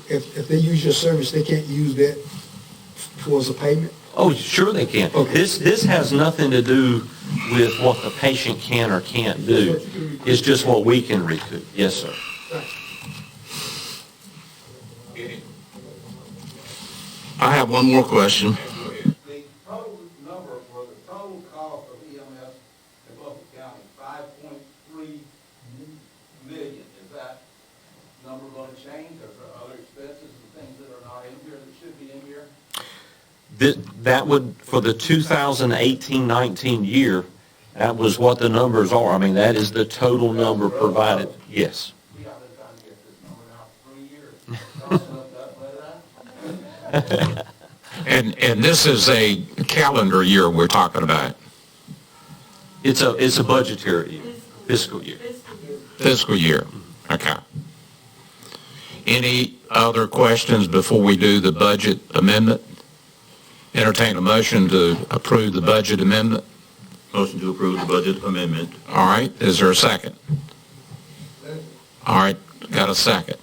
if they use your service, they can't use that towards a payment? Oh, sure they can. Okay. This has nothing to do with what the patient can or can't do. It's just what we can recoup. Yes, sir. I have one more question. The total number for the total cost of EMS in Beaufort County, 5.3 million. Is that number going to change? Or are there other expenses and things that are not in here that should be in here? That would, for the 2018-19 year, that was what the numbers are. I mean, that is the total number provided. Yes. We have been trying to get this number now for 3 years. Toss it up that way. And this is a calendar year we're talking about. It's a budgetary year, fiscal year. Fiscal year. Okay. Any other questions before we do the budget amendment? Entertain a motion to approve the budget amendment. Motion to approve the budget amendment. All right, is there a second? All right, got a second.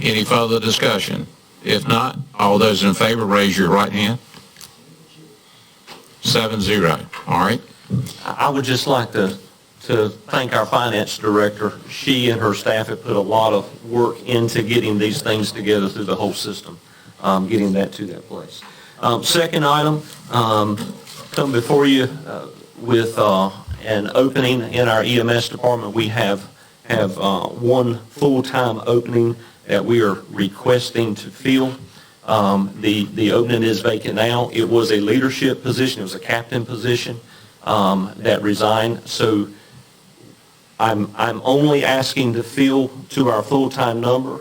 Any further discussion? If not, all those in favor, raise your right hand. 7-0. All right. I would just like to thank our finance director. She and her staff have put a lot of work into getting these things together through the whole system, getting that to that place. Second item, come before you with an opening in our EMS department. We have one full-time opening that we are requesting to fill. The opening is vacant now. It was a leadership position. It was a captain position that resigned. So I'm only asking to fill to our full-time number,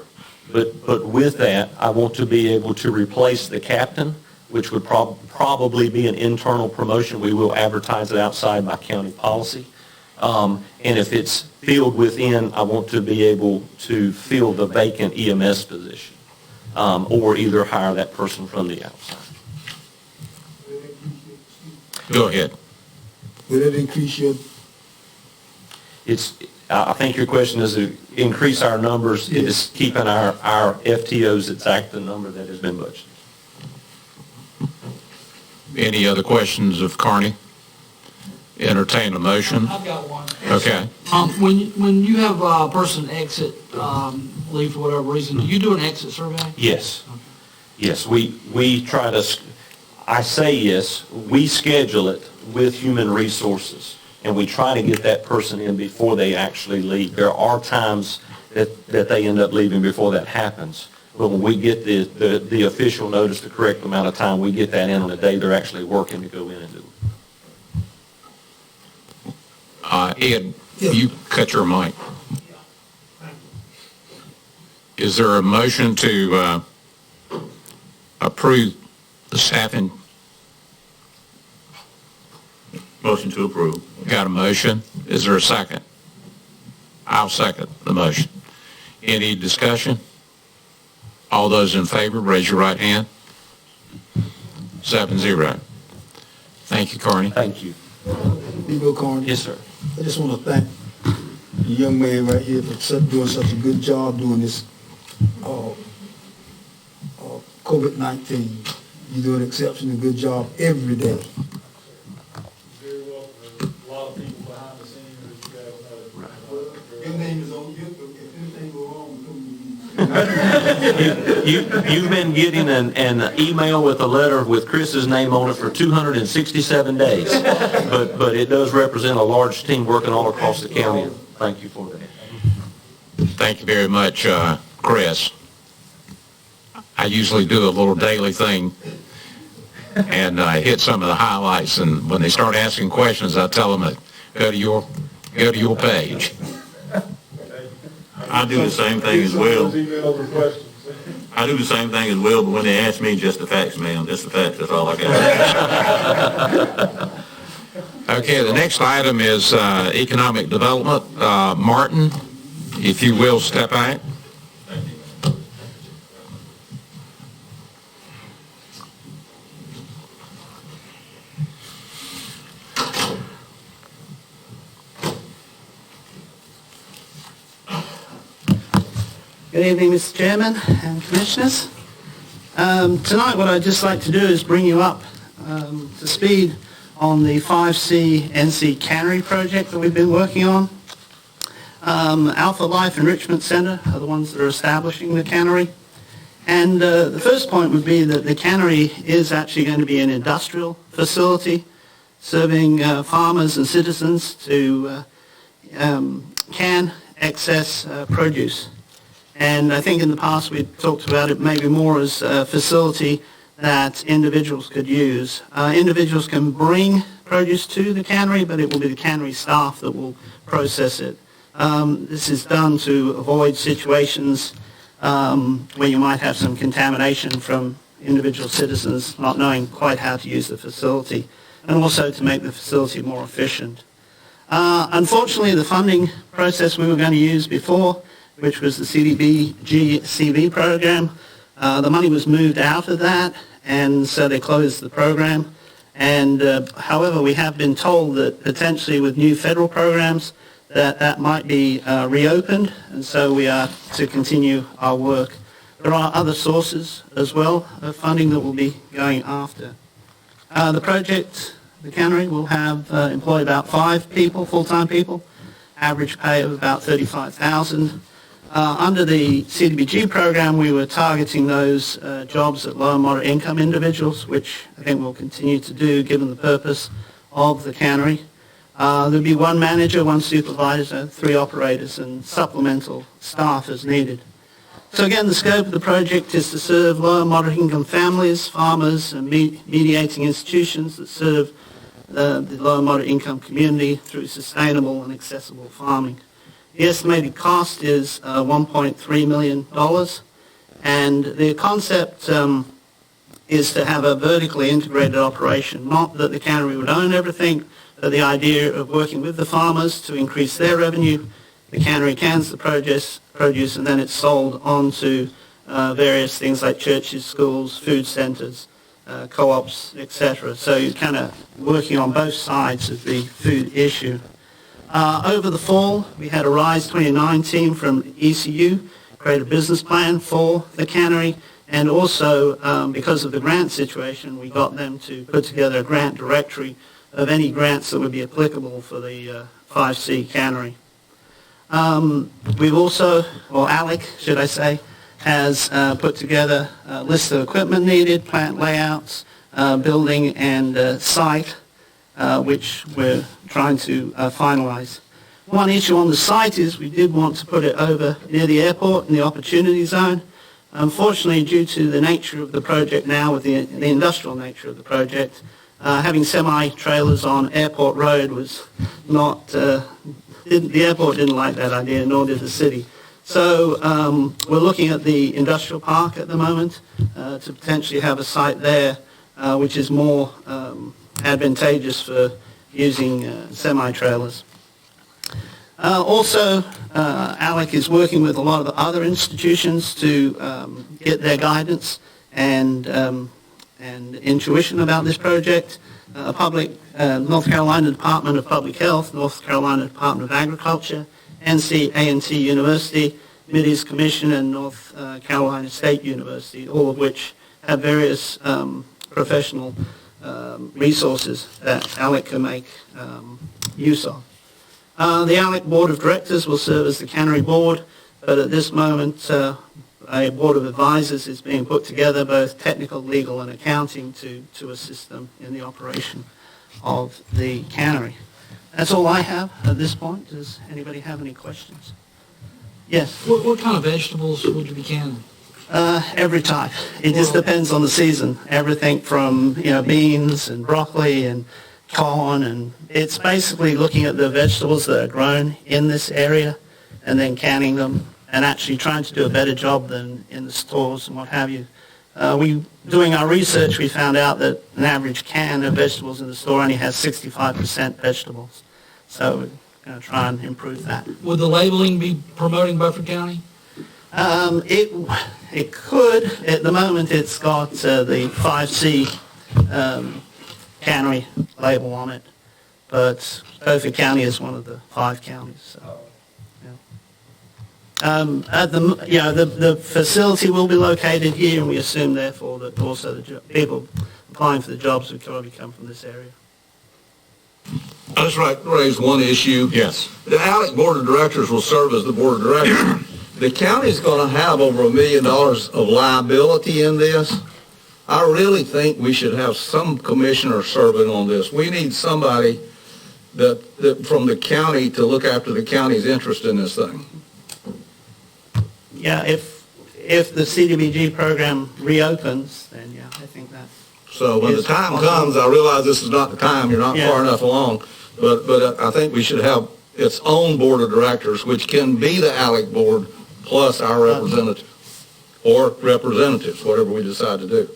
but with that, I want to be able to replace the captain, which would probably be an internal promotion. We will advertise it outside by county policy. And if it's filled within, I want to be able to fill the vacant EMS position, or either hire that person from the outside. Go ahead. Will that increase your? I think your question is to increase our numbers. It is keeping our FTOs exact the number that has been budgeted. Any other questions of Carney? Entertain a motion. I've got one. Okay. When you have a person exit, leave for whatever reason, do you do an exit survey? Yes. Yes, we try to, I say yes, we schedule it with human resources, and we try to get that person in before they actually leave. There are times that they end up leaving before that happens, but when we get the official notice, the correct amount of time, we get that in on the day they're actually working to go in and do it. Ed, you cut your mic. Is there a motion to approve the staffing? Motion to approve. Got a motion? Is there a second? I'll second the motion. Any discussion? All those in favor, raise your right hand. 7-0. Thank you, Carney. Thank you. Bill Carney. Yes, sir. I just want to thank the young man right here for doing such a good job doing this COVID-19. You do an exceptionally good job every day. Very well, there's a lot of people behind the scenes that you guys know. Your name is on, if anything go wrong, You've been getting an email with a letter with Chris's name on it for 267 days, but it does represent a large team working all across the county. Thank you for that. Thank you very much, Chris. I usually do a little daily thing and I hit some of the highlights, and when they start asking questions, I tell them to go to your page. I do the same thing as well. I do the same thing as well, but when they ask me, just the facts, ma'am, just the facts, that's all I got. Okay, the next item is economic development. Martin, if you will, step back. Good evening, Mr. Chairman and Commissioners. Tonight what I'd just like to do is bring you up to speed on the 5C NC Cannery project that we've been working on. Alpha Life Enrichment Center are the ones that are establishing the cannery. And the first point would be that the cannery is actually going to be an industrial facility serving farmers and citizens to can excess produce. And I think in the past we talked about it maybe more as a facility that individuals could use. Individuals can bring produce to the cannery, but it will be the cannery staff that will process it. This is done to avoid situations where you might have some contamination from individual citizens not knowing quite how to use the facility, and also to make the facility more efficient. Unfortunately, the funding process we were going to use before, which was the CDBG-CV program, the money was moved out of that, and so they closed the program. And however, we have been told that potentially with new federal programs that might be reopened, and so we are to continue our work. There are other sources as well of funding that we'll be going after. The project, the cannery, will have employ about 5 people, full-time people, average pay of about $35,000. Under the CDBG program, we were targeting those jobs at low and moderate income individuals, which I think we'll continue to do given the purpose of the cannery. There'll be 1 manager, 1 supervisor, 3 operators, and supplemental staff as needed. So again, the scope of the project is to serve low and moderate income families, farmers, and mediating institutions that serve the low and moderate income community through sustainable and accessible farming. The estimated cost is $1.3 million, and the concept is to have a vertically integrated operation, not that the cannery would own everything, but the idea of working with the farmers to increase their revenue. The cannery cans the produce, and then it's sold on to various things like churches, schools, food centers, co-ops, etc. So you're kind of working on both sides of the food issue. Over the fall, we had a RISE 2019 from ECU, create a business plan for the cannery, and also because of the grant situation, we got them to put together a grant directory of any grants that would be applicable for the 5C cannery. We've also, or ALEC, should I say, has put together a list of equipment needed, plant layouts, building and site, which we're trying to finalize. One issue on the site is we did want to put it over near the airport in the opportunity zone. Unfortunately, due to the nature of the project now, with the industrial nature of the project, having semi-trailers on Airport Road was not, the airport didn't like that idea, nor did the city. So we're looking at the industrial park at the moment to potentially have a site there which is more advantageous for using semi-trailers. Also, ALEC is working with a lot of the other institutions to get their guidance and and intuition about this project. North Carolina Department of Public Health, North Carolina Department of Agriculture, A&T University, Mideast Commission, and North Carolina State University, all of which have various professional resources that ALEC can make use of. The ALEC Board of Directors will serve as the cannery board, but at this moment a board of advisors is being put together, both technical, legal, and accounting, to assist them in the operation of the cannery. That's all I have at this point. Does anybody have any questions? Yes? What kind of vegetables would you be canning? Every type. It just depends on the season. Everything from, beans and broccoli and corn, and it's basically looking at the vegetables that are grown in this area and then canning them and actually trying to do a better job than in the stores and what have you. Doing our research, we found out that an average can of vegetables in the store only has 65% vegetables. So we're going to try and improve that. Would the labeling be promoting Beaufort County? It could. At the moment, it's got the 5C cannery label on it, but Beaufort County is one of the 5 counties. So, the facility will be located here, and we assume, therefore, that also the people applying for the jobs would probably come from this area. I just raise one issue. Yes. The ALEC Board of Directors will serve as the Board of Directors. The county's going to have over $1 million of liability in this. I really think we should have some commissioner serving on this. We need somebody that from the county to look after the county's interest in this thing. Yeah, if the CDBG program reopens, then yeah, I think that. So when the time comes, I realize this is not the time, you're not far enough along, but I think we should have its own board of directors, which can be the ALEC board plus our representative, or representatives, whatever we decide to do.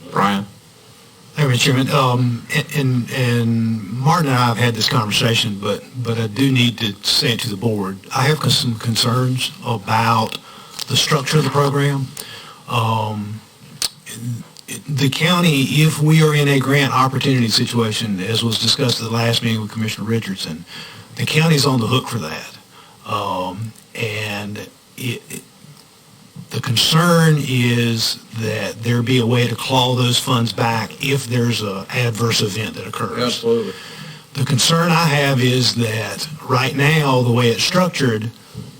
Brian? Hey, Mr. Chairman, and Martin and I have had this conversation, but I do need to say it to the board. I have some concerns about the structure of the program. The county, if we are in a grant opportunity situation, as was discussed at the last meeting with Commissioner Richardson, the county's on the hook for that. The concern is that there be a way to claw those funds back if there's an adverse event that occurs. Absolutely. The concern I have is that right now, the way it's structured,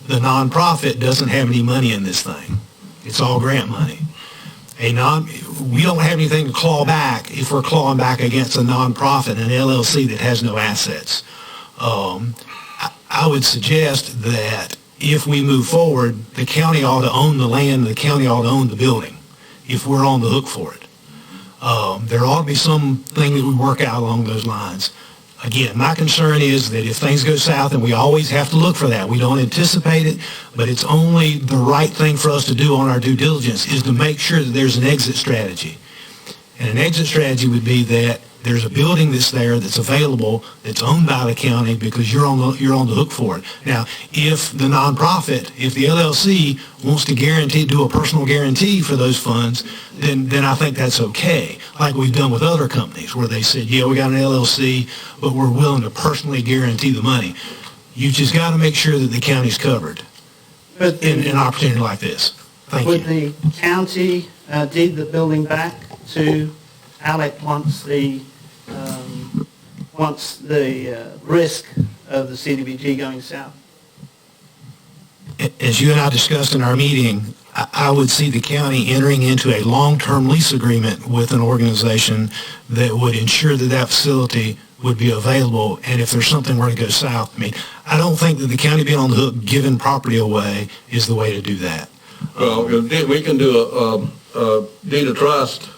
the nonprofit doesn't have any money in this thing. It's all grant money. We don't have anything to claw back if we're clawing back against a nonprofit, an LLC that has no assets. I would suggest that if we move forward, the county ought to own the land, the county ought to own the building, if we're on the hook for it. There ought to be something that we work out along those lines. Again, my concern is that if things go south, and we always have to look for that, we don't anticipate it, but it's only the right thing for us to do on our due diligence is to make sure that there's an exit strategy. And an exit strategy would be that there's a building that's there that's available, that's owned by the county because you're on the hook for it. Now, if the nonprofit, if the LLC wants to do a personal guarantee for those funds, then I think that's okay, like we've done with other companies where they said, yeah, we got an LLC, but we're willing to personally guarantee the money. You just got to make sure that the county's covered in an opportunity like this. Thank you. Would the county deed the building back to ALEC once the risk of the CDBG going south? As you and I discussed in our meeting, I would see the county entering into a long-term lease agreement with an organization that would ensure that that facility would be available, and if there's something were to go south, I don't think that the county being on the hook, giving property away, is the way to do that. Well, we can do a deed of trust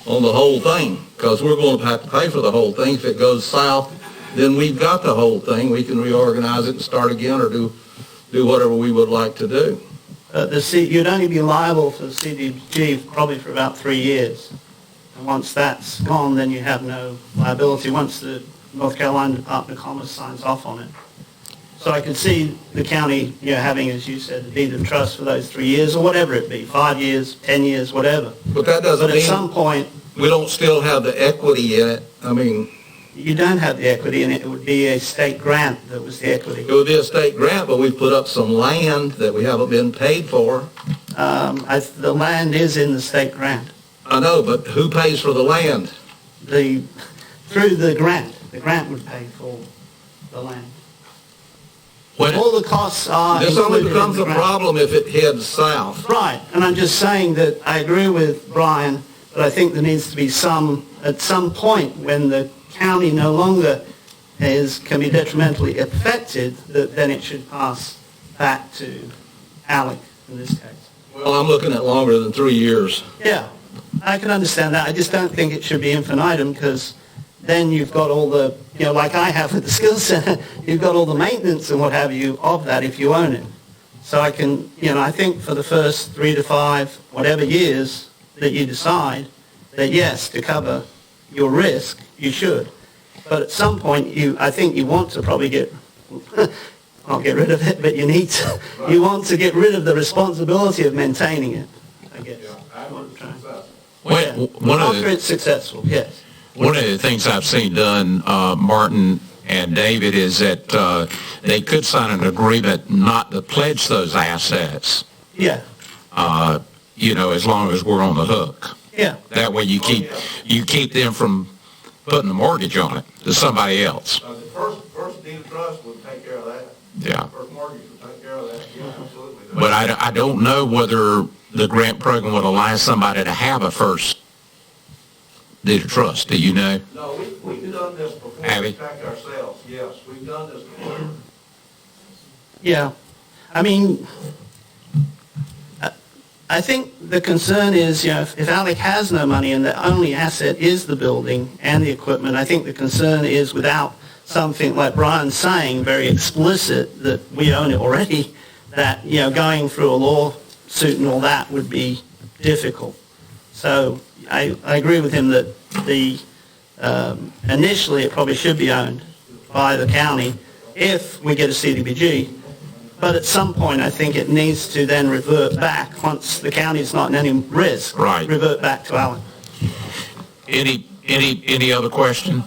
on the whole thing, because we're going to have to pay for the whole thing. If it goes south, then we've got the whole thing. We can reorganize it and start again, or do whatever we would like to do. You'd only be liable for the CDBG probably for about 3 years. And once that's gone, then you have no liability once the North Carolina Department of Commerce signs off on it. So I could see the county, having, as you said, the deed of trust for those 3 years, or whatever it be, 5 years, 10 years, whatever. But that doesn't But at mean some point, we don't still have the equity in it. I mean, you don't have the equity, and it would be a state grant that was the equity. it would be a state grant, but we put up some land that we haven't been paid for. The land is in the state grant. I know, but who pays for the land? Through the grant. The grant would pay for the land. When All the costs are This only included in becomes the a grant. problem if it heads south. Right, and I'm just saying that I agree with Brian, but I think there needs to be at some point when the county no longer can be detrimentally affected, that then it should pass back to Alec in this case. Well, I'm looking at longer than 3 years. Yeah, I can understand that. I just don't think it should be infinitum, because then you've got all the, like I have with the skills center, you've got all the maintenance and what have you of that if you own it. So I can, I think for the first 3 to 5, whatever years that you decide, that yes, to cover your risk, you should. But at some point, I think you want to probably not get rid of it, but you want to get rid of the responsibility of maintaining it, I guess. After it's successful, yes. One of the things I've seen done, Martin and David, is that they could sign an agreement not to pledge those assets. Yeah. As long as we're on the hook. Yeah. That way you keep them from putting a mortgage on it to somebody else. The first deed of trust would take care of that. Yeah. First mortgage would take care of that. Yeah, absolutely. But I don't know whether the grant program would allow somebody to have a first deed of trust. Do you know? No, we've done this before. Have you? Protect ourselves. Yes, we've done this before. Yeah. I mean, I think the concern is, if Alec has no money and the only asset is the building and the equipment, I think the concern is without something like Brian's saying, very explicit, that we own it already, that, going through a lawsuit and all that would be difficult. So I agree with him that initially it probably should be owned by the county if we get a CDBG. But at some point, I think it needs to then revert back, once the county's not in any risk, Right. revert back to Allen. Any other question?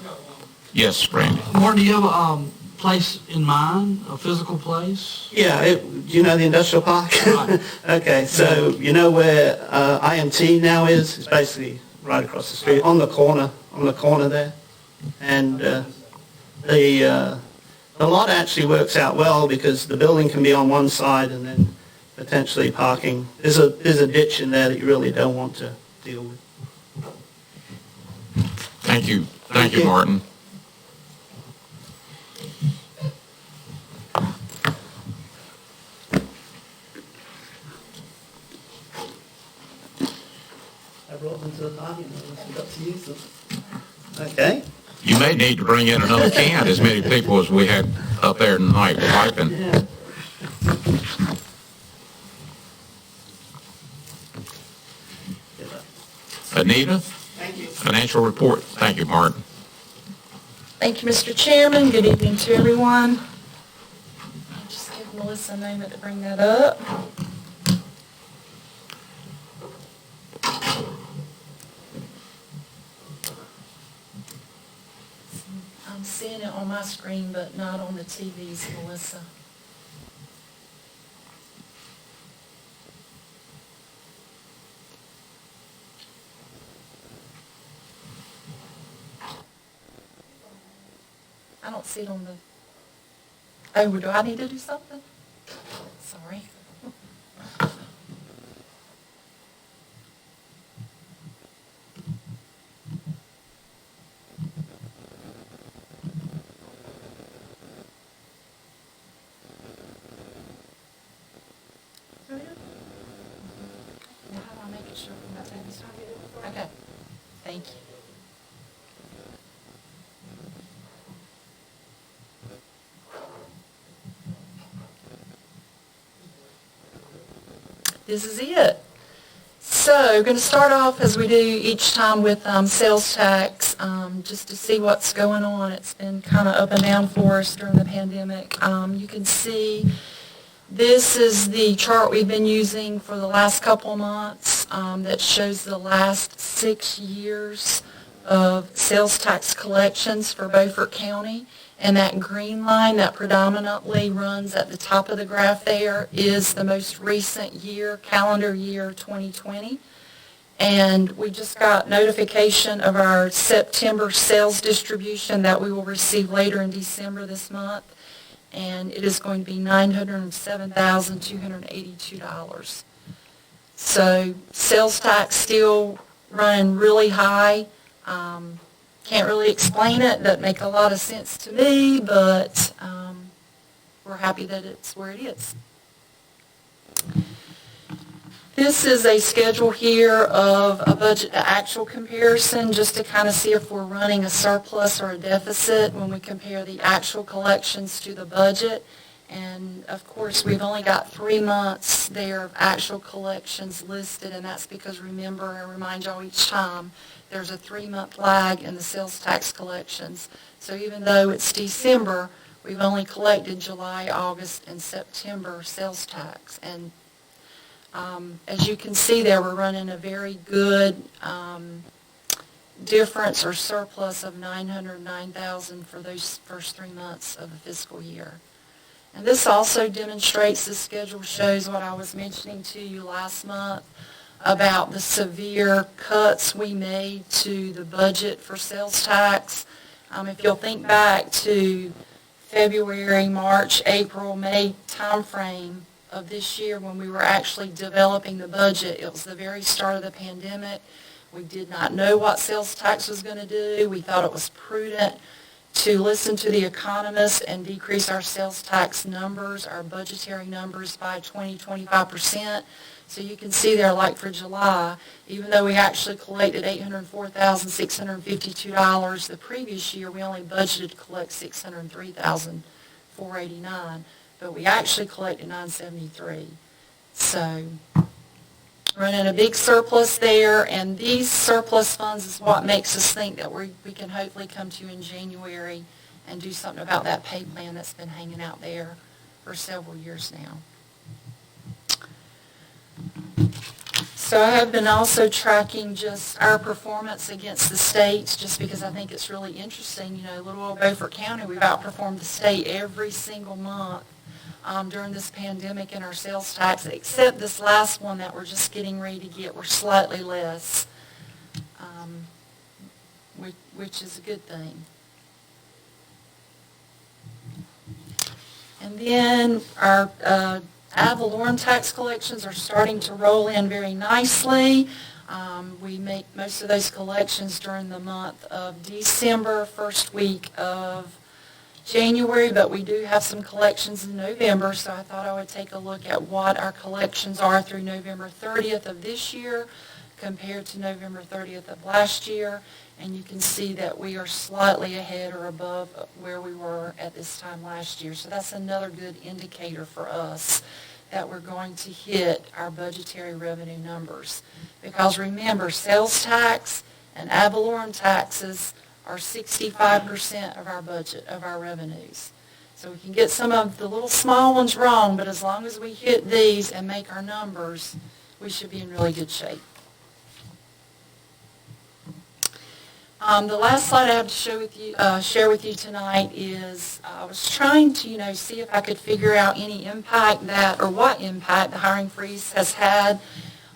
Yes, Randy. Martin, do you have a place in mind, a physical place? Yeah, do you know the industrial park? Right. Okay, so you know where IMT now is? It's basically right across the street, on the corner there. And the lot actually works out well because the building can be on one side and then potentially parking. There's a ditch in there that you really don't want to deal with. Thank you. Thank you, Martin. I brought them to the party and I forgot to use them. Okay. You may need to bring in another can, as many people as we had up there tonight wiping. Yeah. Anita? Thank you. Financial report. Thank you, Martin. Thank you, Mr. Chairman. Good evening to everyone. I'll just give Melissa a moment to bring that up. I'm seeing it on my screen, but not on the TVs, Melissa. I don't see it on the, oh, do I need to do something? Sorry. How do I make it show from my TV? Okay, thank you. This is it. So, we're going to start off as we do each time with sales tax is just to see what's going on. It's been kind of up and down for us during the pandemic. You can see this is the chart we've been using for the last couple of months that shows the last 6 years of sales tax collections for Beaufort County. And that green line that predominantly runs at the top of the graph there is the most recent year, calendar year 2020. And we just got notification of our September sales distribution that we will receive later in December this month. And it is going to be $907,282. So sales tax still running really high. Can't really explain it. Doesn't make a lot of sense to me, but we're happy that it's where it is. This is a schedule here of a budget to actual comparison, just to kind of see if we're running a surplus or a deficit when we compare the actual collections to the budget. And of course, we've only got 3 months there of actual collections listed, and that's because, remember, I remind y'all each time, there's a 3-month lag in the sales tax collections. So even though it's December, we've only collected July, August, and September sales tax. And as you can see there, we're running a very good difference or surplus of $909,000 for those first 3 months of the fiscal year. And this also demonstrates, the schedule shows what I was mentioning to you last month about the severe cuts we made to the budget for sales tax. If you'll think back to February, March, April, May timeframe of this year when we were actually developing the budget, it was the very start of the pandemic. We did not know what sales tax was going to do. We thought it was prudent to listen to the economists and decrease our sales tax numbers, our budgetary numbers, by 20-25%. So you can see there, like for July, even though we actually collected $804,652 the previous year, we only budgeted to collect $603,489, but we actually collected $973. So running a big surplus there, and these surplus funds is what makes us think that we can hopefully come to you in January and do something about that pay plan that's been hanging out there for several years now. So I have been also tracking just our performance against the states, just because I think it's really interesting. You know, little old Beaufort County, we've outperformed the state every single month during this pandemic in our sales tax, except this last one that we're just getting ready to get. We're slightly less, which is a good thing. And then our ad valorem tax collections are starting to roll in very nicely. We make most of those collections during the month of December, first week of January, but we do have some collections in November, so I thought I would take a look at what our collections are through November 30th of this year compared to November 30th of last year. And you can see that we are slightly ahead or above where we were at this time last year. So that's another good indicator for us that we're going to hit our budgetary revenue numbers. Because remember, sales tax and ad valorem taxes are 65% of our budget, of our revenues. So we can get some of the little small ones wrong, but as long as we hit these and make our numbers, we should be in really good shape. The last slide I have to share with you tonight is I was trying to, see if I could figure out any impact what impact the hiring freeze has had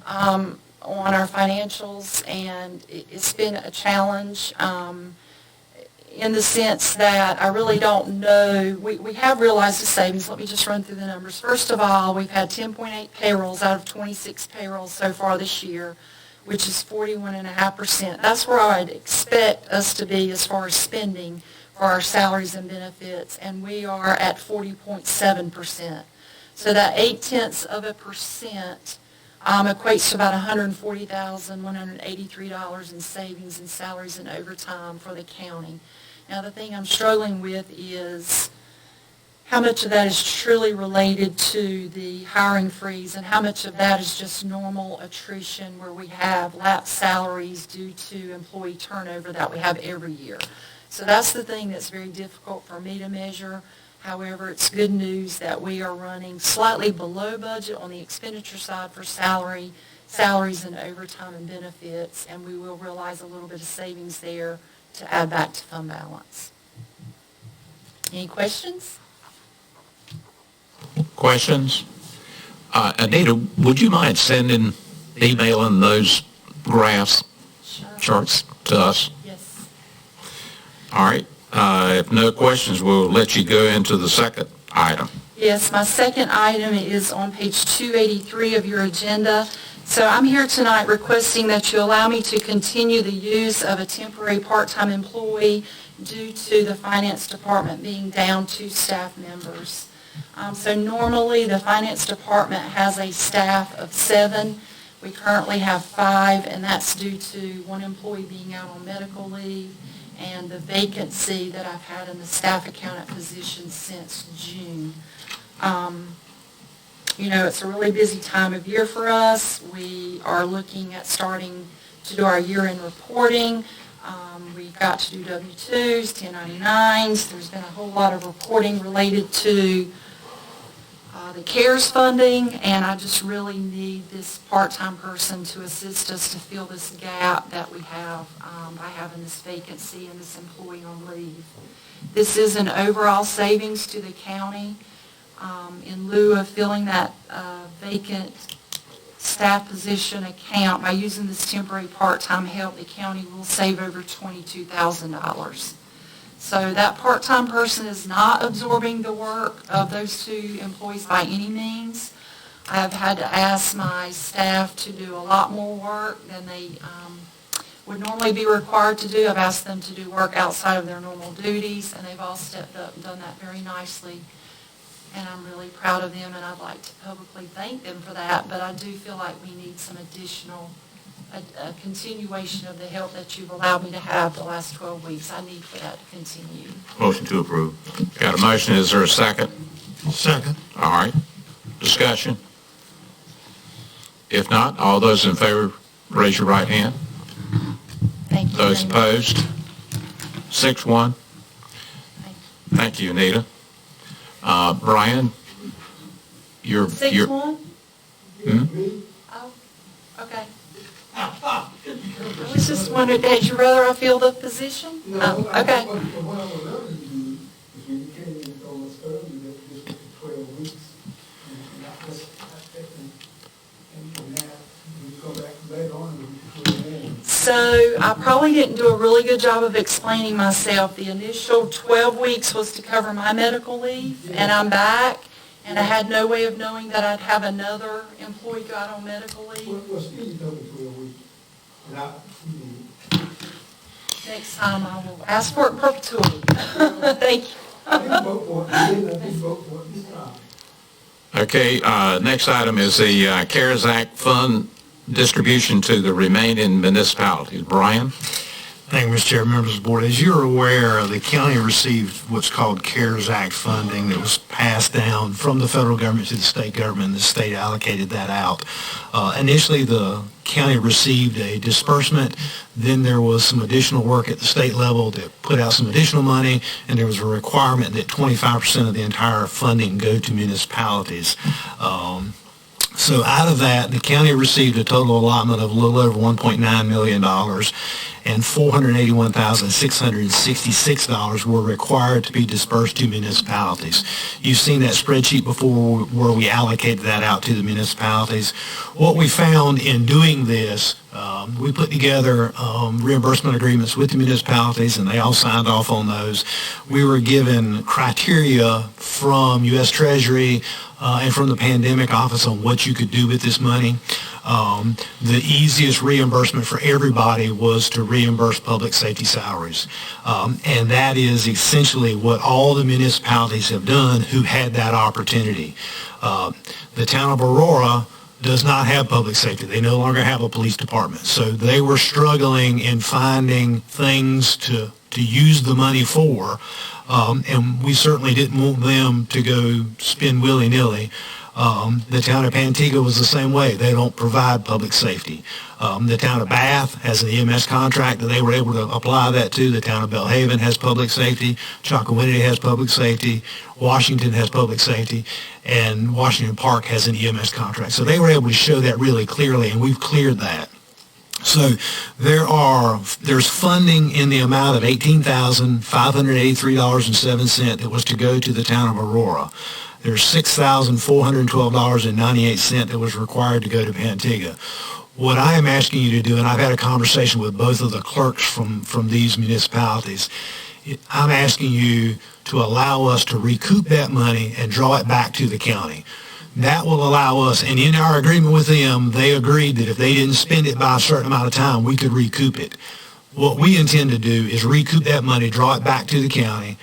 on our financials, and it's been a challenge in the sense that I really don't know. We have realized the savings. Let me just run through the numbers. First of all, we've had 10.8 payrolls out of 26 payrolls so far this year, which is 41.5%. That's where I'd expect us to be as far as spending for our salaries and benefits, and we are at 40.7%. So that 0.8% equates to about $140,183 in savings in salaries and overtime for the county. Now, the thing I'm struggling with is how much of that is truly related to the hiring freeze and how much of that is just normal attrition where we have lapsed salaries due to employee turnover that we have every year. So that's the thing that's very difficult for me to measure. However, it's good news that we are running slightly below budget on the expenditure side for salaries and overtime and benefits, and we will realize a little bit of savings there to add back to fund balance. Any questions? Questions? Anita, would you mind emailing those graphs, charts to us? Yes. All right. If no questions, we'll let you go into the second item. Yes, my second item is on page 283 of your agenda. So I'm here tonight requesting that you allow me to continue the use of a temporary part-time employee due to the finance department being down 2 staff members. So normally the finance department has a staff of 7. We currently have 5, and that's due to 1 employee being out on medical leave and the vacancy that I've had in the staff accountant position since June. You know, it's a really busy time of year for us. We are looking at starting to do our year-end reporting. We've got to do W-2s, 1099s. There's been a whole lot of reporting related to the CARES funding, and I just really need this part-time person to assist us to fill this gap that we have by having this vacancy and this employee on leave. This is an overall savings to the county. In lieu of filling that vacant staff position account, by using this temporary part-time help, the county will save over $22,000. So that part-time person is not absorbing the work of those 2 employees by any means. I have had to ask my staff to do a lot more work than they would normally be required to do. I've asked them to do work outside of their normal duties, and they've all stepped up and done that very nicely. And I'm really proud of them, and I'd like to publicly thank them for that. But I do feel like we need some additional, a continuation of the help that you've allowed me to have the last 12 weeks. I need for that to continue. Motion to approve. Got a motion. Is there a second? Second. All right. Discussion? If not, all those in favor, raise your right hand. Thank you. Those opposed? 6-1. Thank you, Anita. Brian, you're... 6-1? Oh, okay. I was just wondering, had you rather I fill the position? No, okay. What I would rather you do is when you came in and told us earlier that this was 12 weeks, and I just, and that, we go back later on and we put it in. So I probably didn't do a really good job of explaining myself. The initial 12 weeks was to cover my medical leave, and I'm back, and I had no way of knowing that I'd have another employee go out on medical leave. Well, Steve told me 12 weeks, and Next time I will ask for it in perpetuity. Thank you. I didn't vote for it, I didn't vote for it this time. Okay, next item is the CARES Act fund distribution to the remaining municipalities. Brian? Thank you, Mr. Chair, members of the board. As you're aware, the county received what's called CARES Act funding that was passed down from the federal government to the state government. The state allocated that out. Initially, the county received a disbursement. Then there was some additional work at the state level that put out some additional money, and there was a requirement that 25% of the entire funding go to municipalities. So out of that, the county received a total allotment of a little over $1.9 million, and $481,666 were required to be dispersed to municipalities. You've seen that spreadsheet before where we allocated that out to the municipalities. What we found in doing this, we put together reimbursement agreements with the municipalities, and they all signed off on those. We were given criteria from U.S. Treasury and from the Pandemic Office on what you could do with this money. The easiest reimbursement for everybody was to reimburse public safety salaries. And that is essentially what all the municipalities have done who had that opportunity. The town of Aurora does not have public safety. They no longer have a police department. So they were struggling in finding things to to use the money for. And we certainly didn't want them to go spend willy-nilly. The town of Antigua was the same way. They don't provide public safety. The town of Bath has an EMS contract that they were able to apply that to. The town of Belhaven has public safety. Chocowinity has public safety. Washington has public safety. And Washington Park has an EMS contract. So they were able to show that really clearly, and we've cleared that. So there's funding in the amount of $18,583.07 that was to go to the town of Aurora. There's $6,412.98 that was required to go to Antigua. What I am asking you to do, and I've had a conversation with both of the clerks from these municipalities, I'm asking you to allow us to recoup that money and draw it back to the county. That will allow us, and in our agreement with them, they agreed that if they didn't spend it by a certain amount of time, we could recoup it. What we intend to do is recoup that money, draw it back to the county,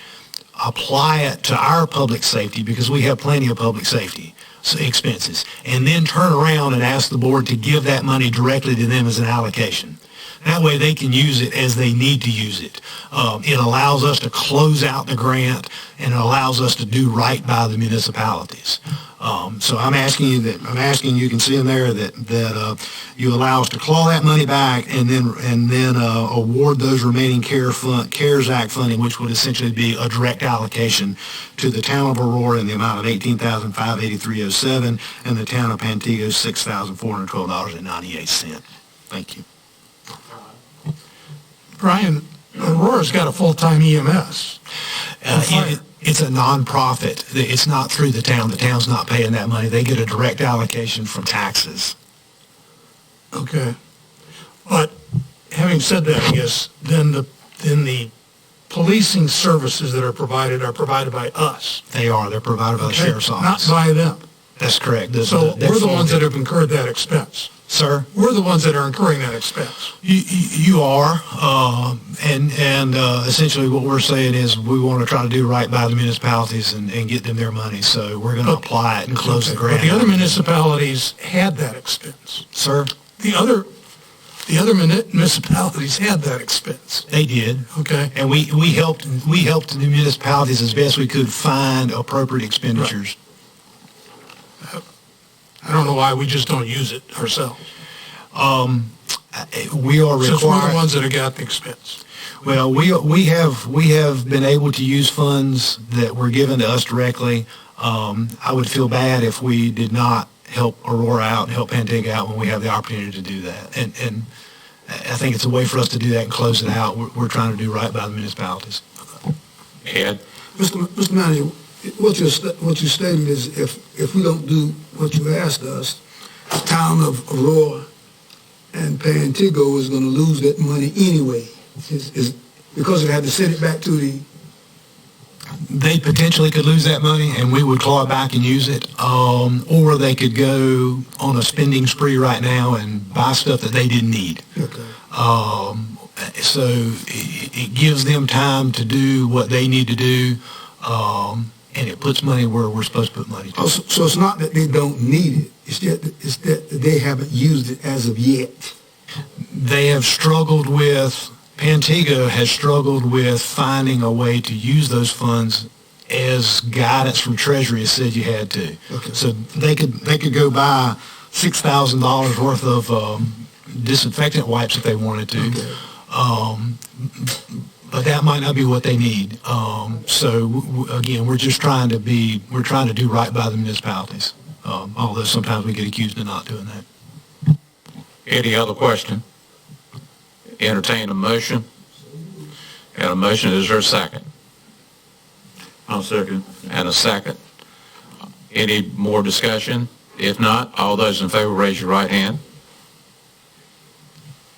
apply it to our public safety, because we have plenty of public safety expenses, and then turn around and ask the board to give that money directly to them as an allocation. That way they can use it as they need to use it. It allows us to close out the grant, and it allows us to do right by the municipalities. So I'm asking you, you can see in there that you allow us to claw that money back and then award those remaining CARES Act funding, which would essentially be a direct allocation to the town of Aurora in the amount of $18,583.07 and the town of Antigua $6,412.98. Thank you. Brian, Aurora's got a full-time EMS. It's a nonprofit. It's not through the town. The town's not paying that money. They get a direct allocation from taxes. Okay. But having said that, I guess, then the policing services that are provided by us. They are. They're provided by the sheriff's office. Not by them. That's correct. So we're the ones that have incurred that expense. Sir? We're the ones that are incurring that expense. You are, and essentially what we're saying is we want to try to do right by the municipalities and get them their money, so we're going to apply it and close the grant. But the other municipalities had that expense. Sir? The other municipalities had that expense. They did. Okay. And we helped the municipalities as best we could find appropriate expenditures. Right. I don't know why we just don't use it ourselves. We are required. Since we're the ones that have got the expense. Well, we have been able to use funds that were given to us directly. I would feel bad if we did not help Aurora out and help Antigua out when we have the opportunity to do that. And I think it's a way for us to do that and close it out. We're trying to do right by the municipalities. Ed? Mr. Manager, what you stated is if we don't do what you asked us, the town of Aurora and Antigua is going to lose that money anyway. Because it had to send it back to the... They potentially could lose that money and we would claw it back and use it, or they could go on a spending spree right now and buy stuff that they didn't need. Okay. So it gives them time to do what they need to do, and it puts money where we're supposed to put money. So it's not that they don't need it, it's that they haven't used it as of yet. They have struggled with, Antigua has struggled with finding a way to use those funds as guidance from Treasury has said you had to. Okay. So they could go buy $6,000 worth of disinfectant wipes if they wanted to. Okay. But that might not be what they need. Again, we're trying to do right by the municipalities. Although sometimes we get accused of not doing that. Any other question? Entertain a motion. And a motion, is there a second? I'll second. And a second. Any more discussion? If not, all those in favor raise your right hand.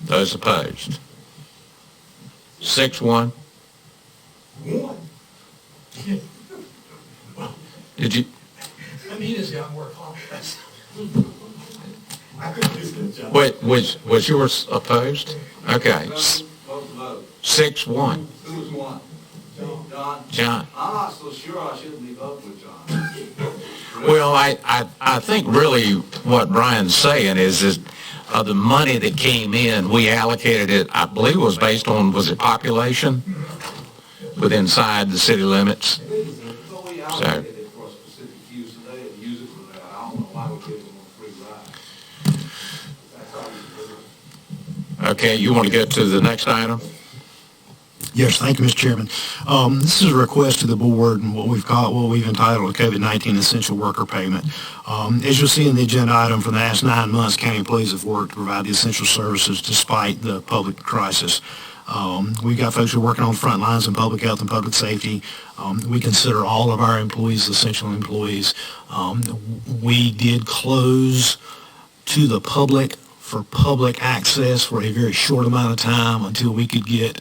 Those opposed? 6-1. Did you? Anita's got more confidence. Wait, was yours opposed? Okay. 6-1. Who was one? John? John. I'm not so sure I shouldn't be voting with John. Well, I think really what Brian's saying is the money that came in, we allocated it, I believe it was based on, was it population? inside the city limits. So we allocated it for a specific use, and they didn't use it for that. I don't know why we gave them a free ride. That's how we do it. Okay, you want to get to the next item? Yes, thank you, Mr. Chairman. This is a request to the board and what we've entitled a COVID-19 essential worker payment. As you'll see in the agenda item, for the last 9 months, county employees have worked to provide the essential services despite the public crisis. We've got folks who are working on the front lines in public health and public safety. We consider all of our employees essential employees. We did close to the public for public access for a very short amount of time until we could get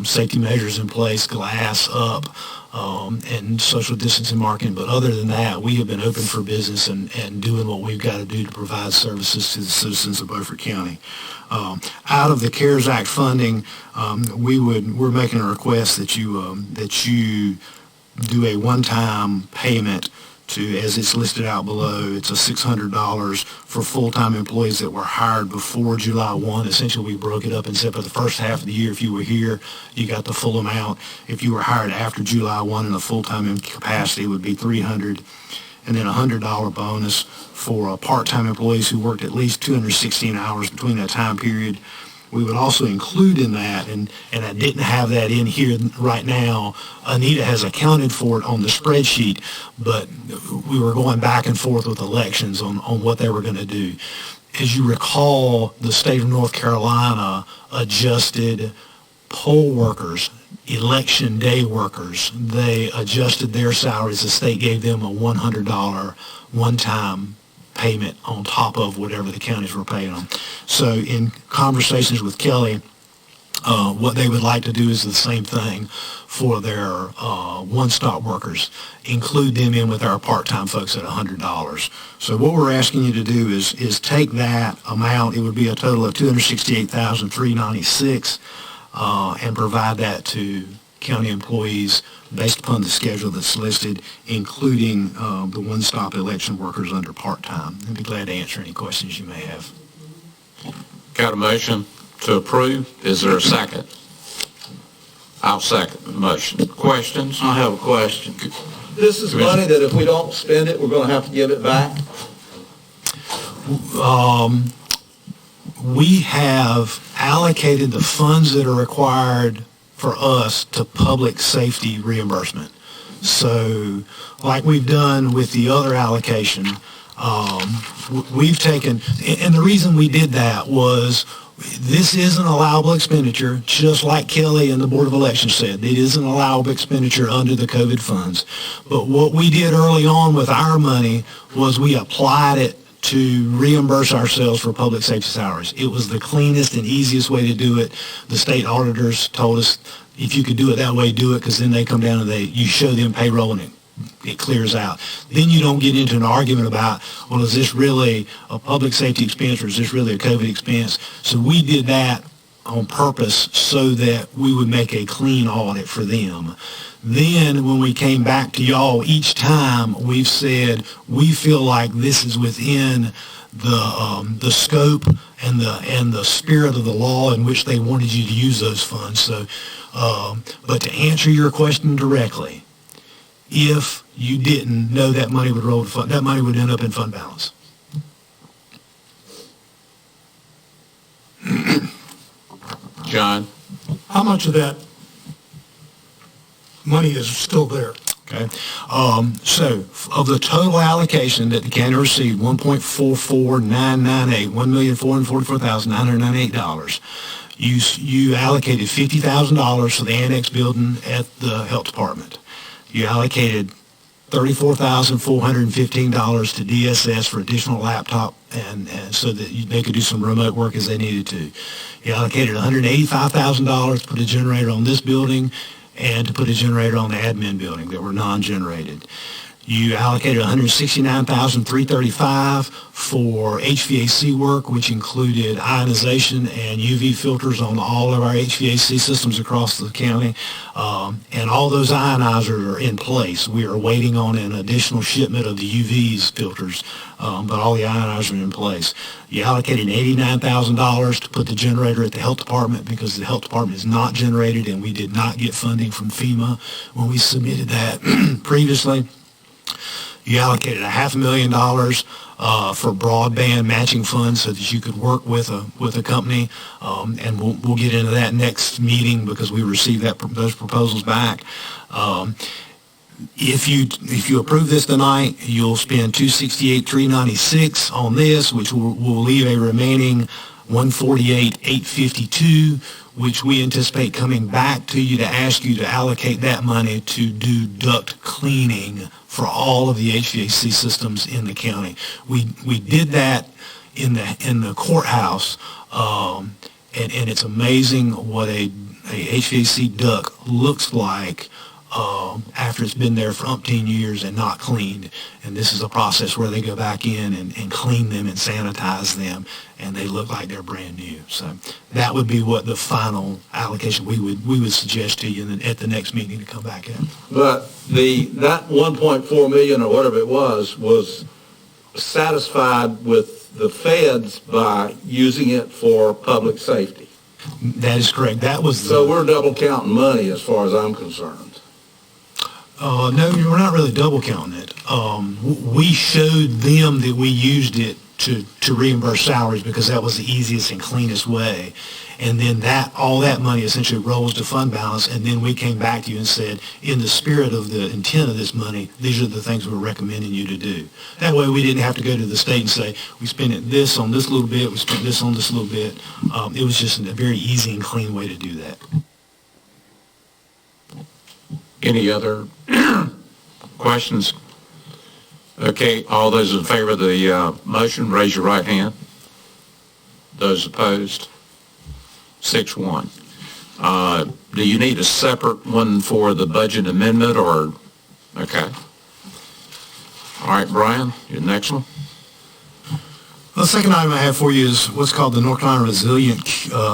safety measures in place, glass up, and social distancing marking. But other than that, we have been open for business and doing what we've got to do to provide services to the citizens of Beaufort County. Out of the CARES Act funding, we're making a request that you do a one-time payment to, as it's listed out below, it's a $600 for full-time employees that were hired before July 1. Essentially, we broke it up and said for the first half of the year, if you were here, you got the full amount. If you were hired after July 1 in a full-time capacity, it would be $300, and then a $100 bonus for part-time employees who worked at least 216 hours between that time period. We would also include in that, and I didn't have that in here right now, Anita has accounted for it on the spreadsheet, but we were going back and forth with elections on what they were going to do. As you recall, the state of North Carolina adjusted poll workers, election day workers. They adjusted their salaries. The state gave them a $100 one-time payment on top of whatever the counties were paying them. So in conversations with Kelly, what they would like to do is the same thing for their one-stop workers, include them in with our part-time folks at $100. So what we're asking you to do is take that amount, it would be a total of $268,396, and provide that to county employees based upon the schedule that's listed, including the one-stop election workers under part-time. I'd be glad to answer any questions you may have. Got a motion to approve? Is there a second? I'll second the motion. Questions? I have a question. This is money that if we don't spend it, we're going to have to give it back? We have allocated the funds that are required for us to public safety reimbursement. So like we've done with the other allocation, we've taken, and the reason we did that was this is an allowable expenditure, just like Kelly and the Board of Elections said. It is an allowable expenditure under the COVID funds. But what we did early on with our money was we applied it to reimburse ourselves for public safety salaries. It was the cleanest and easiest way to do it. The state auditors told us if you could do it that way, do it, because then they come down and you show them payroll and it clears out. Then you don't get into an argument about, well, is this really a public safety expense or is this really a COVID expense? So we did that on purpose so that we would make a clean audit for them. Then when we came back to y'all each time, we've said we feel like this is within the scope and the spirit of the law in which they wanted you to use those funds. So, but to answer your question directly, if you didn't know that money would roll to fund, that money would end up in fund balance. John? How much of that money is still there? Okay. So of the total allocation that the county received, $1.44998, $1,444,998, you allocated $50,000 for the annex building at the health department. You allocated $34,415 to DSS for additional laptop and so that they could do some remote work as they needed to. You allocated $185,000 to put a generator on this building and to put a generator on the admin building that were non-generated. You allocated $169,335 for HVAC work, which included ionization and UV filters on all of our HVAC systems across the county. And all those ionizers are in place. We are waiting on an additional shipment of the UVs filters, but all the ionizers are in place. You allocated $89,000 to put the generator at the health department because the health department is not generated, and we did not get funding from FEMA when we submitted that previously. You allocated $500,000 for broadband matching funds so that you could work with a company, and we'll get into that next meeting because we received those proposals back. If you approve this tonight, you'll spend $268,396 on this, which will leave a remaining $148,852, which we anticipate coming back to you to ask you to allocate that money to do duct cleaning for all of the HVAC systems in the county. We did that in the courthouse, and it's amazing what a HVAC duct looks like after it's been there for umpteen years and not cleaned. And this is a process where they go back in and clean them and sanitize them, and they look like they're brand new. So that would be what the final allocation we would suggest to you at the next meeting to come back in. But that 1.4 million or whatever it was satisfied with the feds by using it for public safety. That is correct. That was so we're double counting money as far as I'm concerned. No, we're not really double counting it. We showed them that we used it to reimburse salaries because that was the easiest and cleanest way. And then all that money essentially rolls to fund balance, and then we came back to you and said, in the spirit of the intent of this money, these are the things we're recommending you to do. That way we didn't have to go to the state and say, we spent this on this little bit, we spent this on this little bit. It was just a very easy and clean way to do that. Any other questions? Okay, all those in favor of the motion, raise your right hand. Those opposed? 6-1. Do you need a separate one for the budget amendment, or? Okay. All right, Brian, your next one. Well, the second item I have for you is what's called the North Carolina Resilient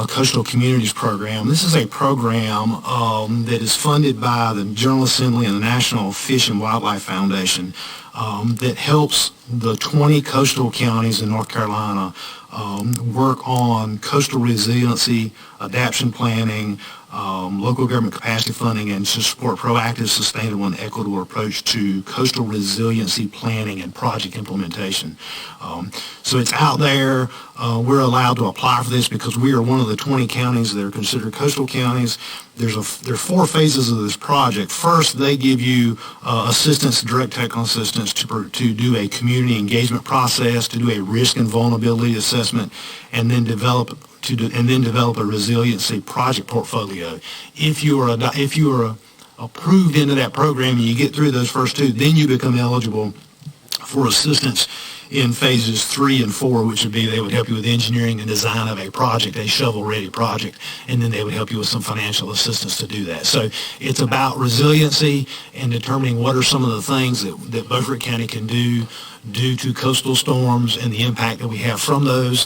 Coastal Communities Program. This is a program that is funded by the General Assembly and the National Fish and Wildlife Foundation that helps the 20 coastal counties in North Carolina work on coastal resiliency, adaptation planning, local government capacity funding, and to support proactive, sustainable, and equitable approach to coastal resiliency planning and project implementation. So it's out there. We're allowed to apply for this because we are one of the 20 counties that are considered coastal counties. There are 4 phases of this project. First, they give you assistance, direct technical assistance to do a community engagement process, to do a risk and vulnerability assessment, and then develop a resiliency project portfolio. If you are approved into that program and you get through those first 2, then you become eligible for assistance in phases 3 and 4, which would be they would help you with engineering and design of a project, a shovel-ready project, and then they would help you with some financial assistance to do that. So it's about resiliency and determining what are some of the things that Beaufort County can do due to coastal storms and the impact that we have from those.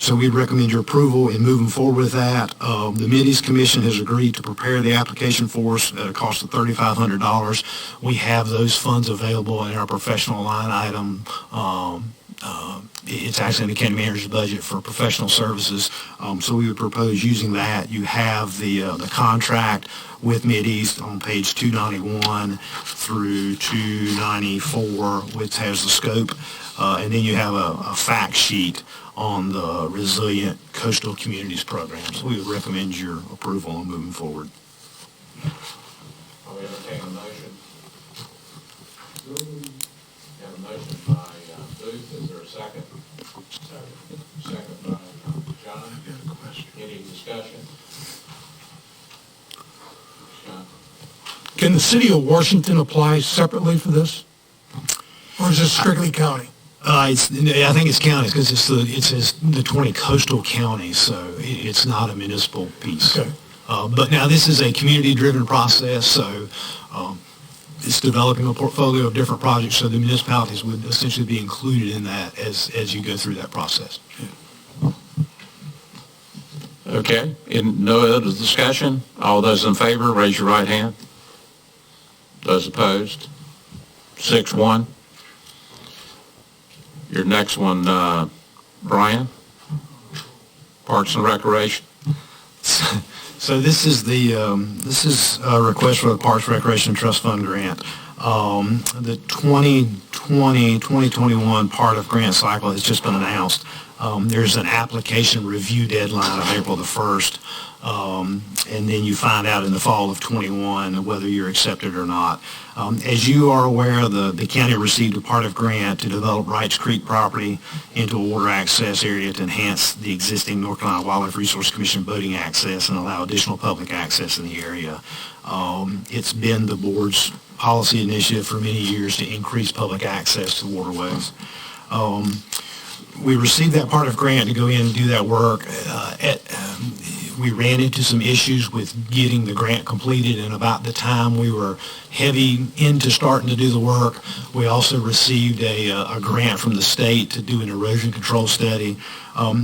So we'd recommend your approval in moving forward with that. The Middies Commission has agreed to prepare the application for us at a cost of $3,500. We have those funds available in our professional line item. It's actually in the county manager's budget for professional services. So we would propose using that. You have the contract with Mideast on page 291 through 294, which has the scope. And then you have a fact sheet on the Resilient Coastal Communities Program. So we would recommend your approval on moving forward. I'll entertain a motion. We have a motion by Booth. Is there a second? Second by John. Any discussion? John? Can the city of Washington apply separately for this? Or is this strictly county? I think it's counties because it's the 20 coastal counties, so it's not a municipal piece. Okay. But now this is a community-driven process, so it's developing a portfolio of different projects, so the municipalities would essentially be included in that as you go through that process. Okay, no other discussion? All those in favor, raise your right hand. Those opposed? 6-1. Your next one, Brian, Parks and Recreation. So this is a request for the Parks Recreation Trust Fund grant. The 2020-2021 part of grant cycle has just been announced. There's an application review deadline of April the 1st, and then you find out in the fall of 21 whether you're accepted or not. As you are aware, the county received a part of grant to develop Wrights Creek property into a water access area to enhance the existing North Carolina Wildlife Resource Commission boating access and allow additional public access in the area. It's been the board's policy initiative for many years to increase public access to waterways. We received that part of grant to go in and do that work. We ran into some issues with getting the grant completed, and about the time we were heavy into starting to do the work, we also received a grant from the state to do an erosion control study.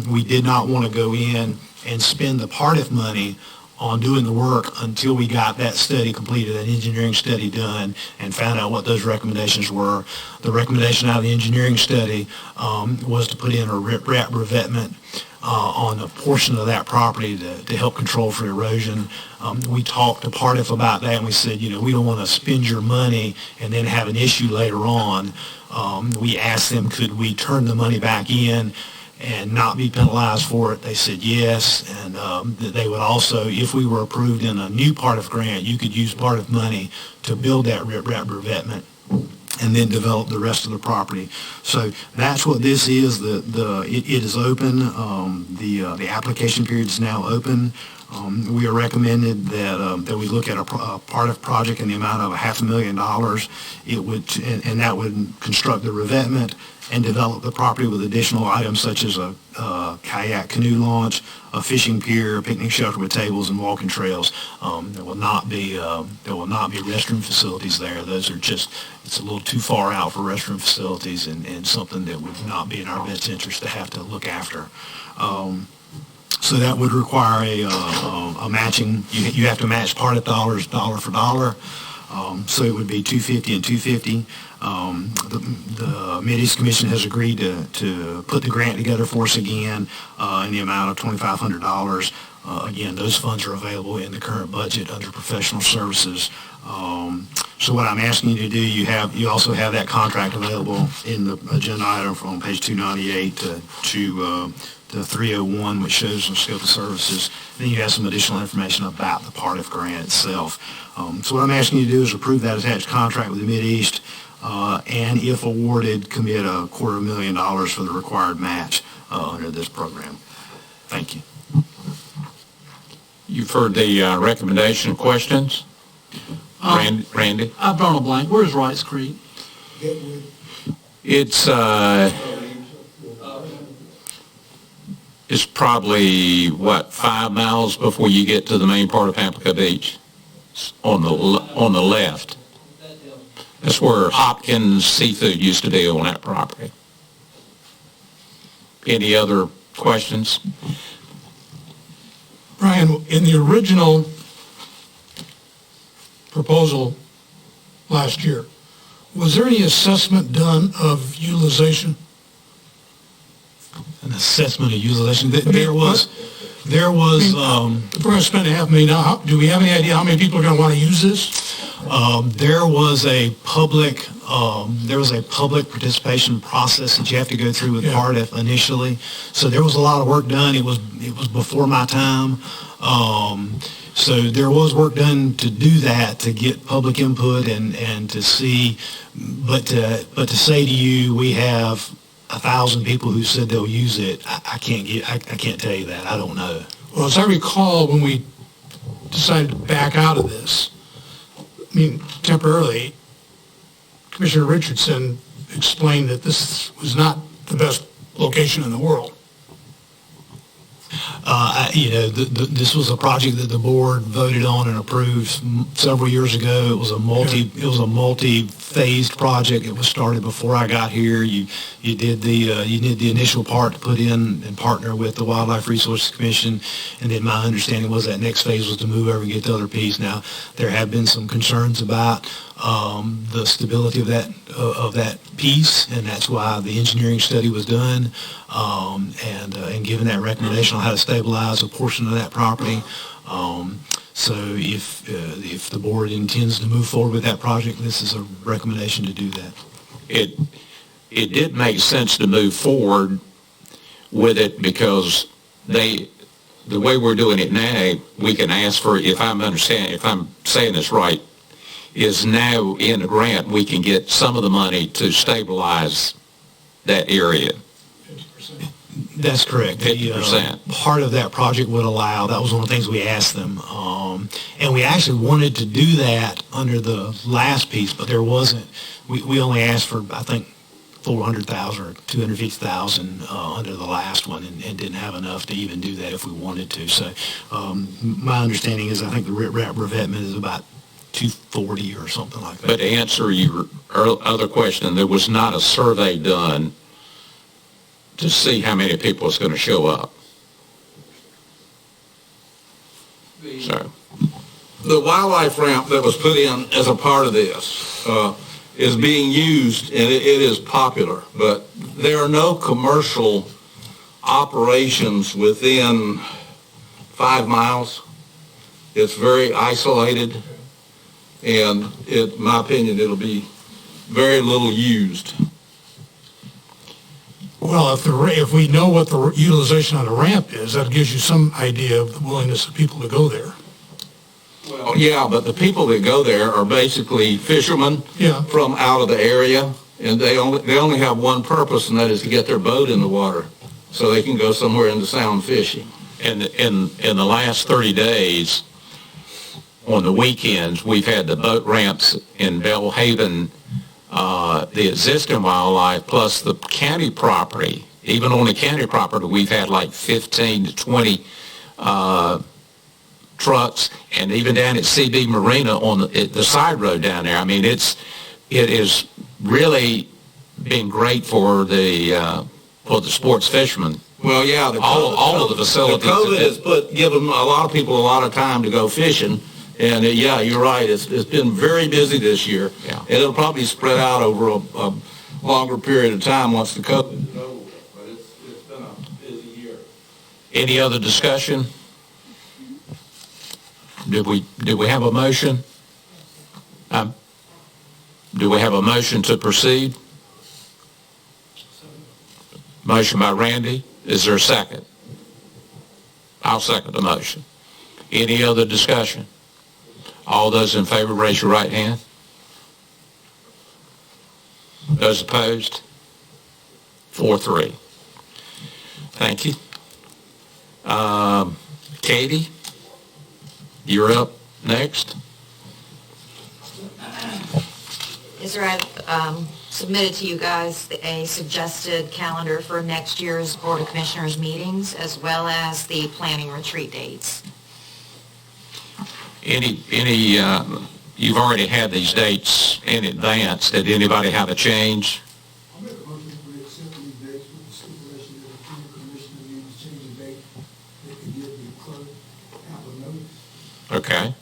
We did not want to go in and spend the part-if money on doing the work until we got that study completed, that engineering study done, and found out what those recommendations were. The recommendation out of the engineering study was to put in a riprap revetment on a portion of that property to help control for erosion. We talked to part-if about that, and we said, we don't want to spend your money and then have an issue later on. We asked them, could we turn the money back in and not be penalized for it? They said yes, and that they would also, if we were approved in a new part-if grant, you could use part-if money to build that riprap revetment and then develop the rest of the property. So that's what this is. It is open. The application period is now open. We are recommended that we look at a part-if project in the amount of $500,000. It would, and that would construct the revetment and develop the property with additional items such as a kayak canoe launch, a fishing pier, a picnic shelter with tables and walking trails. There will not be restroom facilities there. Those are just, it's a little too far out for restroom facilities, and something that would not be in our best interest to have to look after. So that would require a matching. You have to match part-if dollars dollar for dollar. So it would be $250 and $250. The Mid-East Commission has agreed to put the grant together for us again in the amount of $2,500. Again, those funds are available in the current budget under professional services. So what I'm asking you to do, you also have that contract available in the agenda item from page 298 to 301, which shows the scope of services. Then you have some additional information about the part-if grant itself. So what I'm asking you to do is approve that attached contract with the Mid-East, and if awarded, commit $250,000 for the required match under this program. Thank you. You've heard the recommendation. Questions? Randy? I've drawn a blank. Where's Wrights Creek? It's probably, 5 miles before you get to the main part of Pamplico Beach, on the left. That's where Hopkins Seafood used to be on that property. Any other questions? Brian, in the original proposal last year, was there any assessment done of utilization? An assessment of utilization. There was. If we're going to spend $500,000, do we have any idea how many people are going to want to use this? There was a public participation process that you have to go through with part-if initially. So there was a lot of work done. It was before my time. So there was work done to do that, to get public input and to see, but to say to you, we have 1,000 people who said they'll use it. I can't tell you that. I don't know. Well, as I recall, when we decided to back out of this, temporarily, Commissioner Richardson explained that this was not the best location in the world. This was a project that the board voted on and approved several years ago. It was a multi-phased project. It was started before I got here. You did the initial part to put in and partner with the Wildlife Resources Commission, and then my understanding was that next phase was to move over and get the other piece. Now, there have been some concerns about the stability of that piece, and that's why the engineering study was done, and given that recommendation on how to stabilize a portion of that property. So if the board intends to move forward with that project, this is a recommendation to do that. It did make sense to move forward with it because the way we're doing it now, we can ask for, if I'm saying this right, is now in the grant, we can get some of the money to stabilize that area. That's correct. 50%. Part of that project would allow, that was one of the things we asked them. And we actually wanted to do that under the last piece, but there wasn't, we only asked for, I think, $400,000 or $250,000 under the last one, and didn't have enough to even do that if we wanted to. So my understanding is I think the revetment is about $240 or something like that. But to answer your other question, there was not a survey done to see how many people is going to show up. So, The wildlife ramp that was put in as a part of this is being used, and it is popular, but there are no commercial operations within 5 miles. It's very isolated, and in my opinion, it'll be very little used. Well, if we know what the utilization on the ramp is, that gives you some idea of the willingness of people to go there. Well, yeah, but the people that go there are basically fishermen Yeah. from out of the area, and they only have one purpose, and that is to get their boat in the water so they can go somewhere into sound fishing. in the last 30 days, on the weekends, we've had the boat ramps in Bellhaven, the existing wildlife, plus the county property. Even on the county property, we've had like 15 to 20 trucks, and even down at CB Marina on the side road down there. I mean, it is really been great for the sports fishermen. Well, yeah, all of the facilities. The COVID has given a lot of people a lot of time to go fishing, and yeah, you're right. It's been very busy this year, and it'll probably spread out over a longer period of time once the COVID is over. But it's been a busy year. Any other discussion? Did we have a motion? Do we have a motion to proceed? Motion by Randy. Is there a second? I'll second the motion. Any other discussion? All those in favor, raise your right hand. Those opposed? 4-3. Thank you. Katie, you're up next. Is there, I've submitted to you guys a suggested calendar for next year's Board of Commissioners meetings, as well as the planning retreat dates. You've already had these dates in advance. Did anybody have a change? I'll make a motion that we accept these dates with the stipulation that if the commissioner needs to change the date, they can give the clerk ample notice. Okay.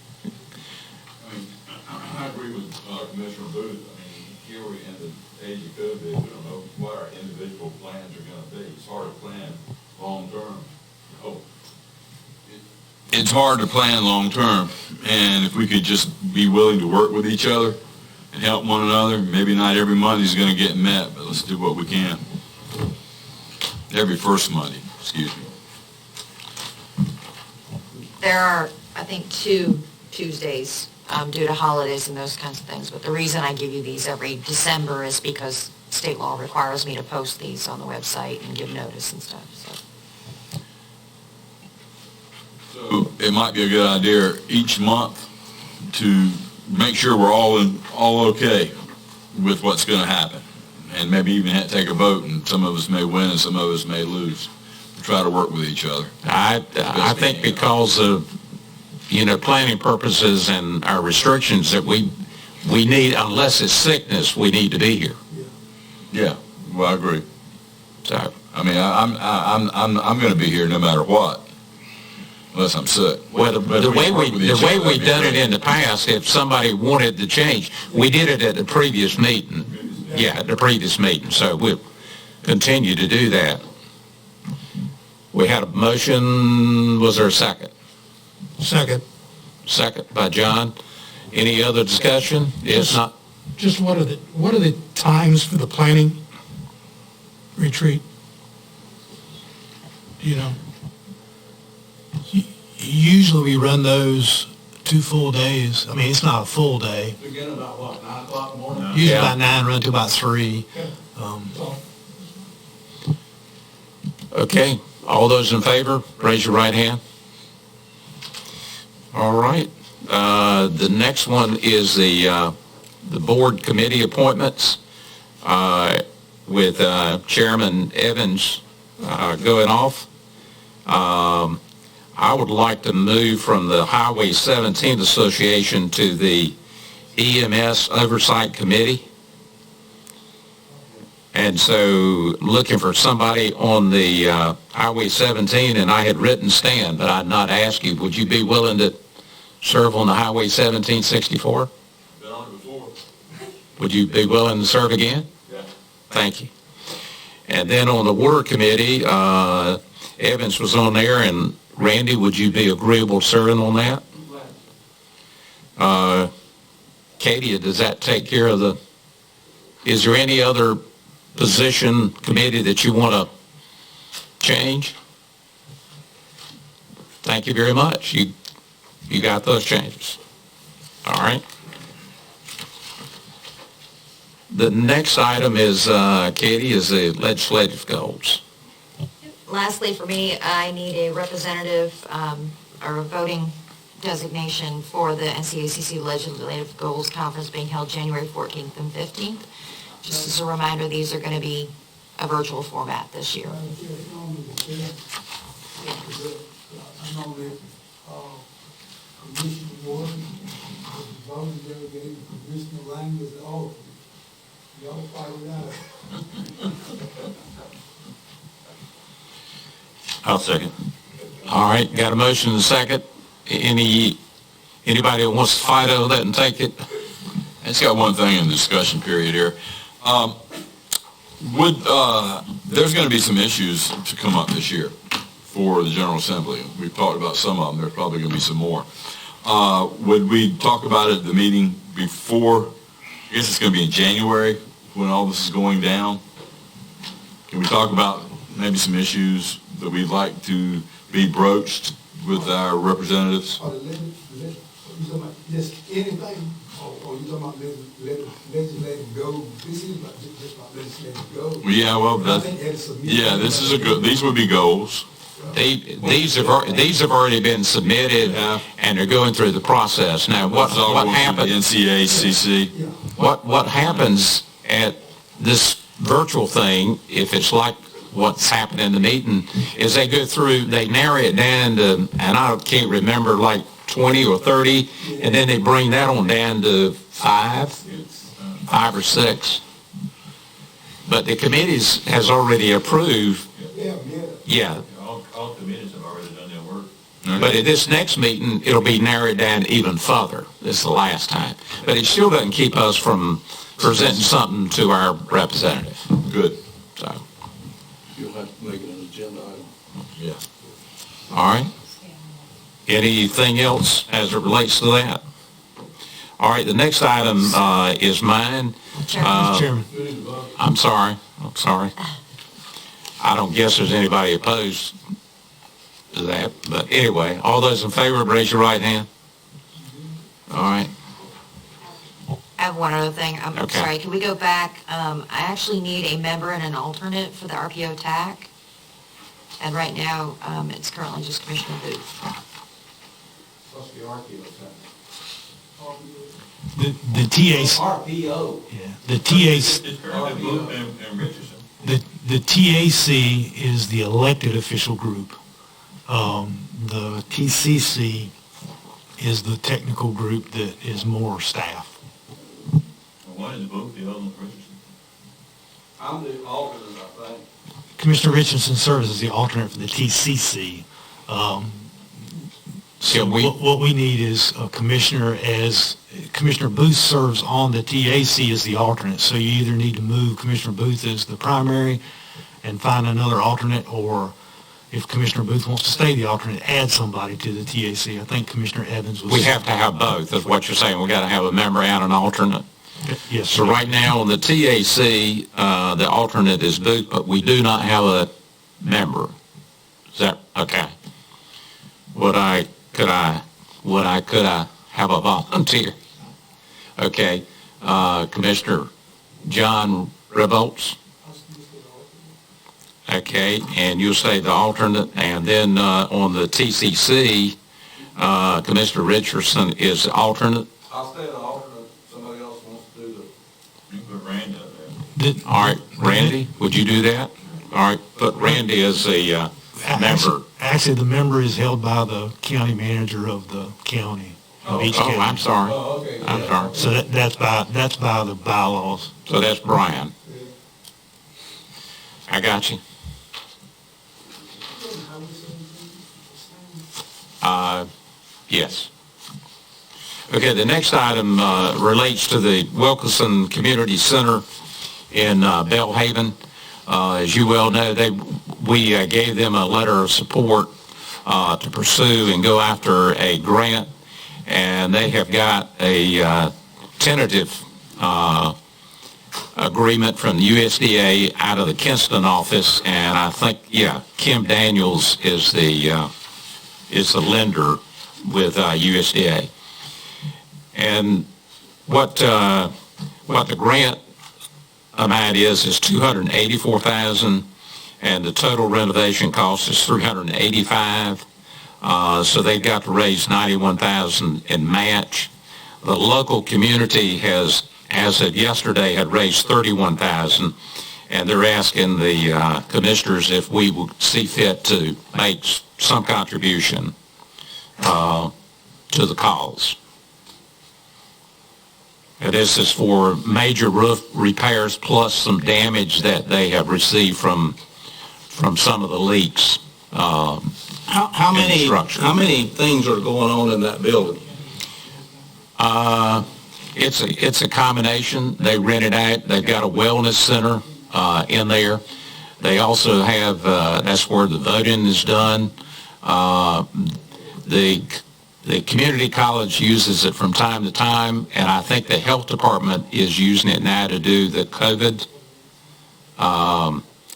I agree with Commissioner Booth. I mean, here we're in the age of COVID. We don't know what our individual plans are going to be. It's hard to plan long-term. It's hard to plan long-term, and if we could just be willing to work with each other and help one another, maybe not every Monday is going to get met, but let's do what we can. Every first Monday, excuse me. There are, I think, 2 Tuesdays due to holidays and those kinds of things, but the reason I give you these every December is because state law requires me to post these on the website and give notice and stuff, so. So it might be a good idea each month to make sure we're all okay with what's going to happen, and maybe even take a vote, and some of us may win and some of us may lose. try to work with each other. I think because of, planning purposes and our restrictions that we need, unless it's sickness, we need to be here. Yeah, well, I agree. So, I mean, I'm going to be here no matter what, unless I'm sick. well, the way we've done it in the past, if somebody wanted to change, we did it at the previous meeting. Yeah, at the previous meeting, so we'll continue to do that. We had a motion, was there a second? Second. Second by John. Any other discussion? If not, Just what are the times for the planning retreat? Do you know? Usually we run those 2 full days. I mean, it's not a full day. Begin about what, 9 o'clock in the morning? Usually about 9, run to about 3. okay. All those in favor, raise your right hand. All right. The next one is the board committee appointments with Chairman Evans going off. I would like to move from the Highway 17 Association to the EMS Oversight Committee. And so looking for somebody on the Highway 17, and I had written Stan, but I'd not asked you, would you be willing to serve on the Highway 1764? Been on it before. Would you be willing to serve again? Yeah. Thank you. And then on the Water Committee, Evans was on there, and Randy, would you be agreeable to serving on that? Katie, does that take care of is there any other position, committee that you want to change? Thank you very much. You got those changes. All right. The next item is, Katie, is the legislative goals. Lastly, for me, I need a representative or a voting designation for the NCACC Legislative Goals Conference being held January 14th and 15th. Just as a reminder, these are going to be a virtual format this year. I'll second. All right, got a motion and a second. Anybody that wants to fight over that and take it? I just got one thing in the discussion period here. There's going to be some issues to come up this year for the General Assembly. We've talked about some of them. There's probably going to be some more. Would we talk about it at the meeting before? I guess it's going to be in January when all this is going down. Can we talk about maybe some issues that we'd like to be broached with our representatives? Just anything, or you talking about legislative goals? This is just about legislative goals. Yeah, well, this is these would be goals. These have already been submitted, and they're going through the process. Now, what happens? NCACC. What happens at this virtual thing, if it's like what's happened in the meeting, is they go through, they narrow it down to, and I can't remember, like 20 or 30, and then they bring that on down to 5 or 6. But the committees has already approved. Yeah. All committees have already done their work. But at this next meeting, it'll be narrowed down even further. This is the last time. But it still doesn't keep us from presenting something to our representative. Good. So, You'll have to make it an agenda item. yeah. All right. Anything else as it relates to that? All right, the next item is mine. Chairman. I'm sorry. I don't guess there's anybody opposed to that. But anyway, all those in favor, raise your right hand. All right. I have one other thing. I'm Okay. sorry, can we go back? I actually need a member and an alternate for the RPO TAC. And right now, it's currently just Commissioner Booth. What's the RPO time? The TAC. RPO. Yeah, the TAC. It's currently Booth and Richardson. The TAC is the elected official group. The TCC is the technical group that is more staff. One is both, the other one's Richardson. I'm the alternate, I think. Commissioner Richardson serves as the alternate for the TCC. So what we need is a commissioner, as Commissioner Booth serves on the TAC as the alternate. So you either need to move Commissioner Booth as the primary and find another alternate, or if Commissioner Booth wants to stay the alternate, add somebody to the TAC. I think Commissioner Evans was... We have to have both, is what you're saying. We got to have a member and an alternate. Yes. So right now on the TAC, the alternate is Booth, but we do not have a member. Is that okay? Could I have a volunteer? Okay, Commissioner John Revolts. Okay, and you'll say the alternate, and then on the TCC, Commissioner Richardson is the alternate. I'll stay the alternate, somebody else wants to do the... You put Randy up there. All right, Randy, would you do that? All right, put Randy as a member. Actually, the member is held by the county manager of the county, of each county. I'm sorry. okay. I'm sorry. So that's by the bylaws. So that's Brian. I got you. Yes. Okay, the next item relates to the Wilkinson Community Center in Belhaven. As you well know, we gave them a letter of support to pursue and go after a grant, and they have got a tentative agreement from the USDA out of the Kinston office, and I think, Kim Daniels is the lender with USDA. And what the grant amount is $284,000, and the total renovation cost is $385,000. So they've got to raise $91,000 in match. The local community has, as of yesterday, had raised $31,000, and they're asking the commissioners if we would see fit to make some contribution to the cause. And this is for major roof repairs plus some damage that they have received from some of the leaks. How many things are going on in that building? It's a combination. They rent it out. They've got a wellness center in there. They also have, that's where the voting is done. The community college uses it from time to time, and I think the health department is using it now to do the COVID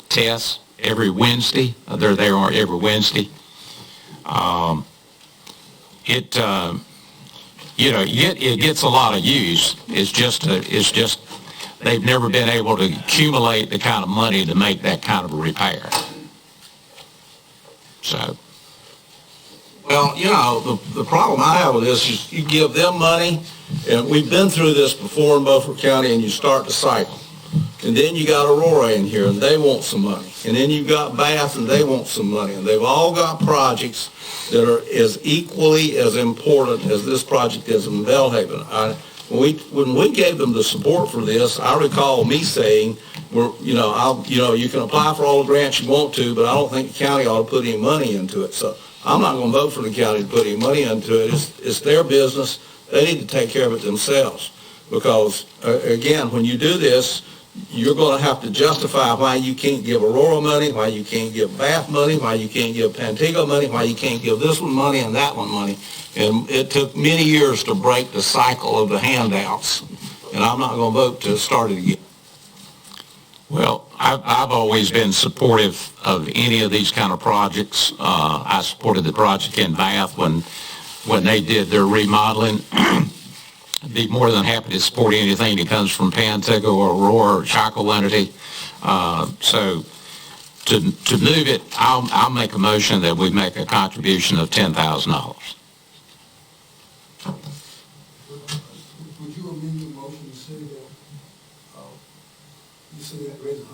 tests every Wednesday. They're there every Wednesday. It gets a lot of use. It's just they've never been able to accumulate the kind of money to make that kind of a repair. So. Well, the problem I have with this is you give them money, and we've been through this before in Beaufort County, and you start the cycle. And then you got Aurora in here, and they want some money. And then you've got Bath, and they want some money. And they've all got projects that are as equally as important as this project is in Belhaven. When we gave them the support for this, I recall me saying, you can apply for all the grants you want to, but I don't think the county ought to put any money into it. So I'm not going to vote for the county to put any money into it. It's their business. They need to take care of it themselves. Because, again, when you do this, you're going to have to justify why you can't give Aurora money, why you can't give Bath money, why you can't give Pantego money, why you can't give this one money and that one money. And it took many years to break the cycle of the handouts. And I'm not going to vote to start it again. Well, I've always been supportive of any of these kind of projects. I supported the project in Bath when they did their remodeling. I'd be more than happy to support anything that comes from Pantego or Aurora or Chocowinity. So to move it, I'll make a motion that we make a contribution of $10,000. Would you amend your motion to say that, you say that raise $100,000?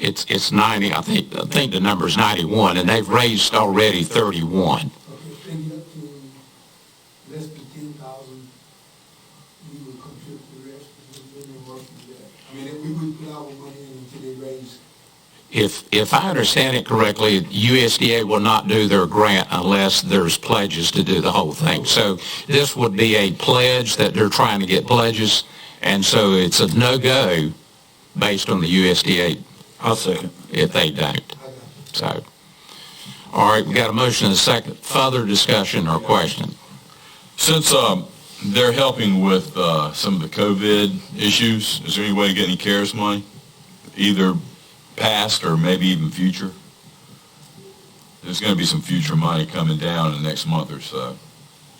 It's 90, I think the number's 91, and they've raised already 31. Okay, bring it up to less than 10,000, we would contribute the rest, and then they work with that. I mean, we would put our money in until they raise. If I understand it correctly, USDA will not do their grant unless there's pledges to do the whole thing. So this would be a pledge that they're trying to get pledges, and so it's a no-go based on the USDA. I'll second. If they don't. So, all right, we got a motion and a second. Further discussion or question? Since they're helping with some of the COVID issues, is there any way to get any CARES money, either past or maybe even future? There's going to be some future money coming down in the next month or so.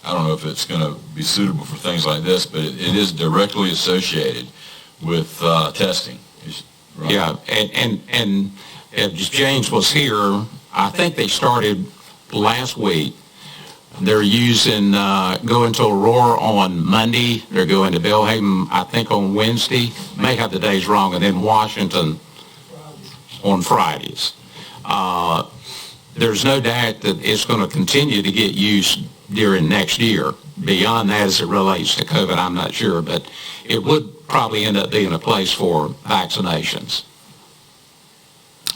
I don't know if it's going to be suitable for things like this, but it is directly associated with testing. Right. Yeah, and if James was here, I think they started last week. They're using, going to Aurora on Monday. They're going to Belhaven, I think, on Wednesday. May have the days wrong, and then Washington on Fridays. There's no doubt that it's going to continue to get used during next year. Beyond that, as it relates to COVID, I'm not sure, but it would probably end up being a place for vaccinations.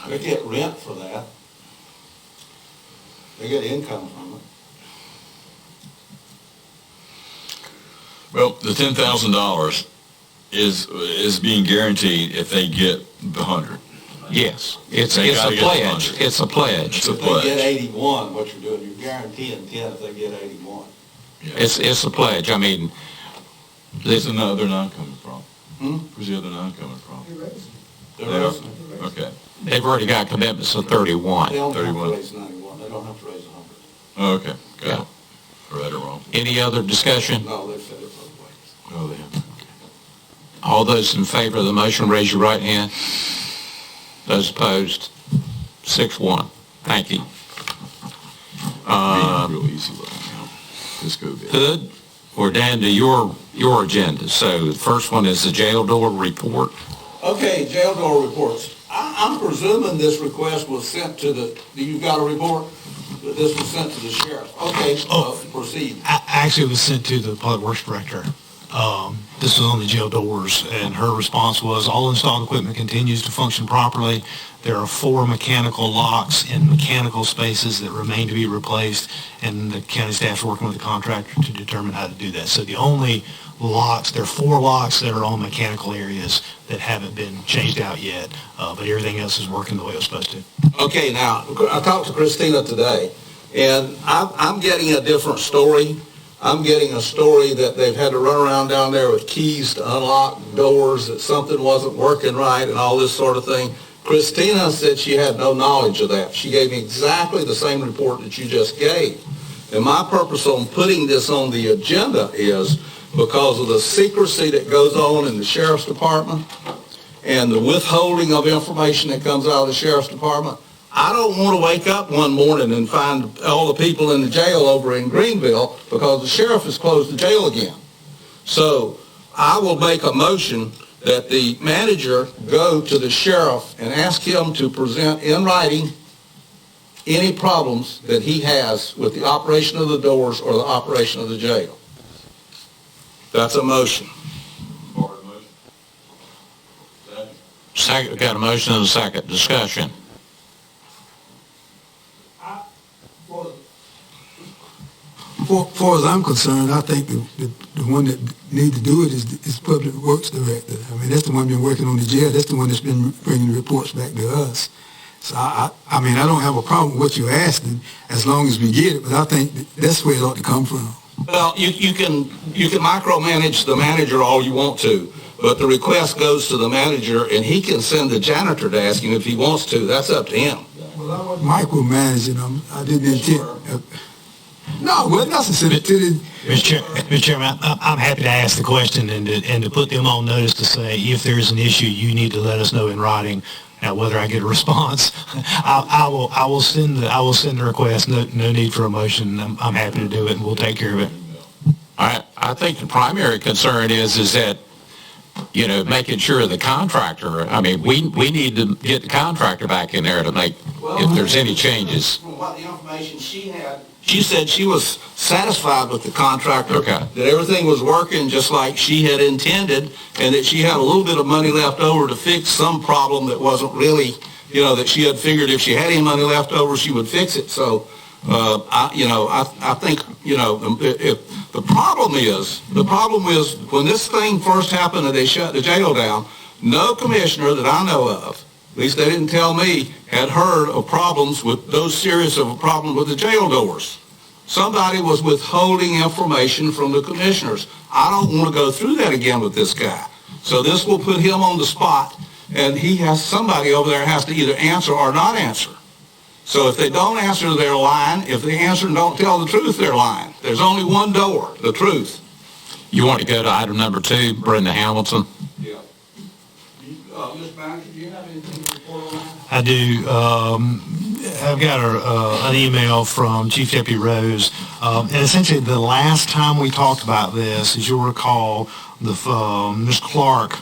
They get rent for that. They get income from it. Well, the $10,000 is being guaranteed if they get the 100. Yes, it's a pledge. It's a pledge. It's a If pledge. they get 81, what you're doing, you're guaranteeing 10 if they get 81. It's a pledge. I mean, Where's the other 9 coming from? Where's the other 9 coming from? They're They are? raising it. Okay. they've already got commitments of 31. They don't have to 31. raise 91, they don't have to raise 100. Oh, okay, got it. Right or wrong? Any other discussion? No, they've said it both ways. Oh, they have. All those in favor of the motion, raise your right hand. Those opposed, 6-1. Thank you. Real easy looking now. Just go get it. Hood, we're down to your agenda. So the first one is the jail door report. Okay, jail door reports. I'm presuming this request was sent to the, you've got a report? That this was sent to the sheriff. Okay, proceed. Actually, it was sent to the Public Works Director. This was on the jail doors, and her response was, all installed equipment continues to function properly. There are 4 mechanical locks in mechanical spaces that remain to be replaced, and the county staff's working with the contractor to determine how to do that. So the only locks, there are 4 locks that are on mechanical areas that haven't been changed out yet, but everything else is working the way it was supposed to. Okay, now, I talked to Christina today, and I'm getting a different story. I'm getting a story that they've had to run around down there with keys to unlock doors, that something wasn't working right and all this sort of thing. Christina said she had no knowledge of that. She gave me exactly the same report that you just gave. And my purpose on putting this on the agenda is because of the secrecy that goes on in the sheriff's department and the withholding of information that comes out of the sheriff's department. I don't want to wake up one morning and find all the people in the jail over in Greenville because the sheriff has closed the jail again. So I will make a motion that the manager go to the sheriff and ask him to present in writing any problems that he has with the operation of the doors or the operation of the jail. That's a motion. Second, got a motion and a second. Discussion. For far as I'm concerned, I think the one that needs to do it is Public Works Director. I mean, that's the one been working on the jail. That's the one that's been bringing the reports back to us. So I mean, I don't have a problem with what you're asking as long as we get it, but I think that's where it ought to come from. Well, you can micromanage the manager all you want to, but the request goes to the manager, and he can send the janitor to ask him if he wants to. That's up to him. Well, I wasn't micromanaging them. I didn't intend. No, it wasn't necessary to the. Mr. Chairman, I'm happy to ask the question and to put them on notice to say if there is an issue, you need to let us know in writing. Now, whether I get a response, I will send the request. No need for a motion. I'm happy to do it, and we'll take care of it. I think the primary concern is that making sure the contractor, I mean, we need to get the contractor back in there to make, if there's any changes. From what the information she had, she said she was satisfied with the contractor. Okay. That everything was working just like she had intended, and that she had a little bit of money left over to fix some problem that wasn't really, that she had figured if she had any money left over, she would fix it. So, I think, if the problem is when this thing first happened and they shut the jail down, no commissioner that I know of, at least they didn't tell me, had heard of problems with those serious of a problem with the jail doors. Somebody was withholding information from the commissioners. I don't want to go through that again with this guy. So this will put him on the spot, and somebody over there has to either answer or not answer. So if they don't answer, they're lying. If they answer and don't tell the truth, they're lying. There's only one door, the truth. You want to go to item number 2, Brenda Hamilton? Yeah. Mr. Manager, do you have anything to report on that? I do. I've got an email from Chief Deputy Rose, and essentially the last time we talked about this, as you'll recall, Ms. Clark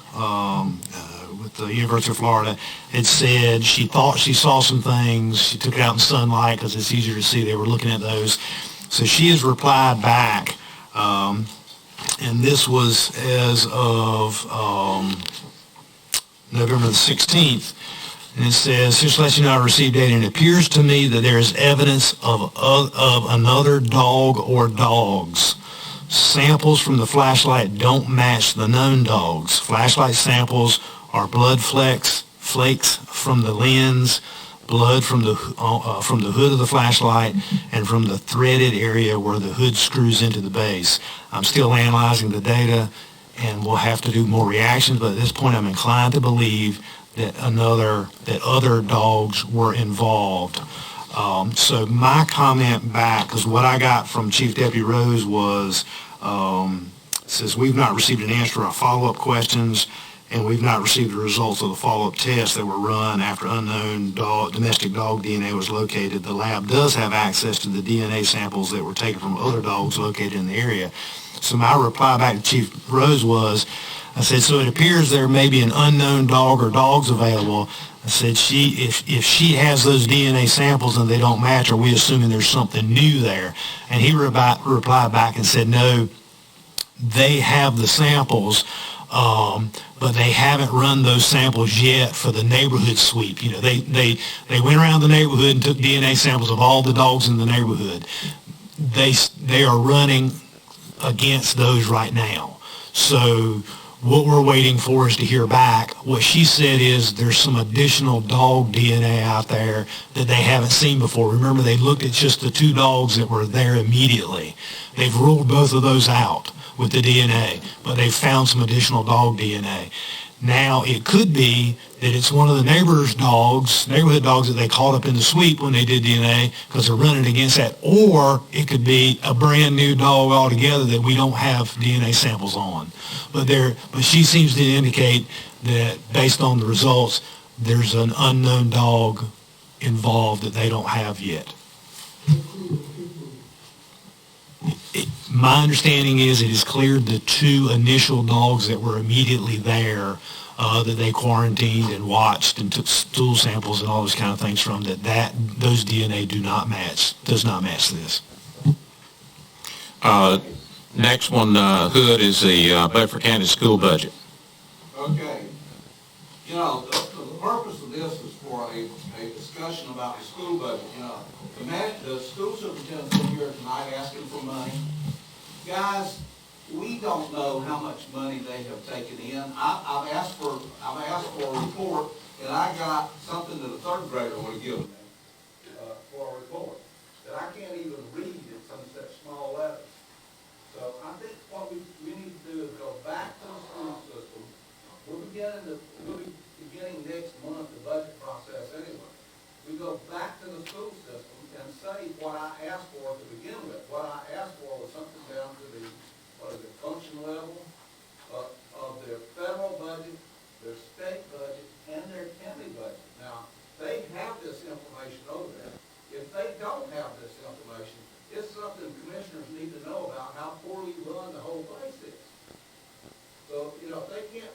with the University of Florida had said she thought she saw some things. She took it out in sunlight because it's easier to see. They were looking at those. So she has replied back, and this was as of November the 16th. And it says, just to let you know, I received data, and it appears to me that there is evidence of another dog or dogs. Samples from the flashlight don't match the known dogs. Flashlight samples are blood flakes from the lens, blood from the hood of the flashlight, and from the threaded area where the hood screws into the base. I'm still analyzing the data, and we'll have to do more reactions, but at this point I'm inclined to believe that other dogs were involved. So my comment back, because what I got from Chief Deputy Rose was, says we've not received an answer to our follow-up questions, and we've not received the results of the follow-up tests that were run after unknown domestic dog DNA was located. The lab does have access to the DNA samples that were taken from other dogs located in the area. So my reply back to Chief Rose was, I said, so it appears there may be an unknown dog or dogs available. I said, if she has those DNA samples and they don't match, are we assuming there's something new there? And he replied back and said, no, they have the samples, but they haven't run those samples yet for the neighborhood sweep. They went around the neighborhood and took DNA samples of all the dogs in the neighborhood. They are running against those right now. So what we're waiting for is to hear back. What she said is there's some additional dog DNA out there that they haven't seen before. Remember, they looked at just the 2 dogs that were there immediately. They've ruled both of those out with the DNA, but they've found some additional dog DNA. Now, it could be that it's one of the neighborhood dogs that they caught up in the sweep when they did DNA because they're running against that, or it could be a brand new dog altogether that we don't have DNA samples on. But she seems to indicate that based on the results, there's an unknown dog involved that they don't have yet. My understanding is it has cleared the 2 initial dogs that were immediately there that they quarantined and watched and took stool samples and all those kind of things from, those DNA does not match this. Next one, Hood, is the Beaufort County school budget. Okay. The purpose of this is for a discussion about the school budget. The school superintendent's in here tonight asking for money. Guys, we don't know how much money they have taken in. I've asked for a report, and I got something that a 3rd grader would have given me for a report that I can't even read in such small letters. So I think what we need to do is go back to the school system. We'll be beginning next month the budget process anyway. We go back to the school system and say what I asked for to begin with. What I asked for was something down to the function level of their federal budget, their state budget, and their county budget. Now, they have this information over there. If they don't have this information, it's something commissioners need to know about how poorly run the whole place is. So, if they can't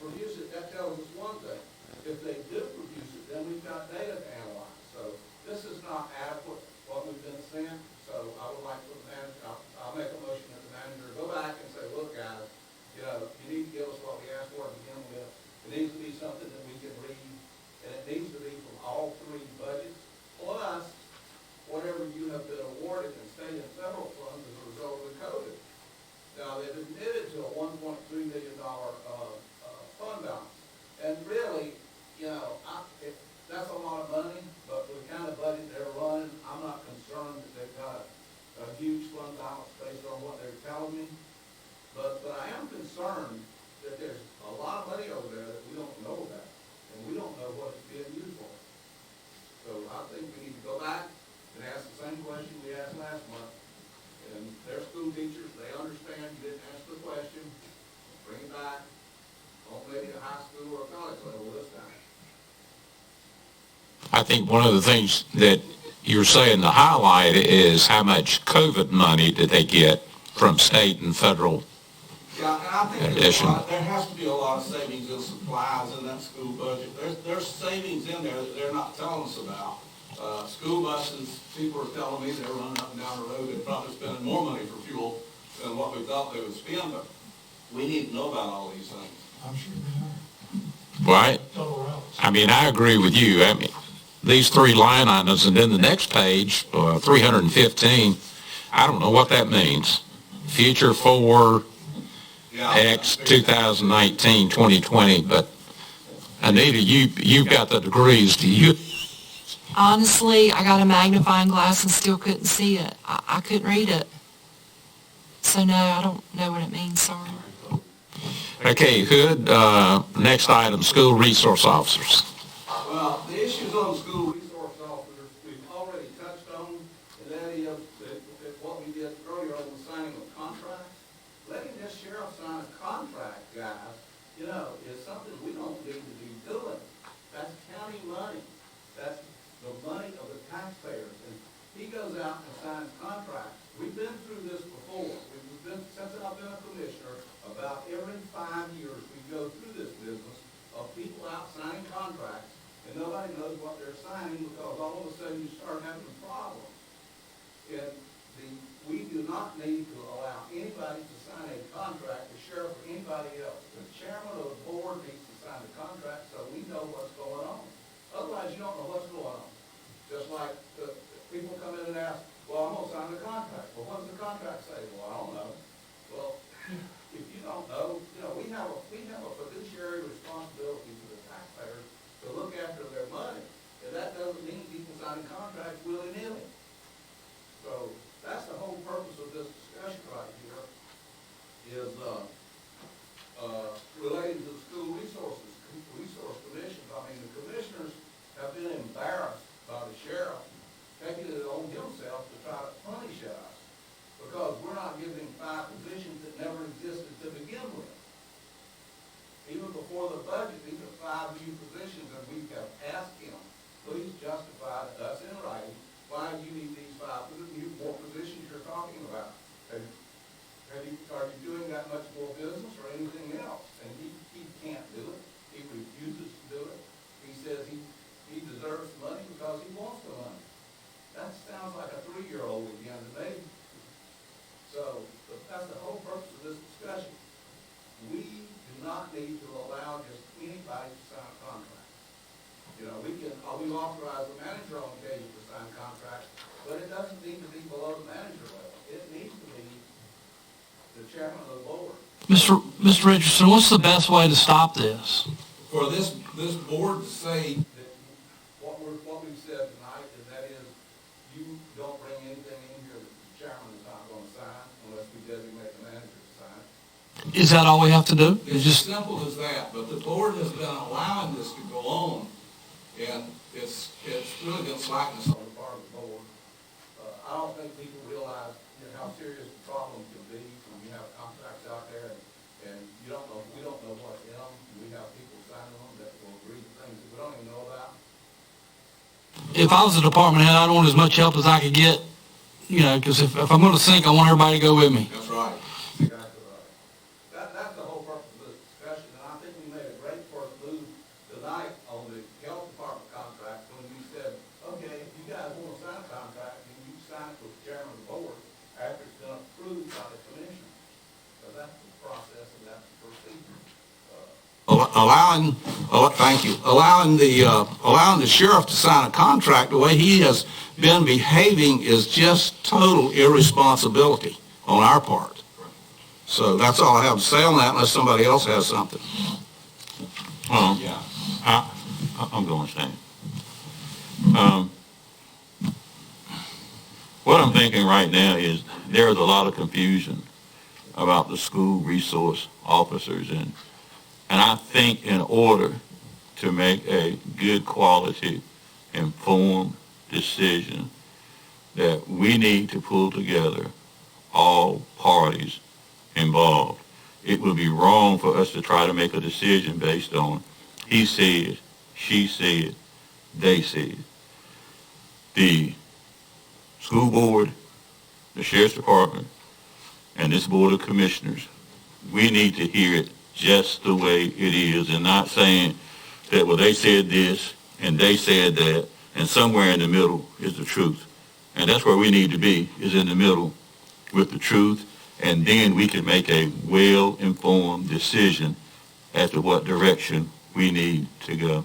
got data to analyze. So this is not adequate, what we've been sent. So I would like for the manager, I'll make a motion that the manager go back and say, look, guys, you know, you need to give us what we asked for to begin with. It needs to be something that we can read, and it needs to be from all three budgets, plus whatever you have been awarded in state and federal funds as a result of the COVID. Now, they've admitted to a $1.3 million fund balance. And really, you know, that's a lot of money, but with the kind of budget they're running, I'm not concerned that they've got a huge fund balance based on what they're telling me. But I am concerned that there's a lot of money over there that we don't know about, and we don't know what it's being used for. So I think we need to go back and ask the same question we asked last month. And they're school teachers, they understand you didn't ask the question, bring it back, on maybe a high school or a college level this time. I think one of the things that you're saying to highlight is how much COVID money did they get from state and federal. Yeah, and I think there has to be a lot of savings in supplies in that school budget. There's savings in there that they're not telling us about. School buses, people are telling me they're running up and down the road and probably spending more money for fuel than what we thought they would spend, but we need to know about all these things. I'm sure they Right? I mean, I agree with you. I mean, these three line items, and then the next page, 315, I don't know what that means. Future for X 2019, 2020, but Anita, you've got the degrees. Do you? Honestly, I got a magnifying glass and still couldn't see it. I couldn't read it. So no, I don't know what it means, sorry. Okay, Hood, next item, school resource officers. Well, the issues on school resource officers, we've already touched on, and that is that what we did earlier on the signing of contracts. Letting this sheriff sign a contract, guys, you know, is something we don't need to be doing. That's county money. That's the money of the taxpayers. And he goes out and signs contracts. We've been through this before. We've been, since I've been a commissioner, about every 5 years we go through this business of people out signing contracts, and nobody knows what they're signing because all of a sudden you start having problems. And we do not need to allow anybody to sign a contract, the sheriff or anybody else. The chairman of the board needs to sign the contract so we know what's going on. Otherwise, you don't know what's going on. Just like the people come in and ask, well, I'm going to sign the contract. Well, what does the contract say? Well, I don't know. Well, if you don't know, you know, we have a fiduciary responsibility to the taxpayers to look after their money. And that doesn't mean people signing contracts willy-nilly. So that's the whole purpose of this discussion right here is relating to the school resource commissions. I mean, the commissioners have been embarrassed by the sheriff taking it on himself to try to punish us because we're not giving 5 positions that never existed to begin with. Even before the budget, these are 5 new positions, and we have asked him, please justify to us in writing why you need these 5 more positions you're talking about. Are you doing that much more business or anything else? And he can't do it. He refuses to do it. He says he deserves the money because he wants the money. That sounds like a 3-year-old again to me. So that's the whole purpose of this discussion. We do not need to allow just anybody to sign a contract. You know, we authorize the manager on occasion to sign contracts, but it doesn't need to be below the manager level. It needs to be the chairman of the board. Mr. Richardson, what's the best way to stop this? For this board to say That what we've said tonight, and that is, you don't bring anything in here that the chairman is not going to sign unless we designate the manager to sign. Is that all we have to do? it's as simple as that, but the board has been allowing this to go on, and it's really been slackness on the part of the board. I don't think people realize how serious the problem can be when you have contracts out there, and we don't know what's in them. We have people signing them that will agree to things that we don't even know about. If I was a department head, I'd want as much help as I could get, you know, because if I'm going to sink, I want everybody to go with me. That's right. Exactly right. That's the whole purpose of this discussion, and I think we made a great first move tonight on the health department contract. allowing the sheriff to sign a contract the way he has been behaving is just total irresponsibility on our part. So that's all I have to say on that, unless somebody else has something. Yeah, I'm going to say. What I'm thinking right now is there's a lot of confusion about the school resource officers, and I think in order to make a good quality, informed decision, that we need to pull together all parties involved. It would be wrong for us to try to make a decision based on he said, she said, they said. The school board, the sheriff's department, and this board of commissioners, we need to hear it just the way it is, and not saying that, well, they said this and they said that, and somewhere in the middle is the truth. And that's where we need to be, is in the middle with the truth, and then we can make a well-informed decision as to what direction we need to go.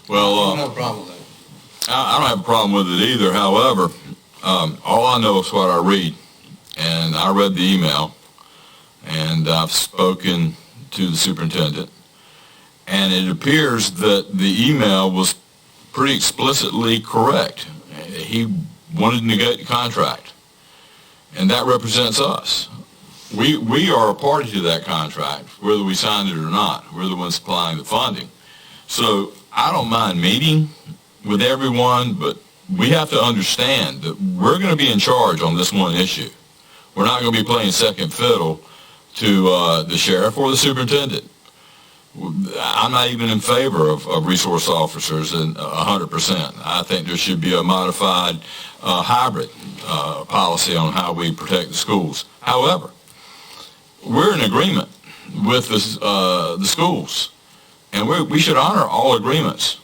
Well, I don't have a problem with that. I don't have a problem with it either. However, all I know is what I read. And I read the email, and I've spoken to the superintendent. And it appears that the email was pretty explicitly correct. He wanted to negate the contract. And that represents us. We are a party to that contract, whether we signed it or not. We're the ones supplying the funding. So I don't mind meeting with everyone, but we have to understand that we're going to be in charge on this one issue. We're not going to be playing second fiddle to the sheriff or the superintendent. I'm not even in favor of resource officers 100%. I think there should be a modified hybrid policy on how we protect the schools. However, we're in agreement with the schools, and we should honor all agreements,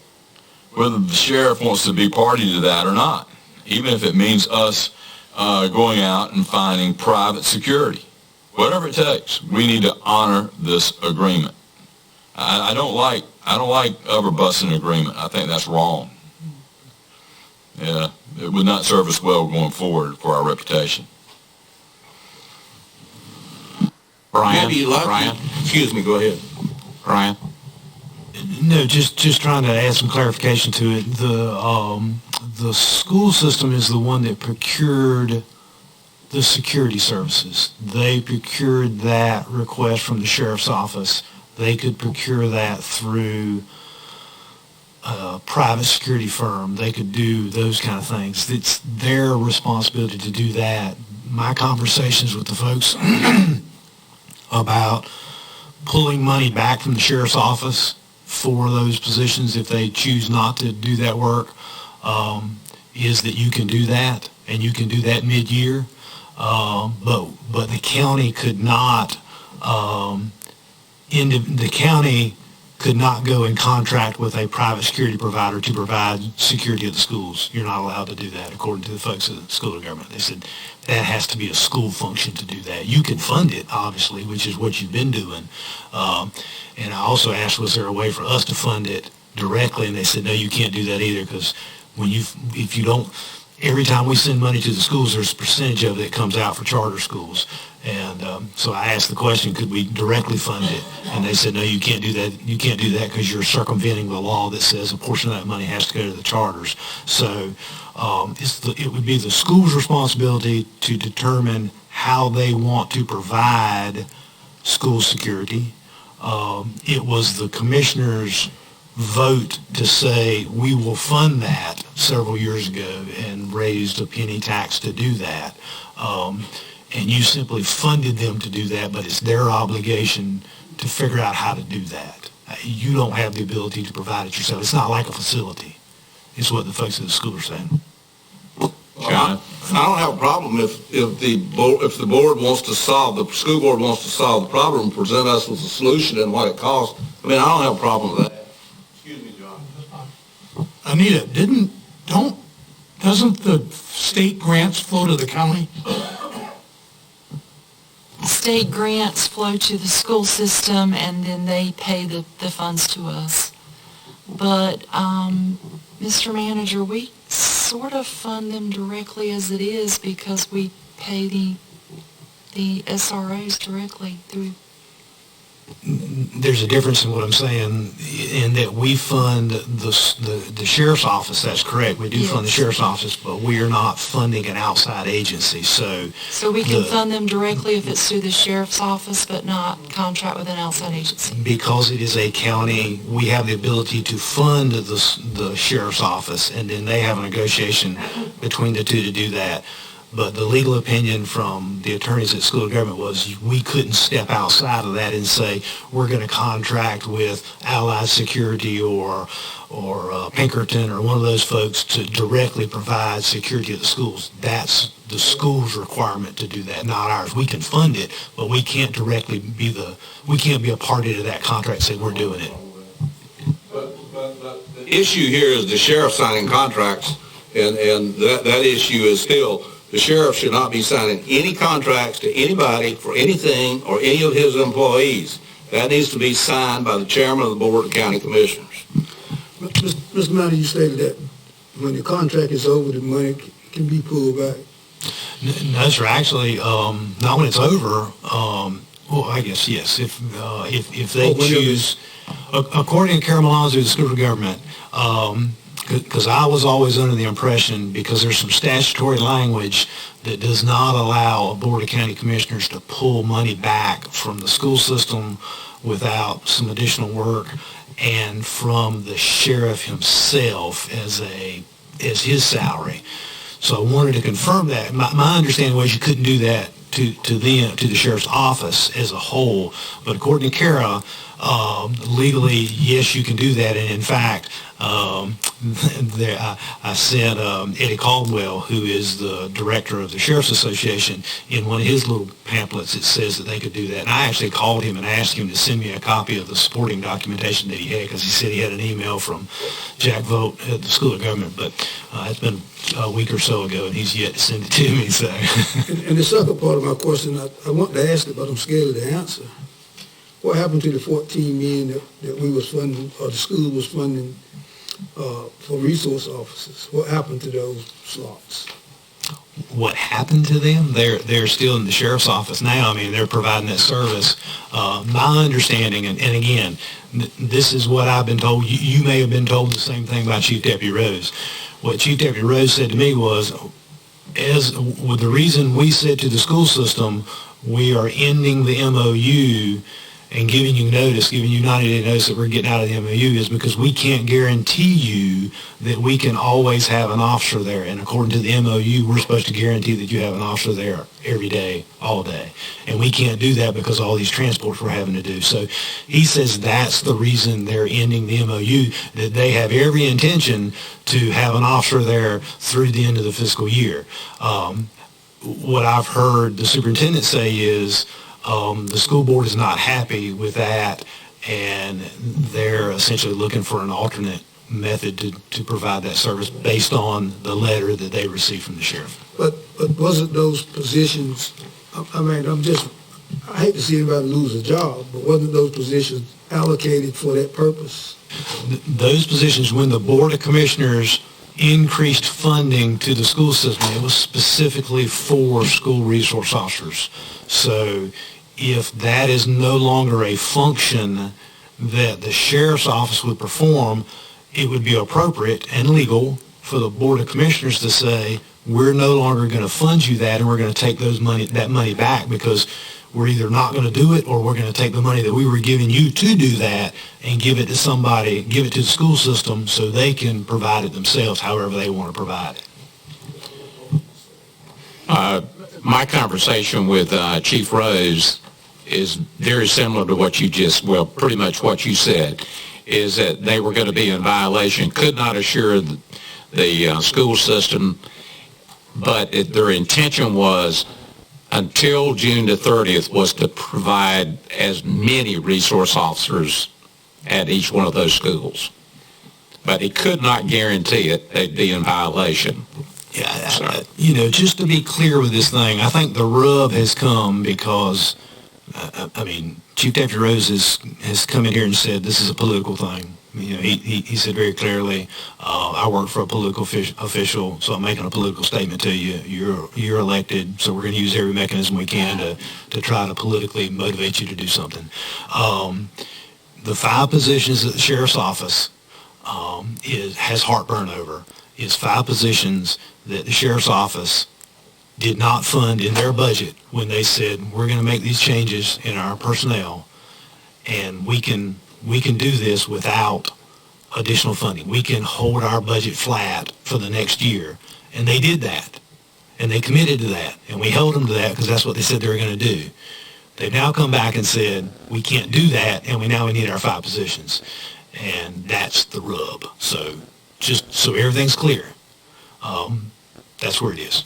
whether the sheriff wants to be party to that or not, even if it means us going out and finding private security. Whatever it takes, we need to honor this agreement. I don't like overbusting an agreement. I think that's wrong. Yeah, it would not serve us well going forward for our reputation. Brian? Excuse me, go ahead. Brian? No, just trying to add some clarification to it. The school system is the one that procured the security services. They procured that request from the sheriff's office. They could procure that through a private security firm. They could do those kind of things. It's their responsibility to do that. My conversations with the folks about pulling money back from the sheriff's office for those positions if they choose not to do that work is that you can do that, and you can do that mid-year. But the county could not the county could not go and contract with a private security provider to provide security at the schools. You're not allowed to do that, according to the folks at the school government. They said that has to be a school function to do that. You can fund it, obviously, which is what you've been doing. And I also asked, was there a way for us to fund it directly? And they said, no, you can't do that either, because if you don't, every time we send money to the schools, there's a percentage of it that comes out for charter schools. And so I asked the question, could we directly fund it? And they said, no, you can't do that. You can't do that because you're circumventing the law that says a portion of that money has to go to the charters. So it would be the school's responsibility to determine how they want to provide school security. It was the commissioner's vote to say we will fund that several years ago and raised a penny tax to do that. And you simply funded them to do that, but it's their obligation to figure out how to do that. You don't have the ability to provide it yourself. It's not like a facility. It's what the folks at the school are saying. I don't have a problem if the board wants to solve, the school board wants to solve the problem and present us with a solution and what it costs. I mean, I don't have a problem with that. Excuse me, John. Anita, doesn't the state grants flow to the county? state grants flow to the school system, and then they pay the funds to us. But, Mr. Manager, we sort of fund them directly as it is because we pay the SROs directly through. There's a difference in what I'm saying, in that we fund the sheriff's office. That's correct. We do fund the sheriff's office, but we are not funding an outside agency. So we can fund them directly if it's through the sheriff's office, but not contract with an outside agency. Because it is a county, we have the ability to fund the sheriff's office, and then they have a negotiation between the two to do that. But the legal opinion from the attorneys at School of Government was we couldn't step outside of that and say we're going to contract with Allied Security or Pinkerton or one of those folks to directly provide security at the schools. That's the school's requirement to do that, not ours. We can fund it, but we can't directly we can't be a party to that contract and say we're doing it. But the issue here is the sheriff signing contracts, and that issue is still, the sheriff should not be signing any contracts to anybody for anything or any of his employees. That needs to be signed by the chairman of the Board of County Commissioners. Mr. Manager, you stated that when the contract is over, the money can be pulled back. No, sir. Actually, not when it's over. Well, I guess yes. If they choose, according to Carol Malonzo, the School of Government, because I was always under the impression, because there's some statutory language that does not allow a Board of County Commissioners to pull money back from the school system without some additional work, and from the sheriff himself as his salary. So I wanted to confirm that. My understanding was you couldn't do that to the sheriff's office as a whole, but according to Kara, legally, yes, you can do that. And in fact, I sent Eddie Caldwell, who is the director of the Sheriff's Association, in one of his little pamphlets, it says that they could do that. And I actually called him and asked him to send me a copy of the supporting documentation that he had, because he said he had an email from Jack Vogt at the School of Government, but it's been a week or so ago, and he's yet to send it to me. So. And the second part of my question, I want to ask it, but I'm scared of the answer. What happened to the 14 million that we was funding, or the school was funding for resource officers? What happened to those slots? What happened to them? They're still in the sheriff's office now. I mean, they're providing that service. My understanding, and again, this is what I've been told. You may have been told the same thing about Chief Deputy Rose. What Chief Deputy Rose said to me was, with the reason we said to the school system, we are ending the MOU and giving you 90-day notice that we're getting out of the MOU, is because we can't guarantee you that we can always have an officer there. And according to the MOU, we're supposed to guarantee that you have an officer there every day, all day. And we can't do that because of all these transports we're having to do. So he says that's the reason they're ending the MOU, that they have every intention to have an officer there through the end of the fiscal year. What I've heard the superintendent say is, the school board is not happy with that, and they're essentially looking for an alternate method to provide that service based on the letter that they received from the sheriff. But wasn't those positions, I mean, I hate to see anybody lose a job, but wasn't those positions allocated for that purpose? Those positions, when the Board of Commissioners increased funding to the school system, it was specifically for school resource officers. So if that is no longer a function that the sheriff's office would perform, it would be appropriate and legal for the Board of Commissioners to say, we're no longer going to fund you that, and we're going to take that money back, because we're either not going to do it, or we're going to take the money that we were giving you to do that and give it to somebody, give it to the school system so they can provide it themselves however they want to provide it. My conversation with Chief Rose is very similar to what you pretty much what you said, is that they were going to be in violation, could not assure the school system, but their intention was, until June the 30th, was to provide as many resource officers at each one of those schools. But he could not guarantee it. They'd be in violation. Yeah, just to be clear with this thing, I think the rub has come because, Chief Deputy Rose has come in here and said this is a political thing. He said very clearly, I work for a political official, so I'm making a political statement to you. You're elected, so we're going to use every mechanism we can to try to politically motivate you to do something. The 5 positions at the sheriff's office has heartburn over. Is 5 positions that the sheriff's office did not fund in their budget when they said, we're going to make these changes in our personnel, and we can do this without additional funding. We can hold our budget flat for the next year. And they did that. And they committed to that. And we held them to that because that's what they said they were going to do. They've now come back and said, we can't do that, and we need our 5 positions. And that's the rub. So just so everything's clear, that's where it is.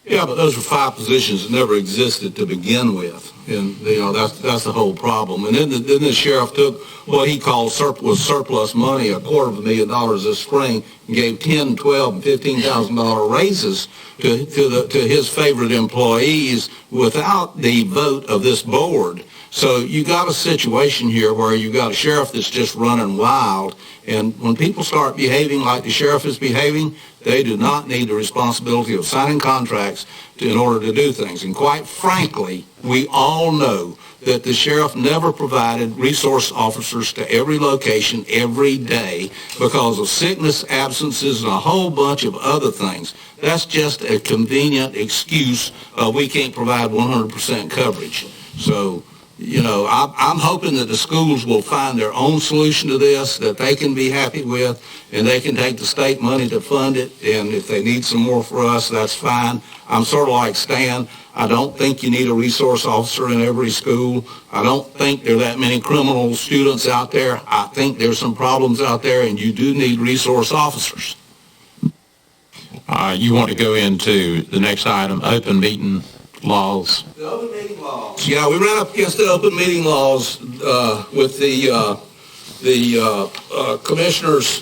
Yeah, but those were 5 positions that never existed to begin with. And, that's the whole problem. And then the sheriff took what he called surplus money, $250,000 this spring, and gave $10,000, $12,000, and $15,000 raises to his favorite employees without the vote of this board. So you got a situation here where you got a sheriff that's just running wild. And when people start behaving like the sheriff is behaving, they do not need the responsibility of signing contracts in order to do things. And quite frankly, we all know that the sheriff never provided resource officers to every location every day because of sickness, absences, and a whole bunch of other things. That's just a convenient excuse. We can't provide 100% coverage. So, I'm hoping that the schools will find their own solution to this that they can be happy with, and they can take the state money to fund it, and if they need some more for us, that's fine. I'm sort of like Stan. I don't think you need a resource officer in every school. I don't think there are that many criminal students out there. I think there's some problems out there, and you do need resource officers. You want to go into the next item, open meeting laws? The open meeting laws. Yeah, we ran up against the open meeting laws with the commissioners'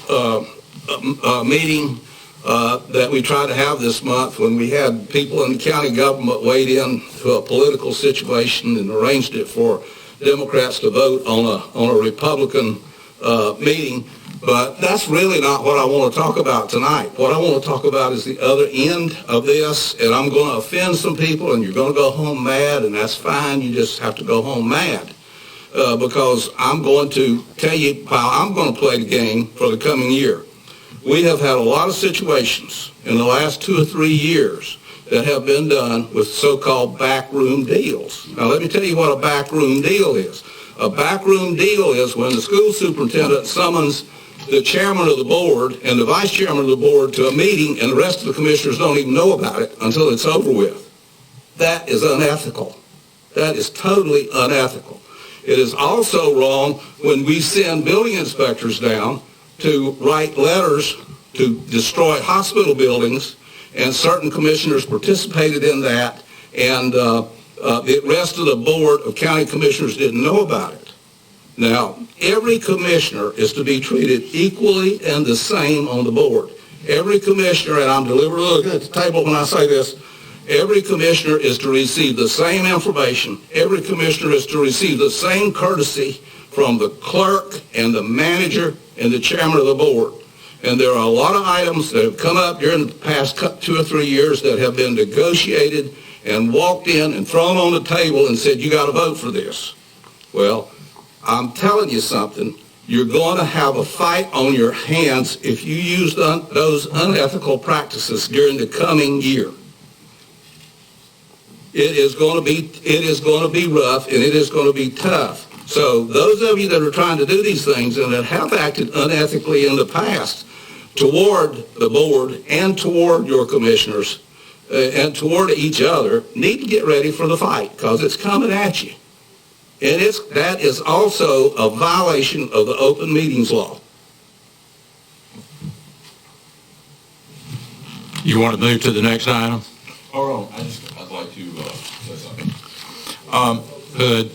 meeting that we tried to have this month when we had people in the county government weighed in to a political situation and arranged it for Democrats to vote on a Republican meeting. But that's really not what I want to talk about tonight. What I want to talk about is the other end of this, and I'm going to offend some people, and you're going to go home mad, and that's fine. You just have to go home mad because I'm going to tell you how I'm going to play the game for the coming year. We have had a lot of situations in the last 2 or 3 years that have been done with so-called backroom deals. Now, let me tell you what a backroom deal is. A backroom deal is when the school superintendent summons the chairman of the board and the vice chairman of the board to a meeting, and the rest of the commissioners don't even know about it until it's over with. That is unethical. That is totally unethical. It is also wrong when we send building inspectors down to write letters to destroy hospital buildings, and certain commissioners participated in that, and the rest of the board of county commissioners didn't know about it. Now, every commissioner is to be treated equally and the same on the board. Every commissioner, and I'm deliberately looking at the table when I say this, every commissioner is to receive the same information. Every commissioner is to receive the same courtesy from the clerk and the manager and the chairman of the board. And there are a lot of items that have come up during the past 2 or 3 years that have been negotiated and walked in and thrown on the table and said, you got to vote for this. Well, I'm telling you something. You're going to have a fight on your hands if you use those unethical practices during the coming year. It is going to be rough, and it is going to be tough. So those of you that are trying to do these things and that have acted unethically in the past toward the board and toward your commissioners and toward each other need to get ready for the fight because it's coming at you. And that is also a violation of the open meetings law. You want to move to the next item? Hold on, I'd like to say something. Hood,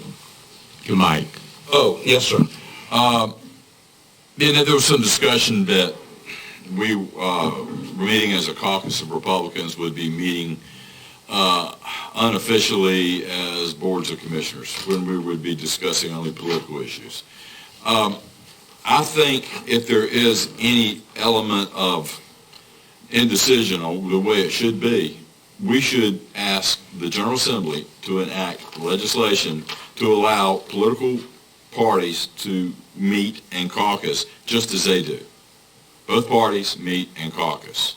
your mic. Oh, yes, sir. There was some discussion that we, meeting as a caucus of Republicans, would be meeting unofficially as boards of commissioners when we would be discussing only political issues. I think if there is any element of indecision on the way it should be, we should ask the General Assembly to enact legislation to allow political parties to meet and caucus just as they do. Both parties meet and caucus.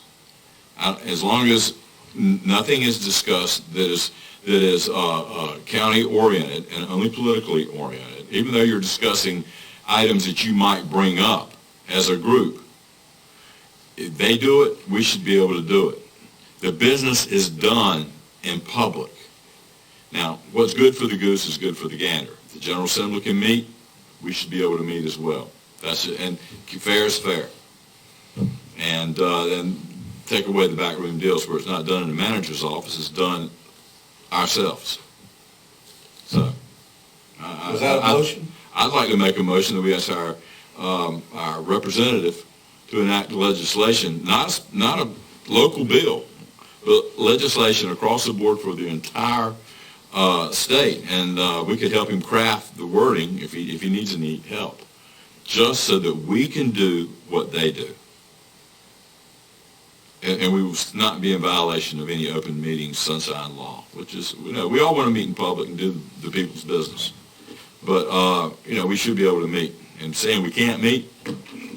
As long as nothing is discussed that is county oriented and only politically oriented, even though you're discussing items that you might bring up as a group, if they do it, we should be able to do it. The business is done in public. Now, what's good for the goose is good for the gander. If the General Assembly can meet, we should be able to meet as well. That's it. And fair is fair. And then take away the backroom deals where it's not done in the manager's office, it's done ourselves. So, Is that a motion? I'd like to make a motion that we ask our representative to enact legislation, not a local bill, but legislation across the board for the entire state. And we could help him craft the wording if he needs any help, just so that we can do what they do. And we will not be in violation of any open meetings sunshine law, which is, we all want to meet in public and do the people's business. But, we should be able to meet. And saying we can't meet,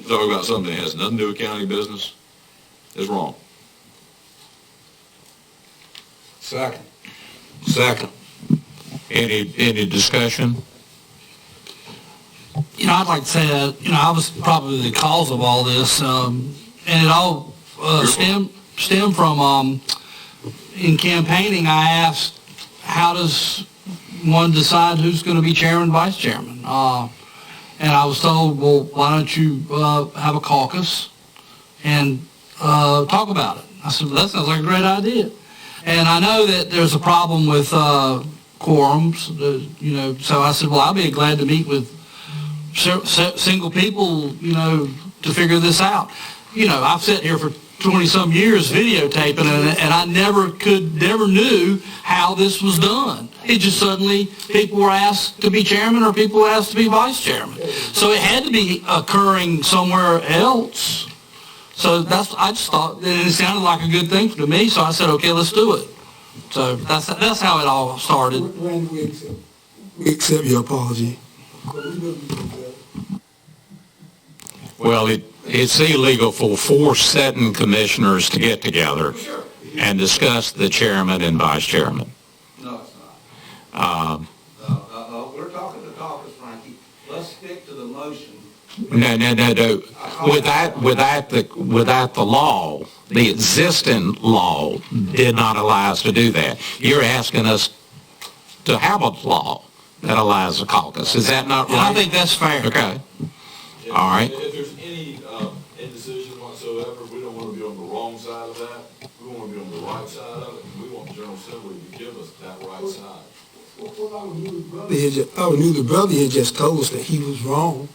talk about something that has nothing to do with county business, is wrong. Second. Any discussion? I'd like to say that, I was probably the cause of all this, and it all stemmed from, in campaigning, I asked, how does one decide who's going to be chairman, vice chairman? And I was told, well, why don't you have a caucus and talk about it? I said, well, that sounds like a great idea. And I know that there's a problem with quorums, so I said, well, I'll be glad to meet with single people, to figure this out. I've sat here for 20-some years videotaping, and I never knew how this was done. It just suddenly, people were asked to be chairman or people were asked to be vice chairman. So it had to be occurring somewhere else. So I just thought that it sounded like a good thing to me, so I said, okay, let's do it. So that's how it all started. Randy, we accept your apology. Well, it's illegal for 4 sitting commissioners to get together and discuss the chairman and vice chairman. No, it's not. We're talking to caucus, Frankie. Let's stick to the motion. No. Without the law, the existing law did not allow us to do that. You're asking us to have a law that allows a caucus. Is that not right? I think that's fair. Okay. All right. If there's any indecision whatsoever, we don't want to be on the wrong side of that. We want to be on the right side of it, and we want the General Assembly to give us that right side. I knew the brother had just told us that he was wrong.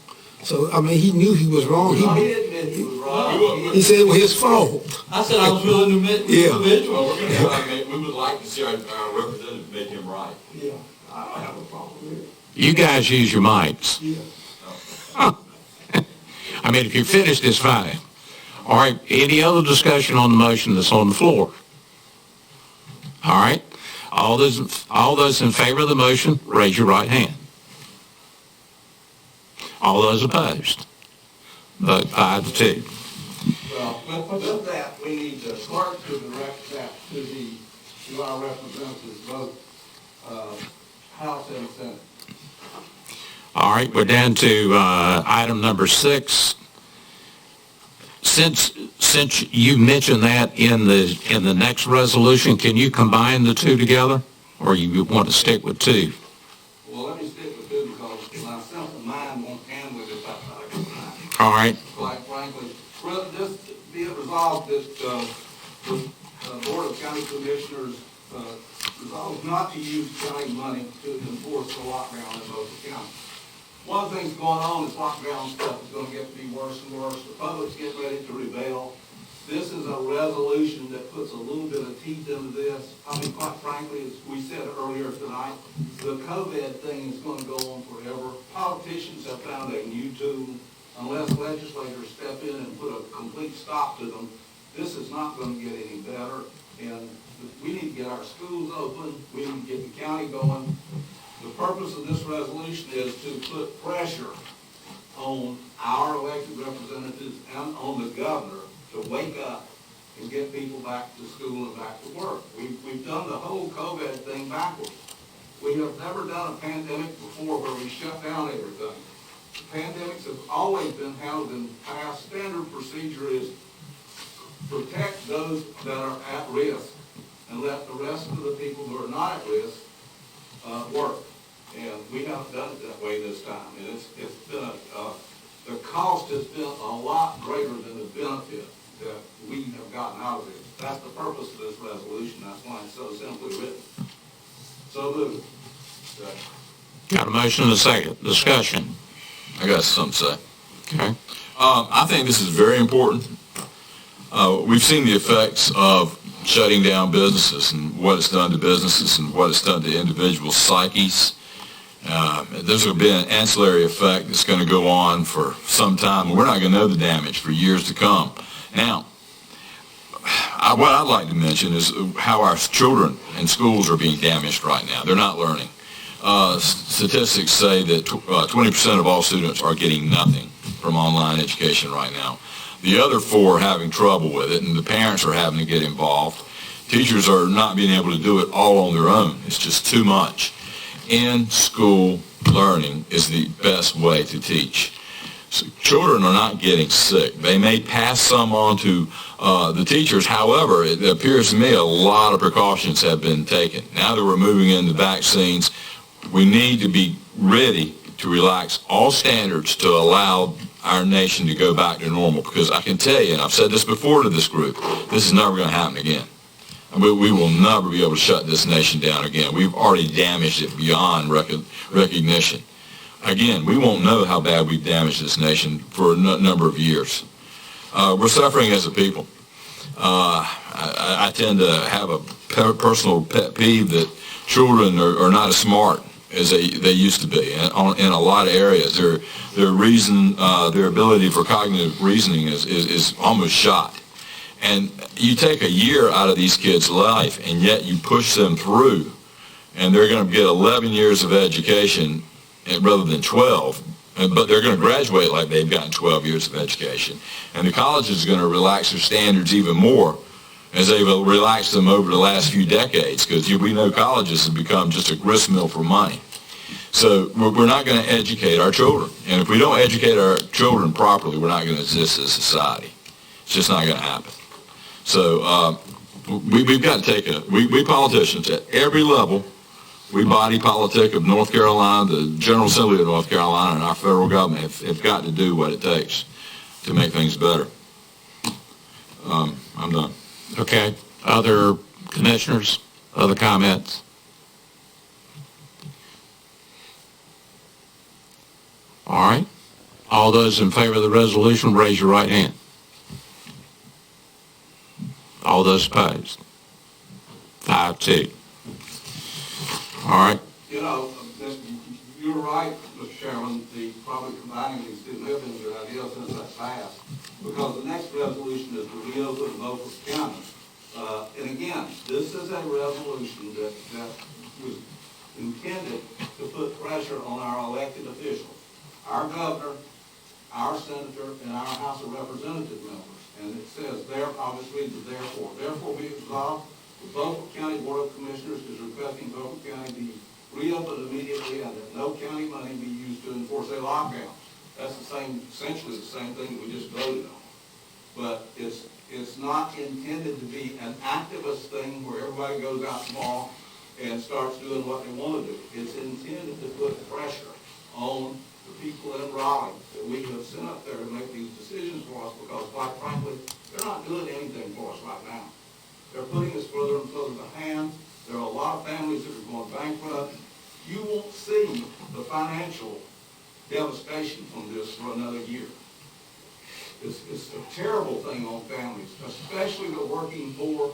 So, he knew he was wrong. He didn't admit he was wrong. He said it was his fault. I said I was willing to admit individual. We would like to see our representative make him right. Yeah, I don't have a problem with it. You guys use your mics. Yeah. If you're finished, it's fine. All right, any other discussion on the motion that's on the floor? All right, all those in favor of the motion, raise your right hand. All those opposed? Vote 5-2. Well, with that, we need the clerk to direct that to our representatives, both House and Senate. All right, we're down to item number 6. Since you mentioned that in the next resolution, can you combine the two together, or you want to stick with 2? Well, let me stick with 2 because my simple mind won't handle it if I try to combine. All right. Quite frankly, just be it resolved that the Board of County Commissioners resolves not to use county money to enforce the lockdown in both counties. One of the things going on is lockdown stuff is going to get to be worse and worse. The public's getting ready to rebel. This is a resolution that puts a little bit of teeth into this. I mean, quite frankly, as we said earlier tonight, the COVID thing is going to go on forever. Politicians have found a new tool. Unless legislators step in and put a complete stop to them, this is not going to get any better. And we need to get our schools open. We need to get the county going. The purpose of this resolution is to put pressure on our elected representatives and on the governor to wake up and get people back to school and back to work. We've done the whole COVID thing backwards. We have never done a pandemic before where we shut down everything. Pandemics have always been handled in the past. Standard procedure is protect those that are at risk and let the rest of the people who are not at risk work. And we haven't done it that way this time. And it's been the cost has been a lot greater than the benefit that we have gotten out of this. That's the purpose of this resolution. That's why it's so simply written. So moved. Got a motion and a second. Discussion. I got something to say. Okay. I think this is very important. We've seen the effects of shutting down businesses and what it's done to businesses and what it's done to individual psyches. There's going to be an ancillary effect that's going to go on for some time, and we're not going to know the damage for years to come. Now, what I'd like to mention is how our children in schools are being damaged right now. They're not learning. Statistics say that 20% of all students are getting nothing from online education right now. The other 4 are having trouble with it, and the parents are having to get involved. Teachers are not being able to do it all on their own. It's just too much. In-school learning is the best way to teach. So children are not getting sick. They may pass some on to the teachers. However, it appears to me a lot of precautions have been taken. Now that we're moving into vaccines, we need to be ready to relax all standards to allow our nation to go back to normal. Because I can tell you, and I've said this before to this group, this is never going to happen again. We will never be able to shut this nation down again. We've already damaged it beyond recognition. Again, we won't know how bad we've damaged this nation for a number of years. We're suffering as a people. I tend to have a personal pet peeve that children are not as smart as they used to be in a lot of areas. Their ability for cognitive reasoning is almost shot. And you take a year out of these kids' life, and yet you push them through, and they're going to get 11 years of education rather than 12, but they're going to graduate like they've gotten 12 years of education. And the colleges are going to relax their standards even more as they've relaxed them over the last few decades, because we know colleges have become just a grist mill for money. So we're not going to educate our children. And if we don't educate our children properly, we're not going to exist as a society. It's just not going to happen. So we've got to take we politicians at every level, we body politic of North Carolina, the General Assembly of North Carolina, and our federal government have got to do what it takes to make things better. I'm done. Okay. Other commissioners? Other comments? All right. All those in favor of the resolution, raise your right hand. All those opposed? 5-2. All right. You know, you're right, Mr. Chairman, probably combining these two have been a good idea since that's passed, because the next resolution is to reopen Beaufort County. And again, this is a resolution that was intended to put pressure on our elected officials, our governor, our senator, and our House of Representative members. And it says there, obviously, the therefore. Therefore, be resolved, the Beaufort County Board of Commissioners is requesting Beaufort County be reopened immediately and that no county money be used to enforce a lockdown. That's essentially the same thing that we just voted on. But it's not intended to be an activist thing where everybody goes out tomorrow and starts doing what they want to do. It's intended to put pressure on the people in Raleigh that we have sent up there to make these decisions for us, because quite frankly, they're not doing anything for us right now. They're putting us further and further behind. There are a lot of families that are going bankrupt. You won't see the financial devastation from this for another year. it's a terrible thing on families, especially the working poor,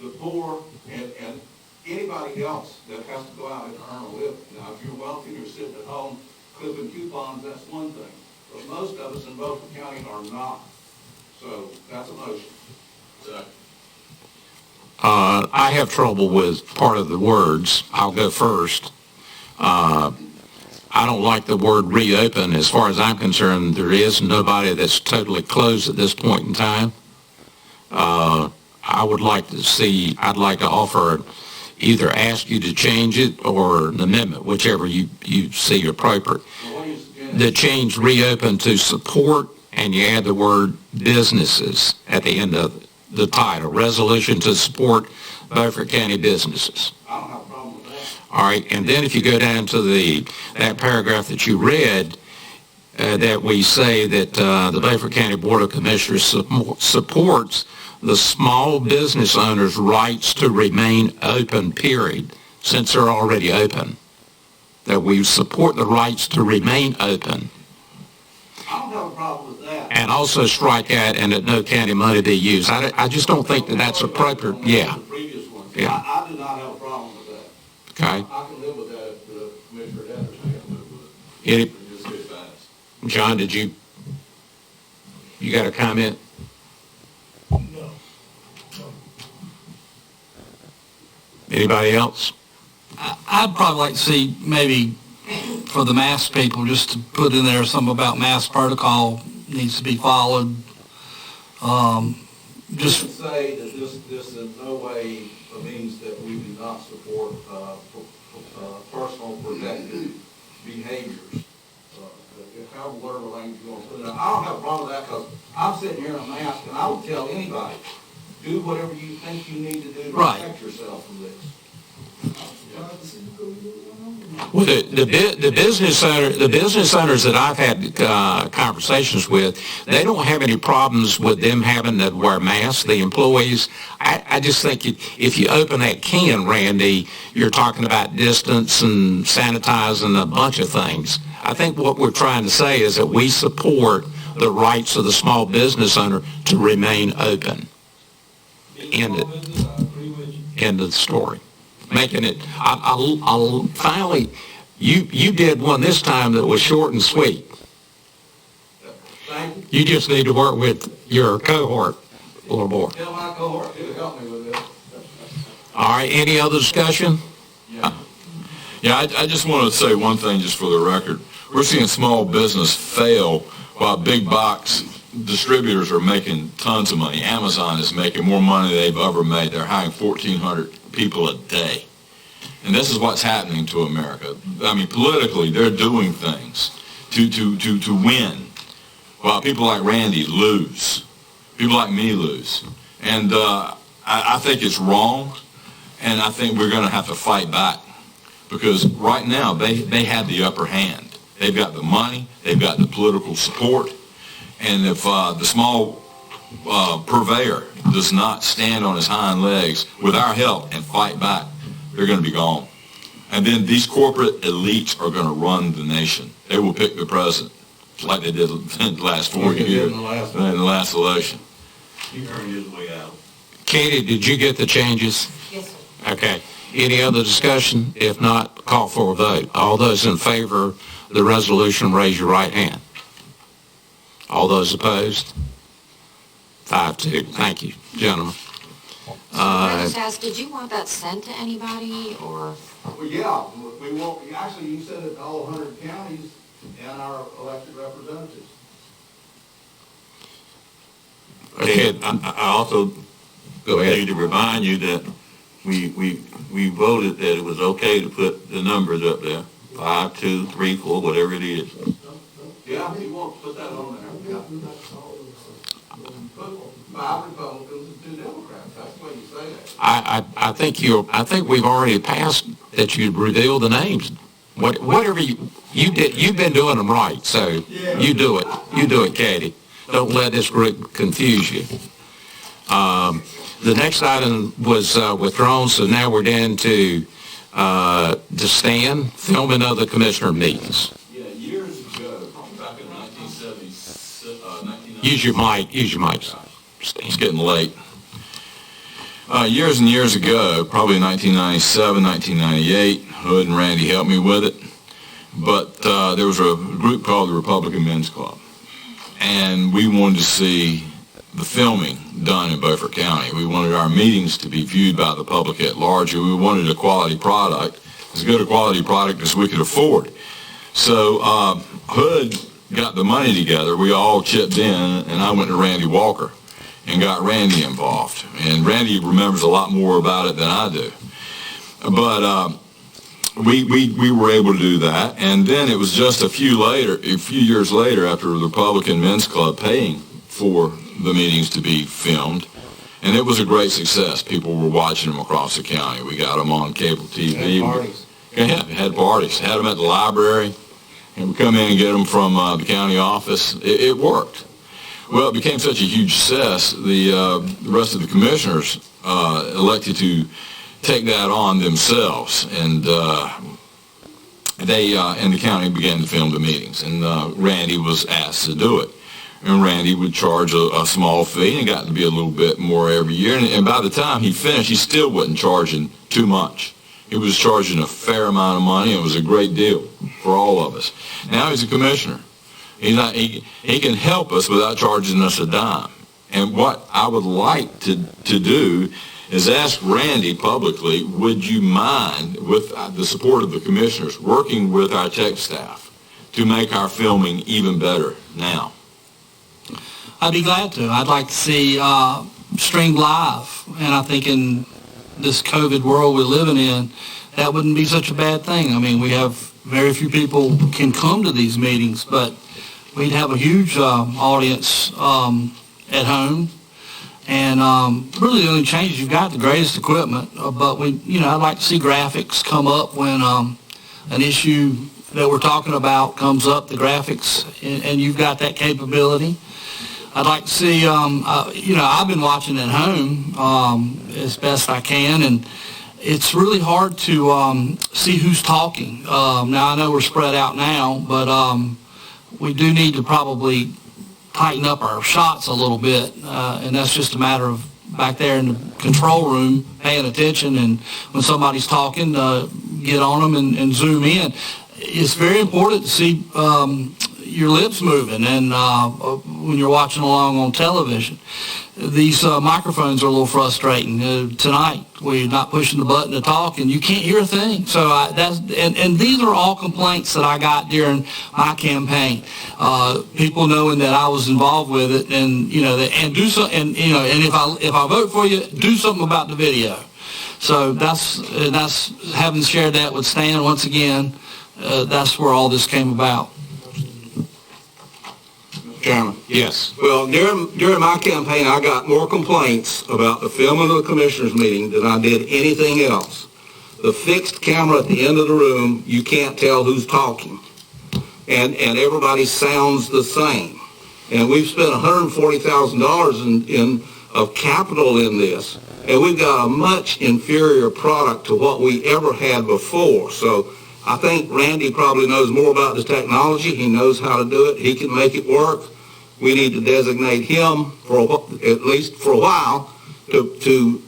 the poor, and anybody else that has to go out and earn a living. Now, if you're wealthy, you're sitting at home clipping coupons, that's one thing. But most of us in Beaufort County are not. So that's a motion. I have trouble with part of the words. I'll go first. I don't like the word reopen. As far as I'm concerned, there is nobody that's totally closed at this point in time. I would like to see, I'd like to offer, either ask you to change it or an amendment, whichever you see appropriate. The change reopen to support, and you add the word businesses at the end of the title, resolution to support Beaufort County businesses. I don't have a problem with that. All right, and then if you go down to that paragraph that you read, that we say that the Beaufort County Board of Commissioners supports the small business owners' rights to remain open, period, since they're already open. That we support the rights to remain open. I don't have a problem with that. And also strike out and that no county money be used. I just don't think that that's appropriate. Yeah. Yeah. I do not have a problem with that. Okay. I can live with that if the Commissioner Evers can live with it. Any, John, did you got a comment? No. Anybody else? I'd probably like to see maybe for the mask people, just to put in there something about mask protocol needs to be followed. Just to say that this in no way means that we do not support personal protective behaviors. However, whatever language you want to put in there. I don't have a problem with that because I'm sitting here in a mask and I would tell anybody, do whatever you think you need to do to protect yourself from this. Well, the business owners that I've had conversations with, they don't have any problems with them having to wear masks. The employees, I just think if you open that can, Randy, you're talking about distance and sanitizing a bunch of things. I think what we're trying to say is that we support the rights of the small business owner to remain open. End of the story. Making it, I'll finally, you did one this time that was short and sweet. You just need to work with your cohort a little more. Tell my cohort to help me with this. All right, any other discussion? Yeah, I just want to say one thing just for the record. We're seeing small business fail while big box distributors are making tons of money. Amazon is making more money than they've ever made. They're hiring 1,400 people a day. And this is what's happening to America. I mean, politically, they're doing things to win, while people like Randy lose. People like me lose. And I think it's wrong, and I think we're going to have to fight back. Because right now, they have the upper hand. They've got the money, they've got the political support, and if the small purveyor does not stand on his hind legs with our help and fight back, they're going to be gone. And then these corporate elites are going to run the nation. They will pick the president, like they did in the last 4 years, in the last election. He earned his way out. Katie, did you get the changes? Yes, sir. Okay. Any other discussion? If not, call for a vote. All those in favor of the resolution, raise your right hand. All those opposed? 5-2. Thank you, gentlemen. Can I just ask, did you want that sent to anybody, or? Well, yeah, we won't, actually, you said it to all 100 counties and our elected representatives. Okay, I also need to remind you that we voted that it was okay to put the numbers up there, 5, 2, 3, 4, whatever it is. Yeah, you want to put that on there. Yeah. Put 5 Republicans and 2 Democrats, that's the way you say that. I think we've already passed that you reveal the names. Whatever you did, you've been doing them right, so you do it. You do it, Katie. Don't let this group confuse you. The next item was withdrawn, so now we're down to stand, filming of the commissioner meetings. Yeah, years ago, back in 1976, Use your mic. It's getting late. Years and years ago, probably 1997, 1998, Hood and Randy helped me with it. But there was a group called the Republican Men's Club. And we wanted to see the filming done in Beaufort County. We wanted our meetings to be viewed by the public at large. And we wanted a quality product, as good a quality product as we could afford. So Hood got the money together. We all chipped in, and I went to Randy Walker and got Randy involved. And Randy remembers a lot more about it than I do. But we were able to do that. And then it was just a few years later, after the Republican Men's Club paying for the meetings to be filmed, and it was a great success. People were watching them across the county. We got them on cable TV. Had parties. Yeah, we had parties. Had them at the library, and we come in and get them from the county office. It worked. Well, it became such a huge success, the rest of the commissioners elected to take that on themselves, and they and the county began to film the meetings, and Randy was asked to do it. And Randy would charge a small fee, and it got to be a little bit more every year. And by the time he finished, he still wasn't charging too much. He was charging a fair amount of money, and it was a great deal for all of us. Now he's a commissioner. He can help us without charging us a dime. And what I would like to do is ask Randy publicly, would you mind, with the support of the commissioners, working with our tech staff to make our filming even better now? I'd be glad to. I'd like to see streamed live, and I think in this COVID world we're living in, that wouldn't be such a bad thing. I mean, we have very few people can come to these meetings, but we'd have a huge audience at home. And really the only changes, you've got the greatest equipment, but I'd like to see graphics come up when an issue that we're talking about comes up, the graphics, and you've got that capability. I'd like to see, I've been watching at home as best I can, and it's really hard to see who's talking. Now, I know we're spread out now, but we do need to probably tighten up our shots a little bit, and that's just a matter of back there in the control room paying attention, and when somebody's talking, get on them and zoom in. It's very important to see your lips moving, and when you're watching along on television. These microphones are a little frustrating. Tonight, we're not pushing the button to talk, and you can't hear a thing. So and these are all complaints that I got during my campaign. People knowing that I was involved with it, and and do so, and if I vote for you, do something about the video. So that's having shared that with Stan once again. That's where all this came about. Chairman. Yes. Well, during my campaign, I got more complaints about the filming of the commissioners' meeting than I did anything else. The fixed camera at the end of the room, you can't tell who's talking. And everybody sounds the same. And we've spent $140,000 of capital in this, and we've got a much inferior product to what we ever had before. So I think Randy probably knows more about this technology. He knows how to do it. He can make it work. We need to designate him at least for a while to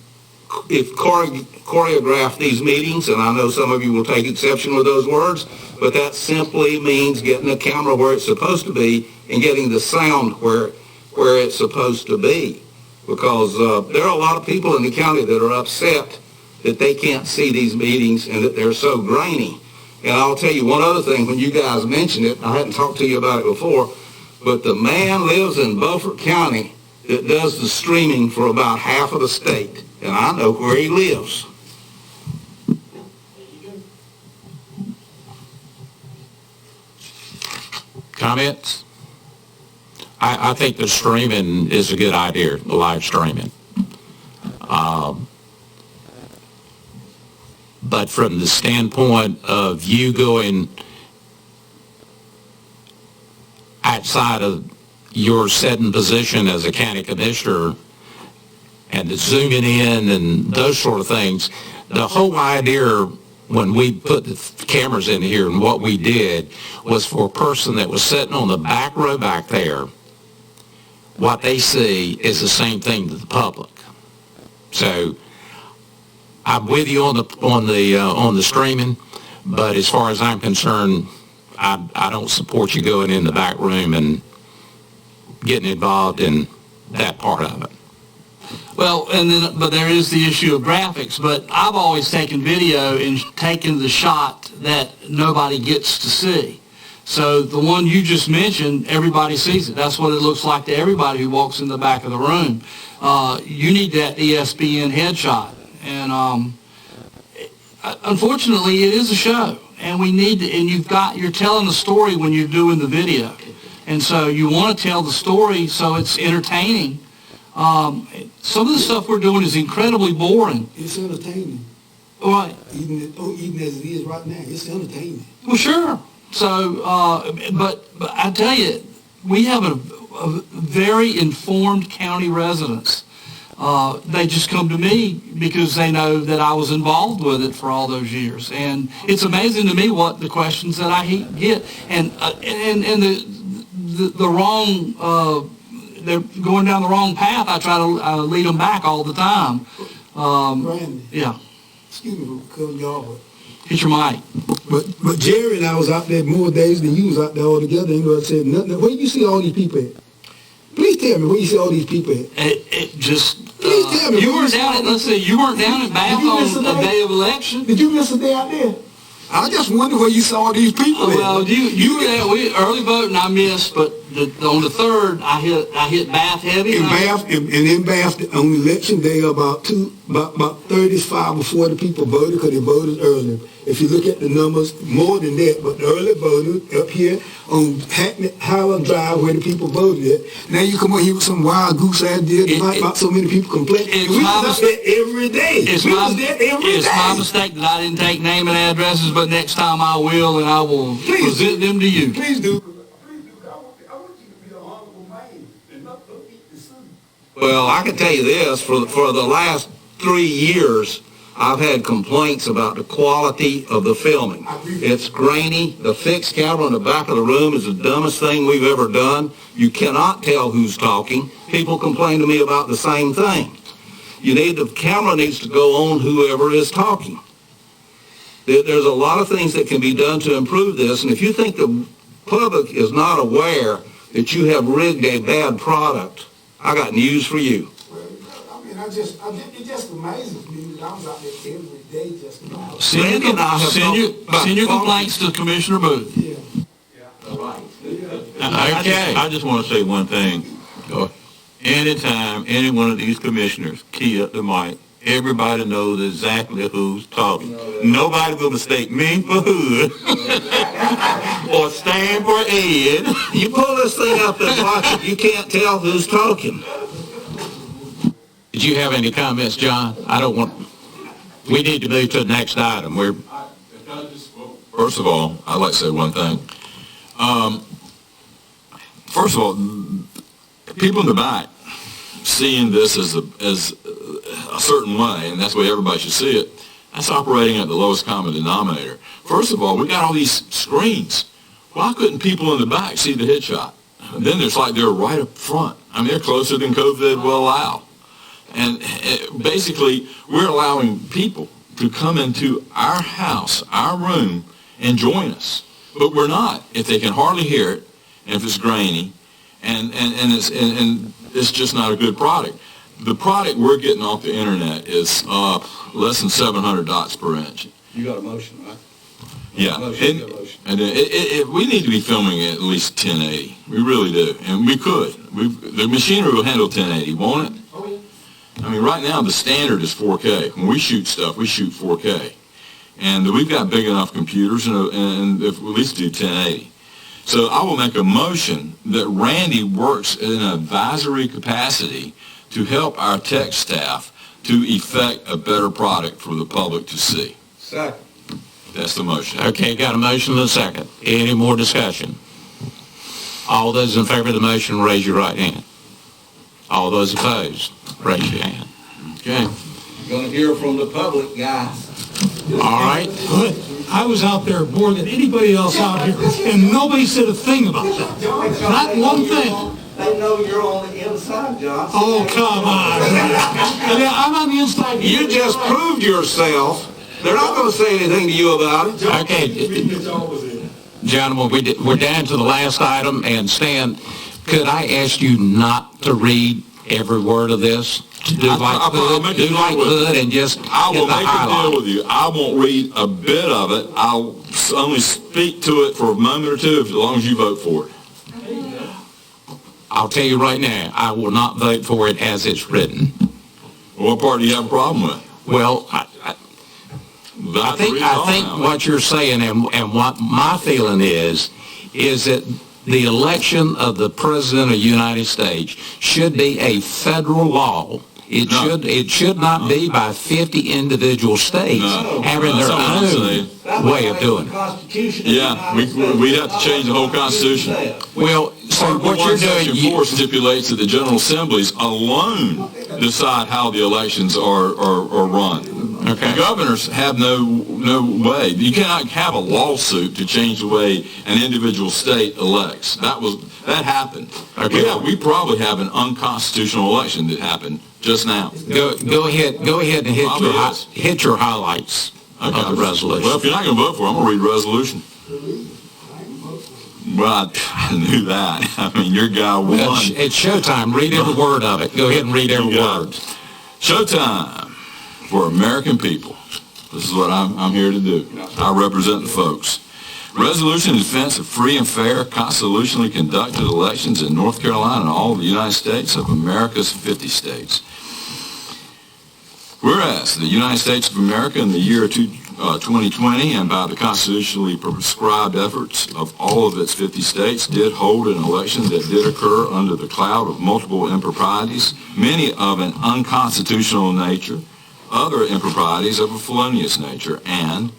choreograph these meetings. And I know some of you will take exception with those words, but that simply means getting the camera where it's supposed to be and getting the sound where it's supposed to be. Because there are a lot of people in the county that are upset that they can't see these meetings and that they're so grainy. And I'll tell you one other thing, when you guys mentioned it, I hadn't talked to you about it before, but the man lives in Beaufort County that does the streaming for about half of the state, and I know where he lives. Comments? I think the streaming is a good idea, the live streaming. But from the standpoint of you going outside of your setting position as a county commissioner and the zooming in and those sort of things, the whole idea when we put the cameras in here and what we did was for a person that was sitting on the back row back there what they see is the same thing to the public. So I'm with you on the streaming, but as far as I'm concerned, I don't support you going in the back room and getting involved in that part of it. Well, but there is the issue of graphics, but I've always taken video and taken the shot that nobody gets to see. So the one you just mentioned, everybody sees it. That's what it looks like to everybody who walks in the back of the room. You need that ESPN headshot. And unfortunately, it is a show. And we need to, and you're telling the story when you're doing the video. And so you want to tell the story so it's entertaining. Some of the stuff we're doing is incredibly boring. It's entertaining. Right. Even as it is right now, it's entertaining. Well, sure. So, but I tell you, we have a very informed county residents. They just come to me because they know that I was involved with it for all those years. And it's amazing to me what the questions that I get. And the wrong, they're going down the wrong path. I try to lead them back all the time. Randy. Yeah. Excuse me for cutting you off, but hit your mic. But Jerry and I was out there more days than you was out there all together. Ain't nobody said nothing. Where you see all these people at? Please tell me where you see all these people at. It just. Please tell me. You weren't down at. Let's say you weren't down at Bath on the day of election. Did you miss a day out there? I just wonder where you saw all these people at. Well, you were there. We early voting. I missed, but on the 3rd, I hit Bath heavy. In Bath, on election day, about 35 or 40 people voted because they voted early. If you look at the numbers, more than that, but the early voters up here on Highland Drive where the people voted at. Now you come on here with some wild goose idea about so many people complaining. We was up there every day. It's my mistake that I didn't take name and addresses, but next time I will, and I will present them to you. Please do. Well, I can tell you this, for the last 3 years, I've had complaints about the quality of the filming. It's grainy. The fixed camera in the back of the room is the dumbest thing we've ever done. You cannot tell who's talking. People complain to me about the same thing. The camera needs to go on whoever is talking. There's a lot of things that can be done to improve this, and if you think the public is not aware that you have rigged a bad product, I got news for you. It just amazes me that I was out there every day just about. Send your complaints to Commissioner Booth. Yeah. I just want to say one thing. Anytime any one of these commissioners key up the mic, everybody knows exactly who's talking. Nobody will mistake me for Hood or stand for Ed. You pull this thing up and watch it, you can't tell who's talking. Did you have any comments, John? We need to move to the next item. First of all, I'd like to say one thing. First of all, people in the back seeing this as a certain way, and that's the way everybody should see it, that's operating at the lowest common denominator. First of all, we got all these screens. Why couldn't people in the back see the headshot? And then it's like they're right up front. I mean, they're closer than COVID will allow. And basically, we're allowing people to come into our house, our room, and join us. But we're not, if they can hardly hear it, and if it's grainy, and it's just not a good product. The product we're getting off the internet is less than 700 dots per inch. You got a motion, right? Yeah, and we need to be filming at least 1080. We really do, and we could. The machinery will handle 1080, won't it? Oh, yeah. I mean, right now the standard is 4K. When we shoot stuff, we shoot 4K, and we've got big enough computers, and if we at least do 1080. So I will make a motion that Randy works in an advisory capacity to help our tech staff to effect a better product for the public to see. Second. That's the motion. Okay, got a motion and a second. Any more discussion? All those in favor of the motion, raise your right hand. All those opposed, raise your hand. Okay. Going to hear from the public, guys. All right. I was out there more than anybody else out here, and nobody said a thing about that. Not one thing. They know you're on the inside, John. Oh, come on. Yeah, I'm on the inside. You just proved yourself. They're not going to say anything to you about it. Okay, gentlemen, we're down to the last item, and Stan, could I ask you not to read every word of this? To do like Hood and just I will get the make a highlight. deal with you. I won't read a bit of it. I'll only speak to it for a moment or two, as long as you vote for it. I'll tell you right now, I will not vote for it as it's written. What part do you have a problem with? Well, I think what you're saying and what my feeling is that the election of the President of the United States should be a federal law. It should not be by 50 individual states having their own way of doing it. Yeah, we'd have to change the whole Constitution. Well, so what you're doing... Section 4 stipulates that the General Assemblies alone decide how the elections are run. Okay. The governors have no way. You cannot have a lawsuit to change the way an individual state elects. That happened. Okay. We probably have an unconstitutional election that happened just now. Go ahead and hit your highlights of the resolution. Well, if you're not going to vote for it, I'm going to read the resolution. Well, I knew that. I mean, your guy won. It's showtime. Read every word of it. Go ahead and read every word. Showtime for American people. This is what I'm here to do. I represent the folks. Resolution in defense of free and fair, constitutionally conducted elections in North Carolina and all the United States of America's 50 states. Whereas the United States of America in the year 2020 and by the constitutionally prescribed efforts of all of its 50 states did hold an election that did occur under the cloud of multiple improprieties, many of an unconstitutional nature, other improprieties of a felonious nature, and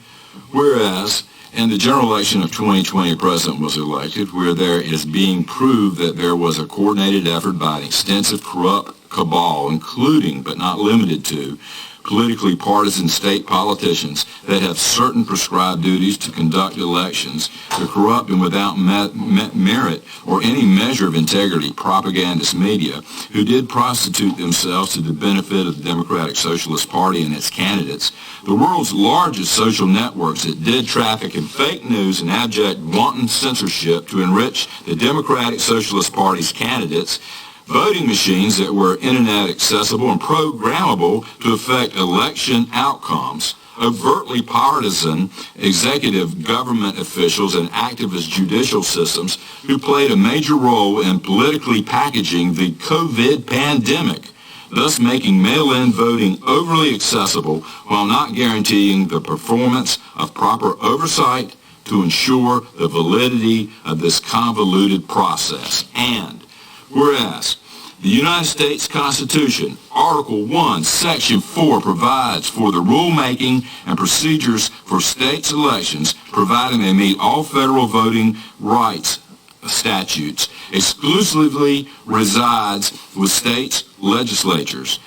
whereas in the general election of 2020 a president was elected where there is being proved that there was a coordinated effort by an extensive corrupt cabal, including but not limited to politically partisan state politicians that have certain prescribed duties to conduct elections, the corrupt and without merit or any measure of integrity propagandist media who did prostitute themselves to the benefit of the Democratic Socialist Party and its candidates, the world's largest social networks that did traffic in fake news and abject wanton censorship to enrich the Democratic Socialist Party's candidates, voting machines that were internet accessible and programmable to affect election outcomes, overtly partisan executive government officials and activist judicial systems who played a major role in politically packaging the COVID pandemic, thus making mail-in voting overly accessible while not guaranteeing the performance of proper oversight to ensure the validity of this convoluted process. And whereas the United States Constitution, Article 1, Section 4 provides for the rulemaking and procedures for states' elections, providing they meet all federal voting rights statutes, exclusively resides with states' legislatures,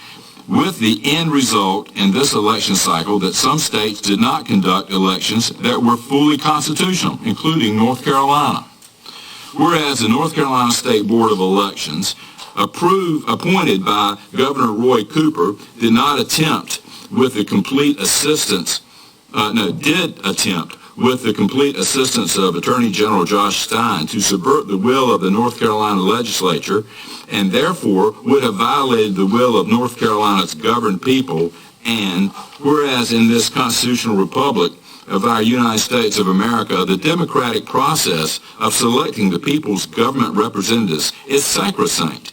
with the end result in this election cycle that some states did not conduct elections that were fully constitutional, including North Carolina. Whereas the North Carolina State Board of Elections, appointed by Governor Roy Cooper, did attempt with the complete assistance of Attorney General Josh Stein to subvert the will of the North Carolina legislature and therefore would have violated the will of North Carolina's governed people. And whereas in this constitutional republic of our United States of America, the democratic process of selecting the people's government representatives is sacrosanct.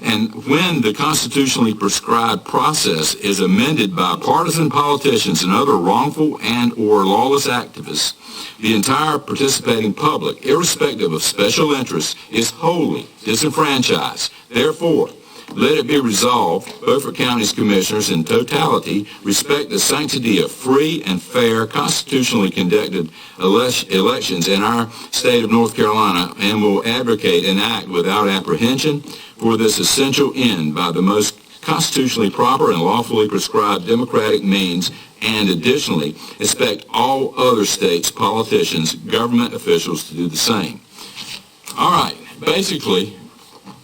And when the constitutionally prescribed process is amended by partisan politicians and other wrongful and or lawless activists, the entire participating public, irrespective of special interests, is wholly disenfranchised. Therefore, let it be resolved, Beaufort County's commissioners in totality respect the sanctity of free and fair, constitutionally conducted elections in our state of North Carolina and will advocate and act without apprehension for this essential end by the most constitutionally proper and lawfully prescribed democratic means, and additionally expect all other states' politicians, government officials to do the same. All right, basically,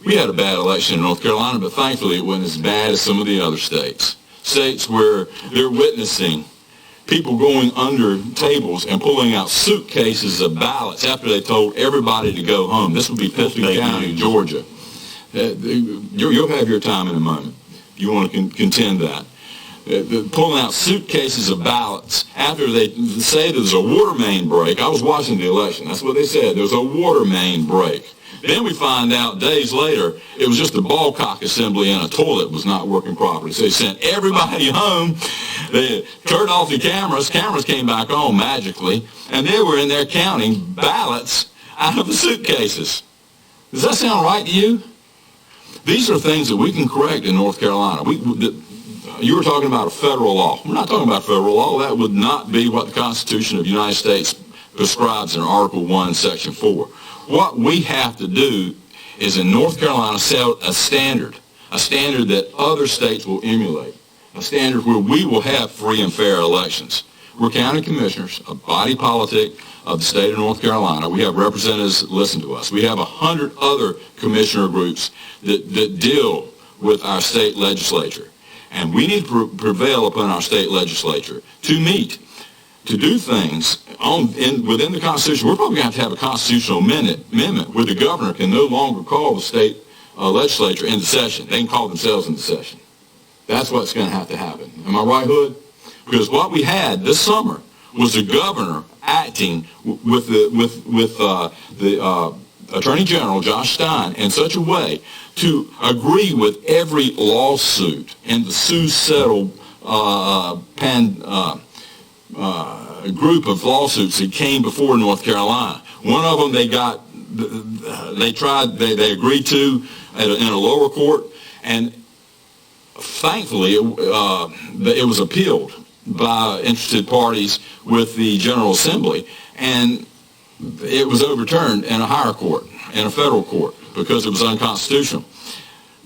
We had a bad election in North Carolina, but thankfully it wasn't as bad as some of the other states. States where they're witnessing people going under tables and pulling out suitcases of ballots after they told everybody to go home. This would be Pittman County, Georgia. You'll have your time in a moment. You want to contend that. Pulling out suitcases of ballots after they say there's a water main break. I was watching the election. That's what they said. There's a water main break. Then we find out days later it was just a ball cock assembly and a toilet was not working properly. So they sent everybody home. They turned off the cameras. Cameras came back on magically, and they were in there counting ballots out of the suitcases. Does that sound right to you? These are things that we can correct in North Carolina. You were talking about a federal law. We're not talking about federal law. That would not be what the Constitution of the United States prescribes in Article 1, Section 4. What we have to do is in North Carolina set a standard that other states will emulate, a standard where we will have free and fair elections. We're county commissioners, a body politic of the state of North Carolina. We have representatives that listen to us. We have 100 other commissioner groups that deal with our state legislature. And we need to prevail upon our state legislature to meet, to do things within the Constitution. We're probably going to have a constitutional amendment where the governor can no longer call the state legislature into session. They can call themselves into session. That's what's going to have to happen. Am I right, Hood? Because what we had this summer was the governor acting with the Attorney General, Josh Stein, in such a way to agree with every lawsuit and the sue-settle group of lawsuits that came before North Carolina. One of them they agreed to in a lower court, and thankfully it was appealed by interested parties with the General Assembly, and it was overturned in a higher court, in a federal court, because it was unconstitutional.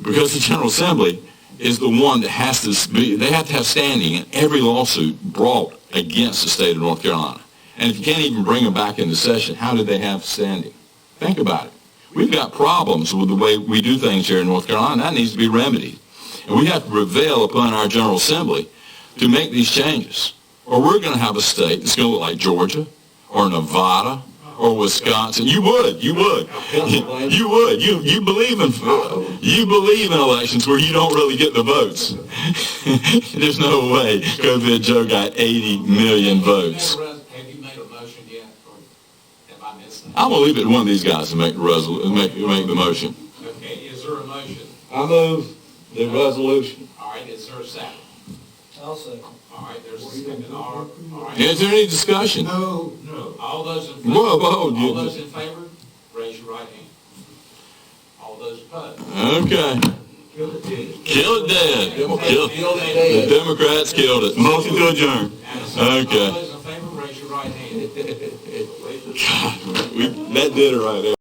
Because the General Assembly is the one that has to they have to have standing in every lawsuit brought against the state of North Carolina. And if you can't even bring them back into session, how do they have standing? Think about it. We've got problems with the way we do things here in North Carolina. That needs to be remedied. And we have to prevail upon our General Assembly to make these changes. Or we're going to have a state that's going to look like Georgia or Nevada or Wisconsin. You would. You believe in elections where you don't really get the votes. There's no way COVID Joe got 80 million votes. Have you made a motion yet, or have I missed that? I'm going to leave it to one of these guys to make the motion. Okay, is there a motion? I move the resolution. All right, is there a second? I'll second. All right, there's a second. All right. Is there any discussion? No. All those in favor? Whoa. All those in favor, raise your right hand. All those opposed? Okay. Kill it dead. Kill it dead. The Democrats killed it. Motion to adjourn. Okay. All those in favor, raise your right hand. God, that did it right there.